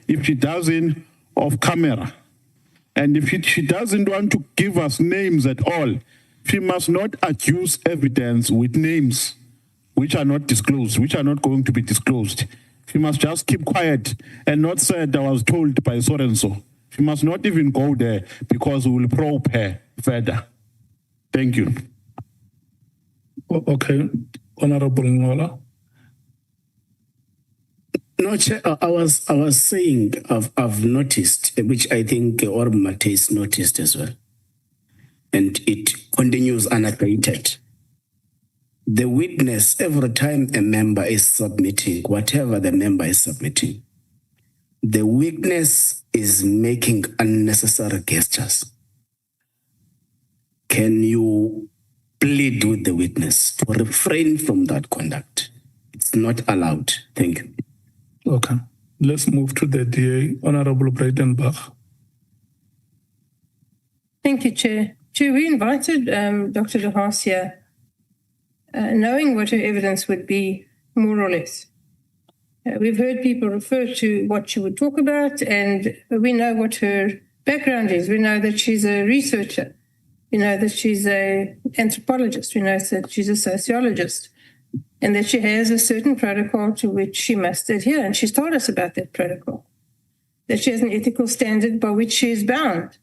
If she doesn't, off camera. And if she doesn't want to give us names at all, she must not adduce evidence with names which are not disclosed, which are not going to be disclosed. She must just keep quiet and not say that I was told by so and so. She must not even go there because we will probe her further. Thank you. Okay, Honorable Ngola. No, Chair, I was saying I've noticed, which I think Ormate's noticed as well, and it continues unabated. The witness, every time a member is submitting, whatever the member is submitting, the witness is making unnecessary gestures. Can you plead with the witness to refrain from that conduct? It's not allowed. Thank you. Okay, let's move to the DA, Honorable Breitenbach. Thank you, Chair. Chair, we invited Dr. de Haas here, knowing what her evidence would be, more or less. We've heard people refer to what she would talk about, and we know what her background is. We know that she's a researcher. We know that she's an anthropologist. We know that she's a sociologist, and that she has a certain protocol to which she must adhere. And she's told us about that protocol, that she has an ethical standard by which she is bound.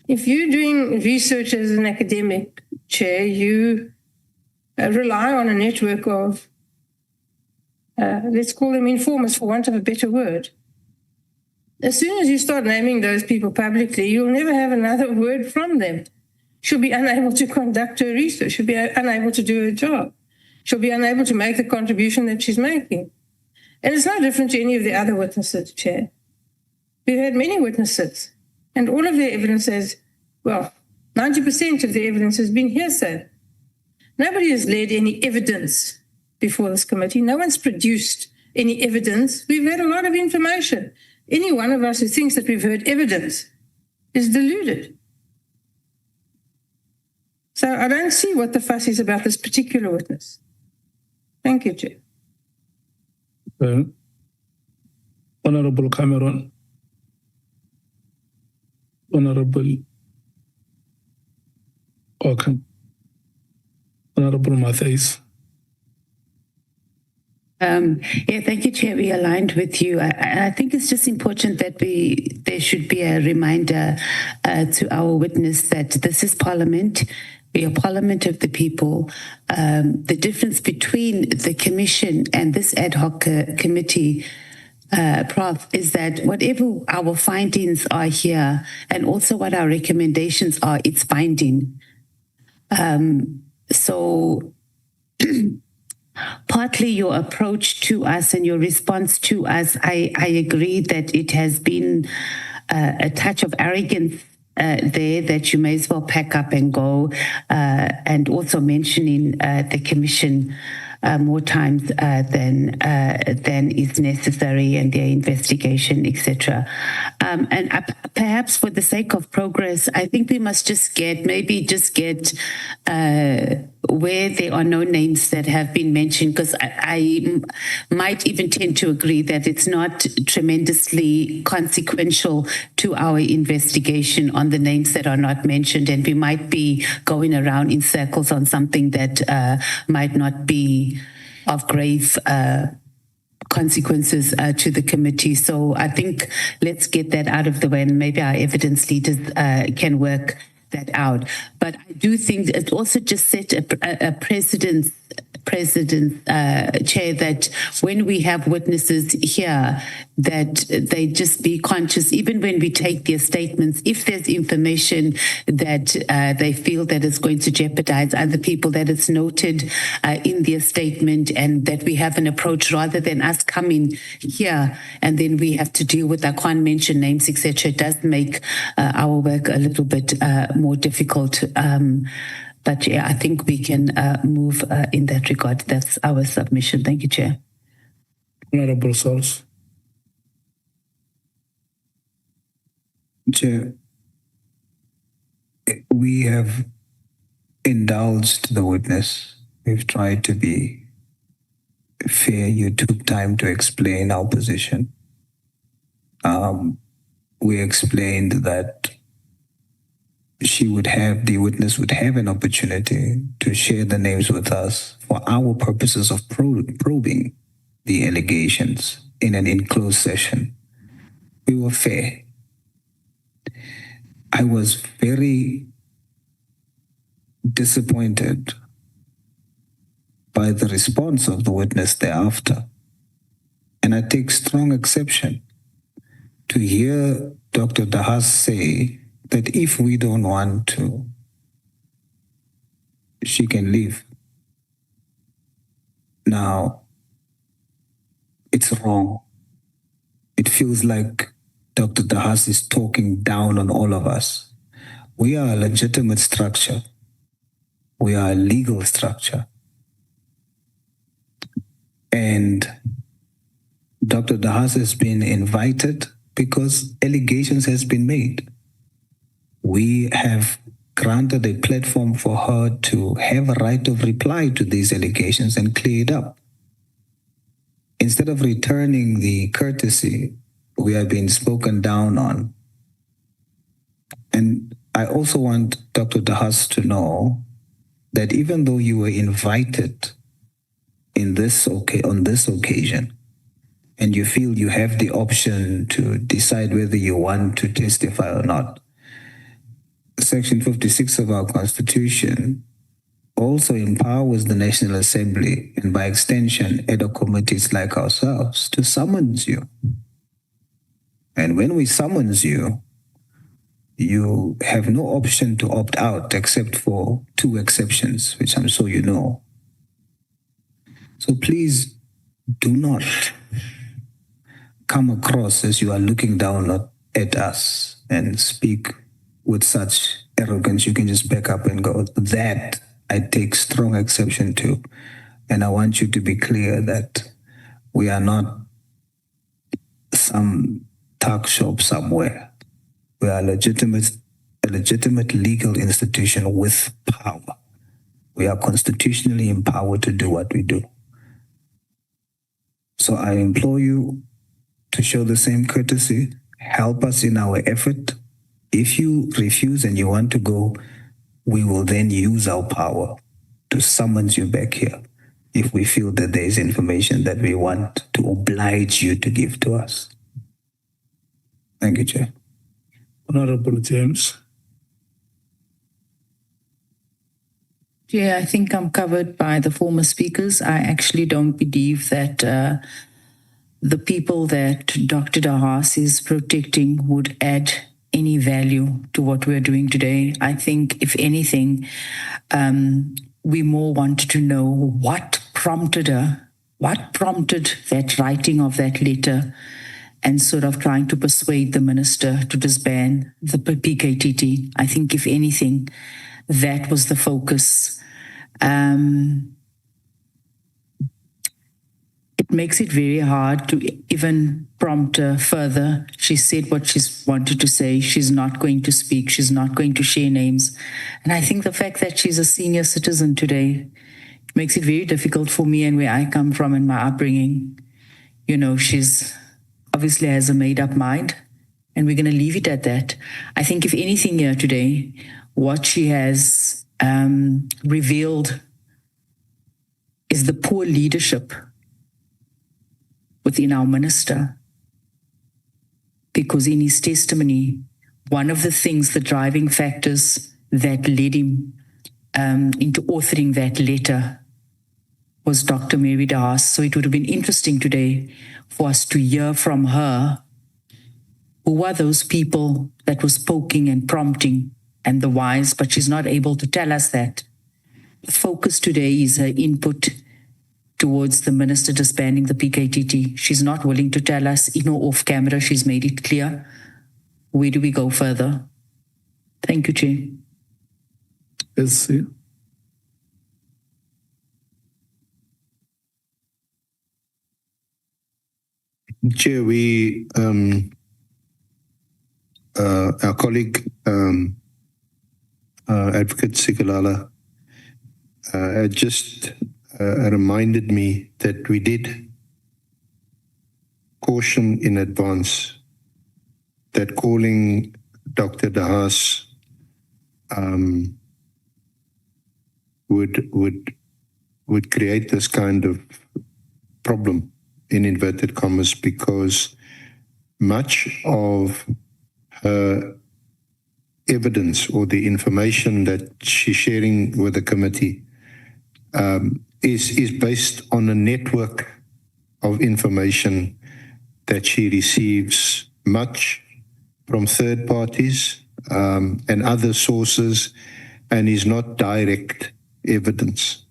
If you're doing research as an academic, Chair, you rely on a network of, let's call them informers for want of a better word. As soon as you start naming those people publicly, you'll never have another word from them. She'll be unable to conduct her research. She'll be unable to do her job. She'll be unable to make the contribution that she's making. And it's no different to any of the other witnesses, Chair. We've had many witnesses, and all of their evidence has, well, 90% of the evidence has been hearsay. Nobody has led any evidence before this committee. No one's produced any evidence. We've had a lot of information. Any one of us who thinks that we've heard evidence is deluded. So I don't see what the fuss is about this particular witness. Thank you, Chair. Honorable Cameron. Honorable. Okay. Honorable Matthews. Yeah, thank you, Chair. We aligned with you. I think it's just important that there should be a reminder to our witness that this is Parliament. We are Parliament of the people. The difference between the Commission and this ad hoc committee, Prof, is that whatever our findings are here and also what our recommendations are, it's binding. So partly your approach to us and your response to us, I agree that it has been a touch of arrogance there that you may as well pack up and go, and also mentioning the Commission more times than is necessary, and their investigation, etc. And perhaps for the sake of progress, I think we must just get where there are no names that have been mentioned, because I might even tend to agree that it's not tremendously consequential to our investigation on the names that are not mentioned, and we might be going around in circles on something that might not be of grave consequences to the committee. So I think let's get that out of the way, and maybe our evidence leaders can work that out. But I do think it also just set a precedent, Chair, that when we have witnesses here, that they just be conscious, even when we take their statements, if there's information that they feel that is going to jeopardize other people, that it's noted in their statement, and that we have an approach rather than us coming here and then we have to deal with, I can't mention names, etc. It does make our work a little bit more difficult. But yeah, I think we can move in that regard. That's our submission. Thank you, Chair. Honorable Source. Chair, we have indulged the witness. We've tried to be fair. You took time to explain our position. We explained that the witness would have an opportunity to share the names with us for our purposes of probing the allegations in an enclosed session. We were fair. I was very disappointed by the response of the witness thereafter. And I take strong exception to hear Dr. Haas say that if we don't want to, she can leave. Now, it's wrong. It feels like Dr. Haas is talking down on all of us. We are a legitimate structure. We are a legal structure. And Dr. Haas has been invited because allegations has been made. We have granted a platform for her to have a right of reply to these allegations and clear it up. Instead of returning the courtesy, we are being spoken down on. And I also want Dr. Haas to know that even though you were invited on this occasion, and you feel you have the option to decide whether you want to testify or not, Section 56 of our Constitution also empowers the National Assembly, and by extension, ad hoc committees like ourselves, to summons you. And when we summons you, you have no option to opt out except for 2 exceptions, which I'm sure you know. So please do not come across as you are looking down at us and speak with such arrogance. You can just back up and go, that I take strong exception to. And I want you to be clear that we are not some tuck shop somewhere. We are a legitimate legal institution with power. We are constitutionally empowered to do what we do. So I implore you to show the same courtesy. Help us in our effort. If you refuse and you want to go, we will then use our power to summons you back here if we feel that there is information that we want to oblige you to give to us. Thank you, Chair. Honorable James. Yeah, I think I'm covered by the former speakers. I actually don't believe that the people that Dr. Haas is protecting would add any value to what we're doing today. I think, if anything, we more want to know what prompted her, what prompted that writing of that letter, and sort of trying to persuade the minister to disband the PKTT. I think, if anything, that was the focus. It makes it very hard to even prompt her further. She said what she's wanted to say. She's not going to speak. She's not going to share names. And I think the fact that she's a senior citizen today makes it very difficult for me and where I come from and my upbringing. You know, she's obviously has a made-up mind, and we're going to leave it at that. I think, if anything here today, what she has revealed is the poor leadership within our minister. Because in his testimony, one of the things, the driving factors that led him into authoring that letter was Dr. Mary Haas. So it would have been interesting today for us to hear from her who are those people that was poking and prompting and the whys, but she's not able to tell us that. The focus today is her input towards the minister disbanding the PKTT. She's not willing to tell us, in or off camera. She's made it clear. Where do we go further? Thank you, Chair. Yes, Chair, we, our colleague, Advocate Sikalala, just reminded me that we did caution in advance that calling Dr. De Haas would create this kind of problem, in inverted commas, because much of her evidence or the information that she's sharing with the committee is based on a network of information that she receives, much from third parties and other sources, and is not direct evidence.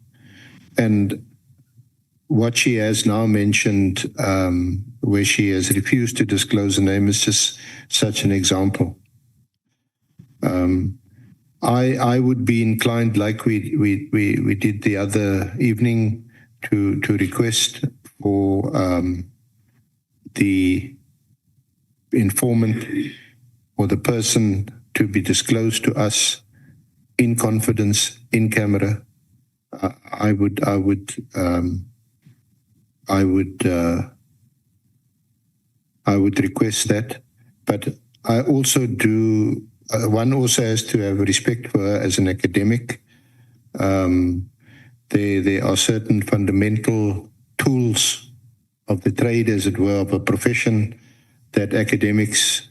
And what she has now mentioned, where she has refused to disclose the name, is just such an example. I would be inclined, like we did the other evening, to request for the informant or the person to be disclosed to us in confidence, in camera. I would request that, but I also do. One also has to have respect for her as an academic. There are certain fundamental tools of the trade, as it were, of a profession that academics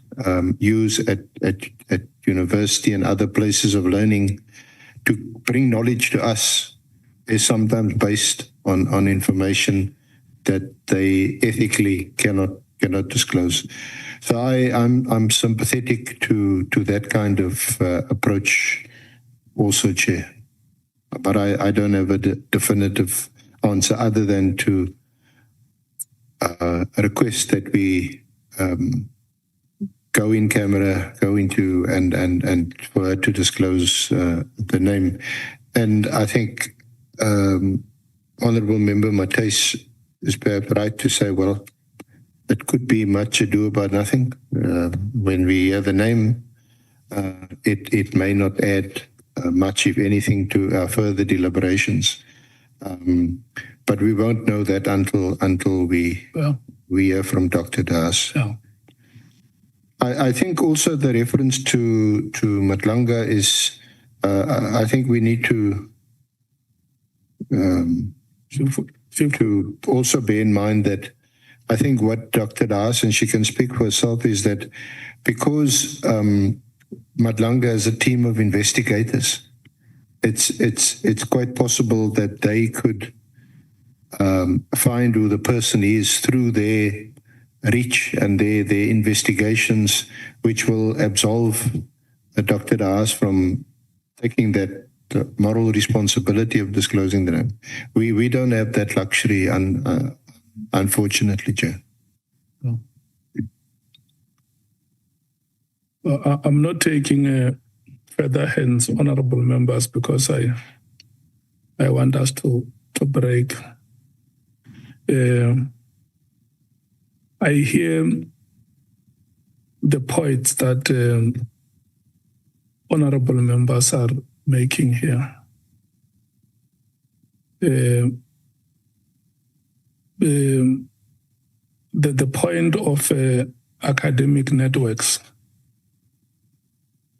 use at university and other places of learning to bring knowledge to us, is sometimes based on information that they ethically cannot disclose. So I'm sympathetic to that kind of approach also, Chair. But I don't have a definitive answer other than to request that we go in camera, go into and for her to disclose the name. And I think Honourable Member Matthys is perhaps right to say, well, it could be much ado about nothing. When we have a name, it may not add much, if anything, to our further deliberations. But we won't know that until we hear from Dr. De Haas. Yeah. I think also the reference to Matlanga is, I think we need to also bear in mind that I think what Dr. De Haas, and she can speak for herself, is that because Matlanga is a team of investigators, it's quite possible that they could find who the person is through their reach and their investigations, which will absolve Dr. De Haas from taking that moral responsibility of disclosing the name. We don't have that luxury, unfortunately, Chair. Well, I'm not taking further hands, honourable members, because I want us to break. I hear the points that honourable members are making here. The point of academic networks,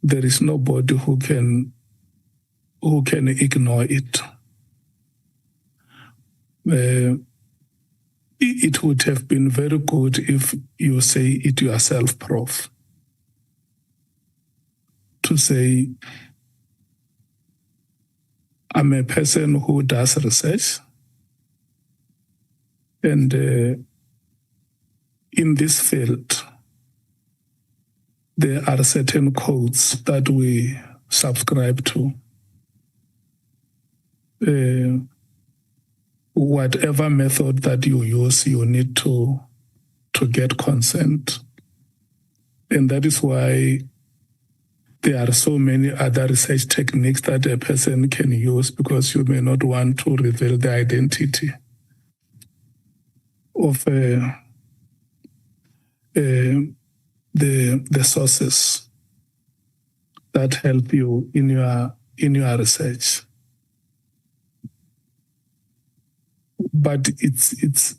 there is nobody who can ignore it. It would have been very good if you say it yourself, Prof. To say, I'm a person who does research, and in this field, there are certain codes that we subscribe to. Whatever method that you use, you need to get consent. And that is why there are so many other research techniques that a person can use, because you may not want to reveal the identity of the sources that help you in your research. but it's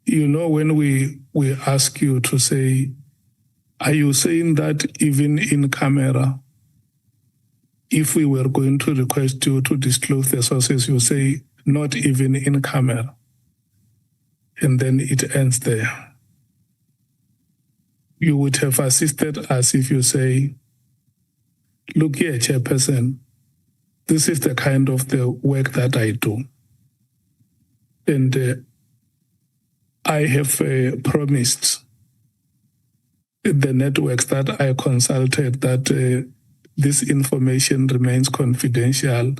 when we ask you to say, are you saying that even in camera, if we were going to request you to disclose the sources, you say not even in camera, and then it ends there? You would have assisted us if you say, look here, Chairperson, this is the kind of the work that I do. And I have promised the networks that I consulted that this information remains confidential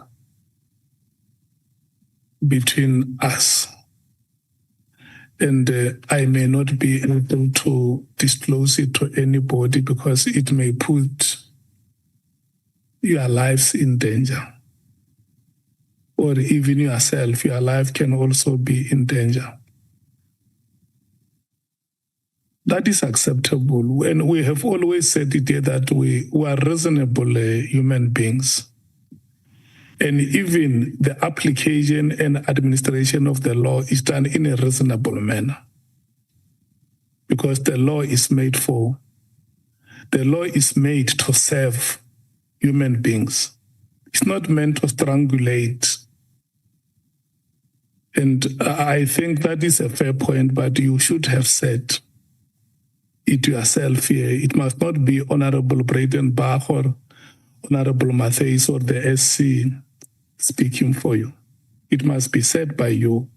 between us. And I may not be able to disclose it to anybody because it may put your lives in danger. Or even yourself, your life can also be in danger. That is acceptable. And we have always said it here that we are reasonable human beings. And even the application and administration of the law is done in a reasonable manner. Because the law is made to serve human beings. It's not meant to strangulate. And I think that is a fair point, but you should have said it yourself here. It must not be Honorable Breitenbach or Honorable Matthews or the SC speaking for you. It must be said by you,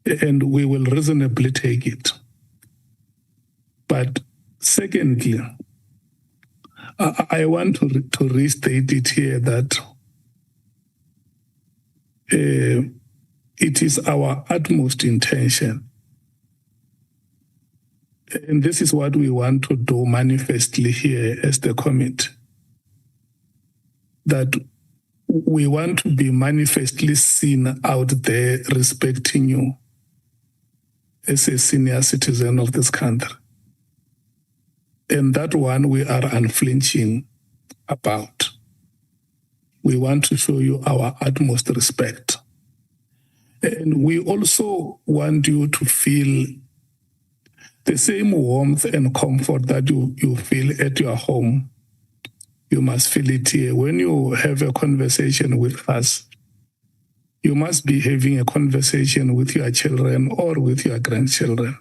and we will reasonably take it. But secondly, I want to restate it here that it is our utmost intention, and this is what we want to do manifestly here as the committee, that we want to be manifestly seen out there respecting you as a senior citizen of this country. And that one we are unflinching about. We want to show you our utmost respect. And we also want you to feel the same warmth and comfort that you feel at your home. You must feel it here. When you have a conversation with us, you must be having a conversation with your children or with your grandchildren.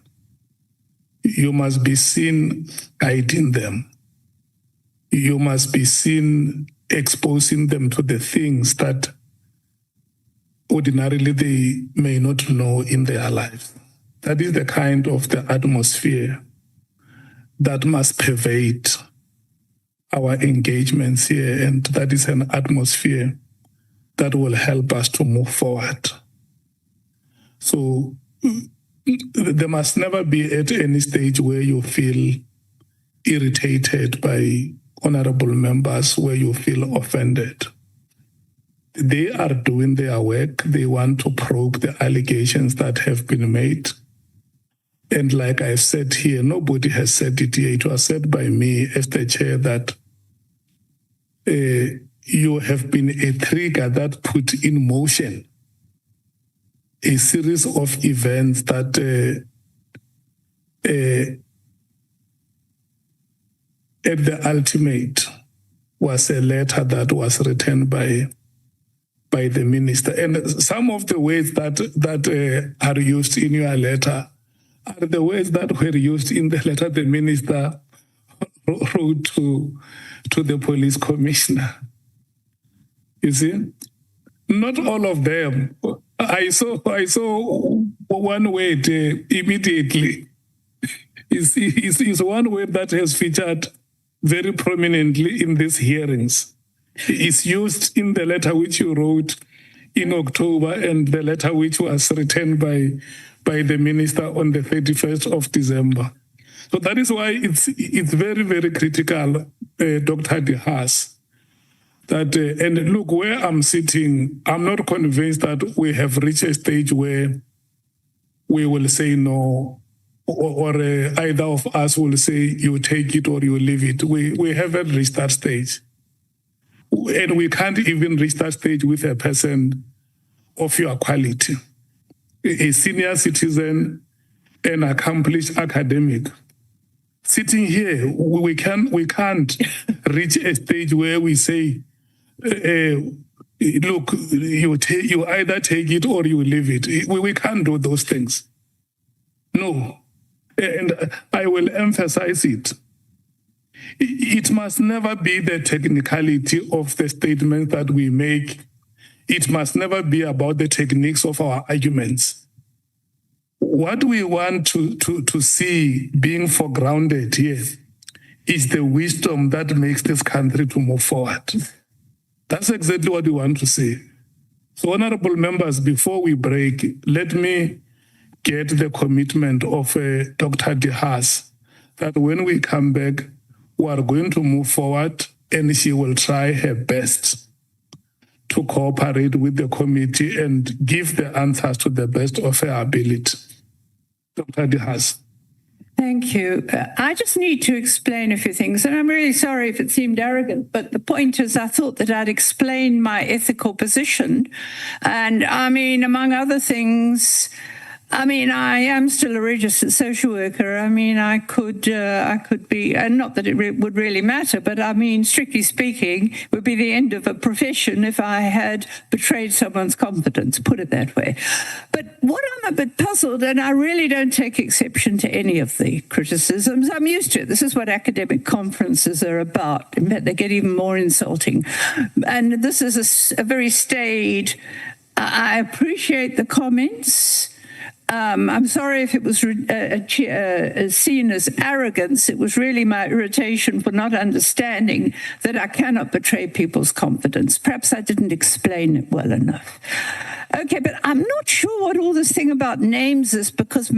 You must be seen guiding them. You must be seen exposing them to the things that ordinarily they may not know in their lives. That is the kind of the atmosphere that must pervade our engagements here, and that is an atmosphere that will help us to move forward. So there must never be at any stage where you feel irritated by honorable members, where you feel offended. They are doing their work. They want to probe the allegations that have been made. And like I've said here, nobody has said it here. It was said by me as the chair that you have been a trigger that put in motion a series of events that at the ultimate was a letter that was written by the minister. And some of the words that are used in your letter are the words that were used in the letter the minister wrote to the police commissioner. You see? Not all of them. I saw one word immediately. Is one word that has featured very prominently in these hearings. It's used in the letter which you wrote in October and the letter which was written by the minister on the 31st of December. So that is why it's very, very critical, Dr. De Haas, that, and look, where I'm sitting, I'm not convinced that we have reached a stage where we will say no, or either of us will say you take it or you leave it. We haven't reached that stage. And we can't even reach that stage with a person of your quality. a senior citizen, an accomplished academic. Sitting here, we can't reach a stage where we say, look, you either take it or you leave it. We can't do those things. No. And I will emphasize it. It must never be the technicality of the statements that we make. It must never be about the techniques of our arguments. What we want to see being foregrounded here is the wisdom that makes this country to move forward. That's exactly what we want to see. So, honorable members, before we break, let me get the commitment of Dr. Haas that when we come back, we are going to move forward and she will try her best to cooperate with the committee and give the answers to the best of her ability. Dr. Haas. Thank you. I just need to explain a few things, and I'm really sorry if it seemed arrogant, but the point is I thought that I'd explain my ethical position. And I mean, among other things, I mean, I am still a registered social worker. I mean, I could be, and not that it would really matter, but I mean, strictly speaking, it would be the end of a profession if I had betrayed someone's confidence, put it that way. But what I'm a bit puzzled, and I really don't take exception to any of the criticisms, I'm used to it. This is what academic conferences are about. In fact, they get even more insulting. And this is a very staid, I appreciate the comments. I'm sorry if it was seen as arrogance. It was really my irritation for not understanding that I cannot betray people's confidence. Perhaps I didn't explain it well enough. Okay, but I'm not sure what all this thing about names is, because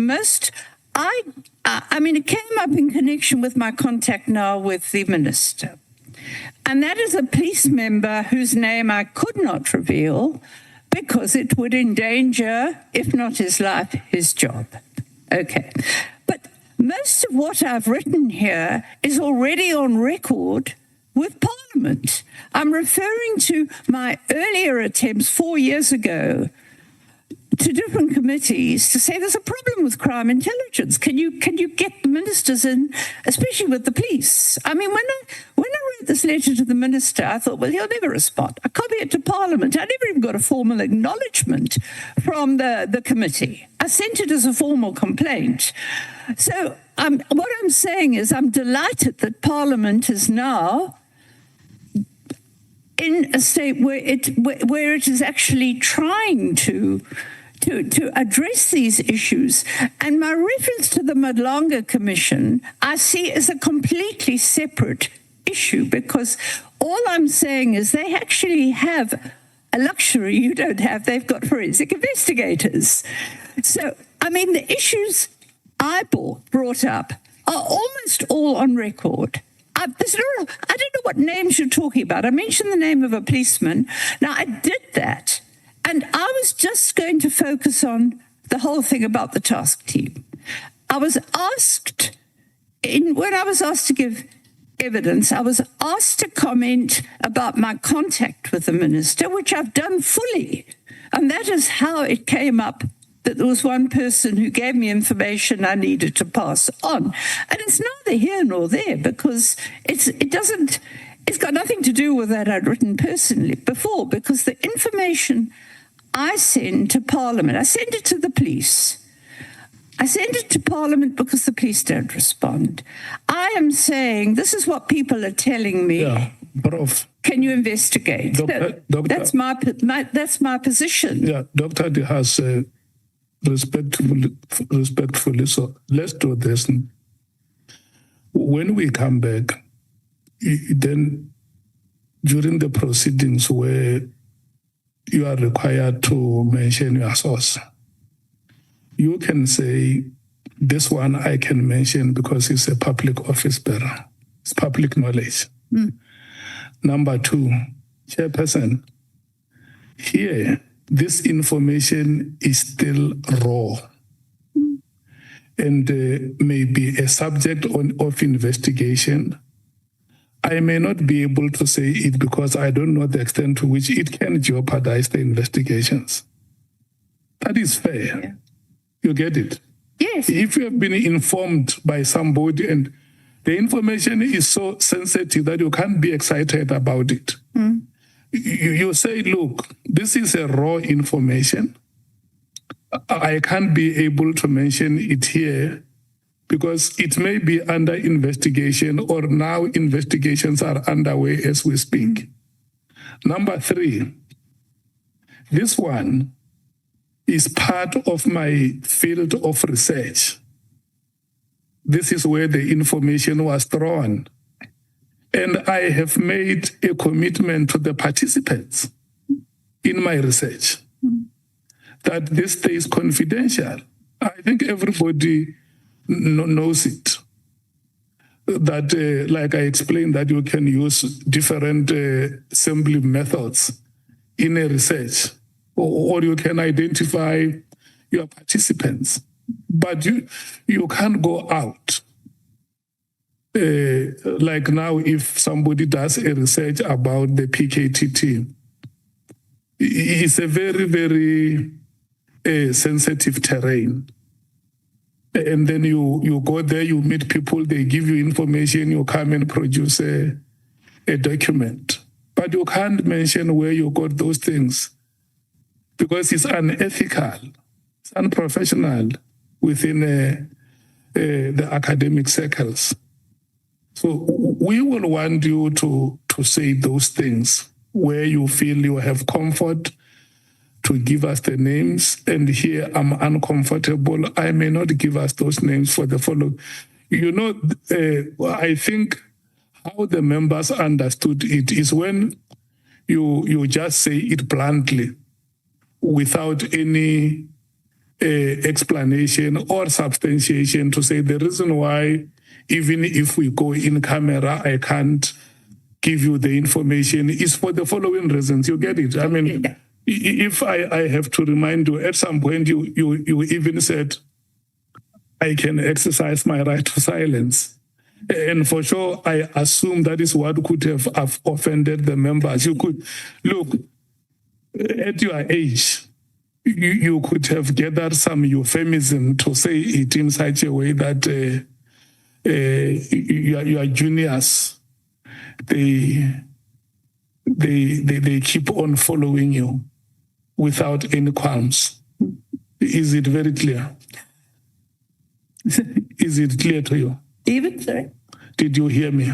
I mean, it came up in connection with my contact now with the minister. And that is a police member whose name I could not reveal, because it would endanger, if not his life, his job. Okay. But most of what I've written here is already on record with Parliament. I'm referring to my earlier attempts 4 years ago to different committees to say there's a problem with crime intelligence. Can you get the ministers in, especially with the police? I mean, when I wrote this letter to the minister, I thought, well, he'll never respond. I copied it to Parliament. I never even got a formal acknowledgement from the committee. I sent it as a formal complaint. So what I'm saying is I'm delighted that Parliament is now in a state where it is actually trying to address these issues. And my reference to the Madlanga Commission, I see as a completely separate issue, because all I'm saying is they actually have a luxury you don't have. They've got forensic investigators. So, I mean, the issues I brought up are almost all on record. I don't know what names you're talking about. I mentioned the name of a policeman. Now, I did that. And I was just going to focus on the whole thing about the task team. I was asked, when I was asked to give evidence, I was asked to comment about my contact with the minister, which I've done fully. And that is how it came up that there was one person who gave me information I needed to pass on. And it's neither here nor there, because it's got nothing to do with that I'd written personally before, because the information I send to Parliament, I send it to the police. I send it to Parliament because the police don't respond. I am saying, this is what people are telling me. Yeah, Prof. Can you investigate? Doctor, that's my position. Yeah, Dr. Haas, respectfully, so let's do this. When we come back, then during the proceedings where you are required to mention your source, you can say, this one I can mention because he's a public office bearer. It's public knowledge. Number two, Chairperson, here, this information is still raw and may be a subject of investigation. I may not be able to say it because I don't know the extent to which it can jeopardize the investigations. That is fair. Yeah. You get it? Yes. If you have been informed by somebody and the information is so sensitive that you can't be excited about it, you say, look, this is a raw information. I can't be able to mention it here because it may be under investigation or now investigations are underway as we speak. Number 3, this one is part of my field of research. This is where the information was thrown. And I have made a commitment to the participants in my research that this stays confidential. I think everybody knows it. That, like I explained, that you can use different assembly methods in a research, or you can identify your participants. But you can't go out. Like now, if somebody does a research about the PKTT, it's a very, very sensitive terrain. And then you go there, you meet people, they give you information, you come and produce a document. But you can't mention where you got those things because it's unethical, it's unprofessional within the academic circles. So we will want you to say those things where you feel you have comfort to give us the names. And here I'm uncomfortable. I may not give us those names for the following. You know, I think how the members understood it is when you just say it bluntly without any explanation or substantiation to say the reason why, even if we go in camera, I can't give you the information is for the following reasons. You get it? I mean, if I have to remind you, at some point you even said, I can exercise my right to silence. And for sure, I assume that is what could have offended the members. You could, look, at your age, you could have gathered some euphemism to say it in such a way that your juniors, they keep on following you without any qualms. Is it very clear? Is it clear to you? David, sorry? Did you hear me?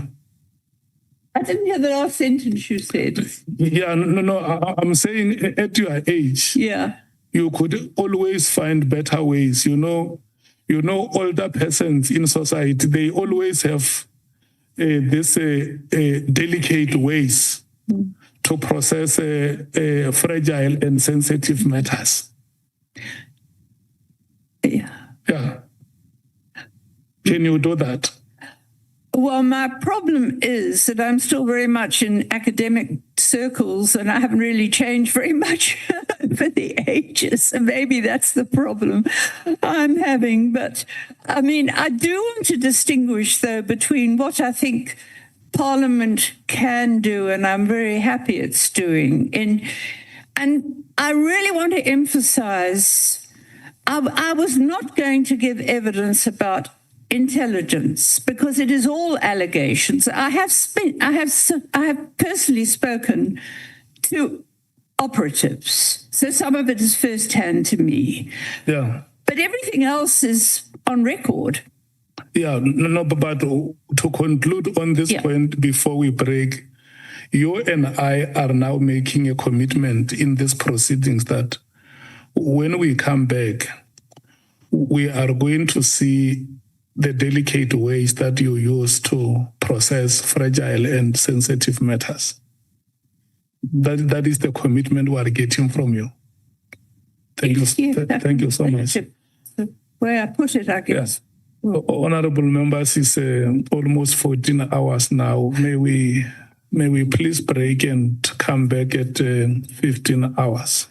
I didn't hear the last sentence you said. Yeah, no, I'm saying at your age, Yeah. you could always find better ways. You know, older persons in society, they always have this delicate ways to process fragile and sensitive matters. Yeah. Yeah. Can you do that? Well, my problem is that I'm still very much in academic circles and I haven't really changed very much over the ages. So maybe that's the problem I'm having. But I mean, I do want to distinguish, though, between what I think Parliament can do, and I'm very happy it's doing. And I really want to emphasize, I was not going to give evidence about intelligence because it is all allegations. I have personally spoken to operatives, so some of it is firsthand to me. Yeah. But everything else is on record. Yeah, no, but to conclude on this point before we break, you and I are now making a commitment in these proceedings that when we come back, we are going to see the delicate ways that you use to process fragile and sensitive matters. That is the commitment we are getting from you. Thank you so much. Where I put it, I guess. Yes. Honorable members, it's almost 14 hours now. May we please break and come back at 15 hours.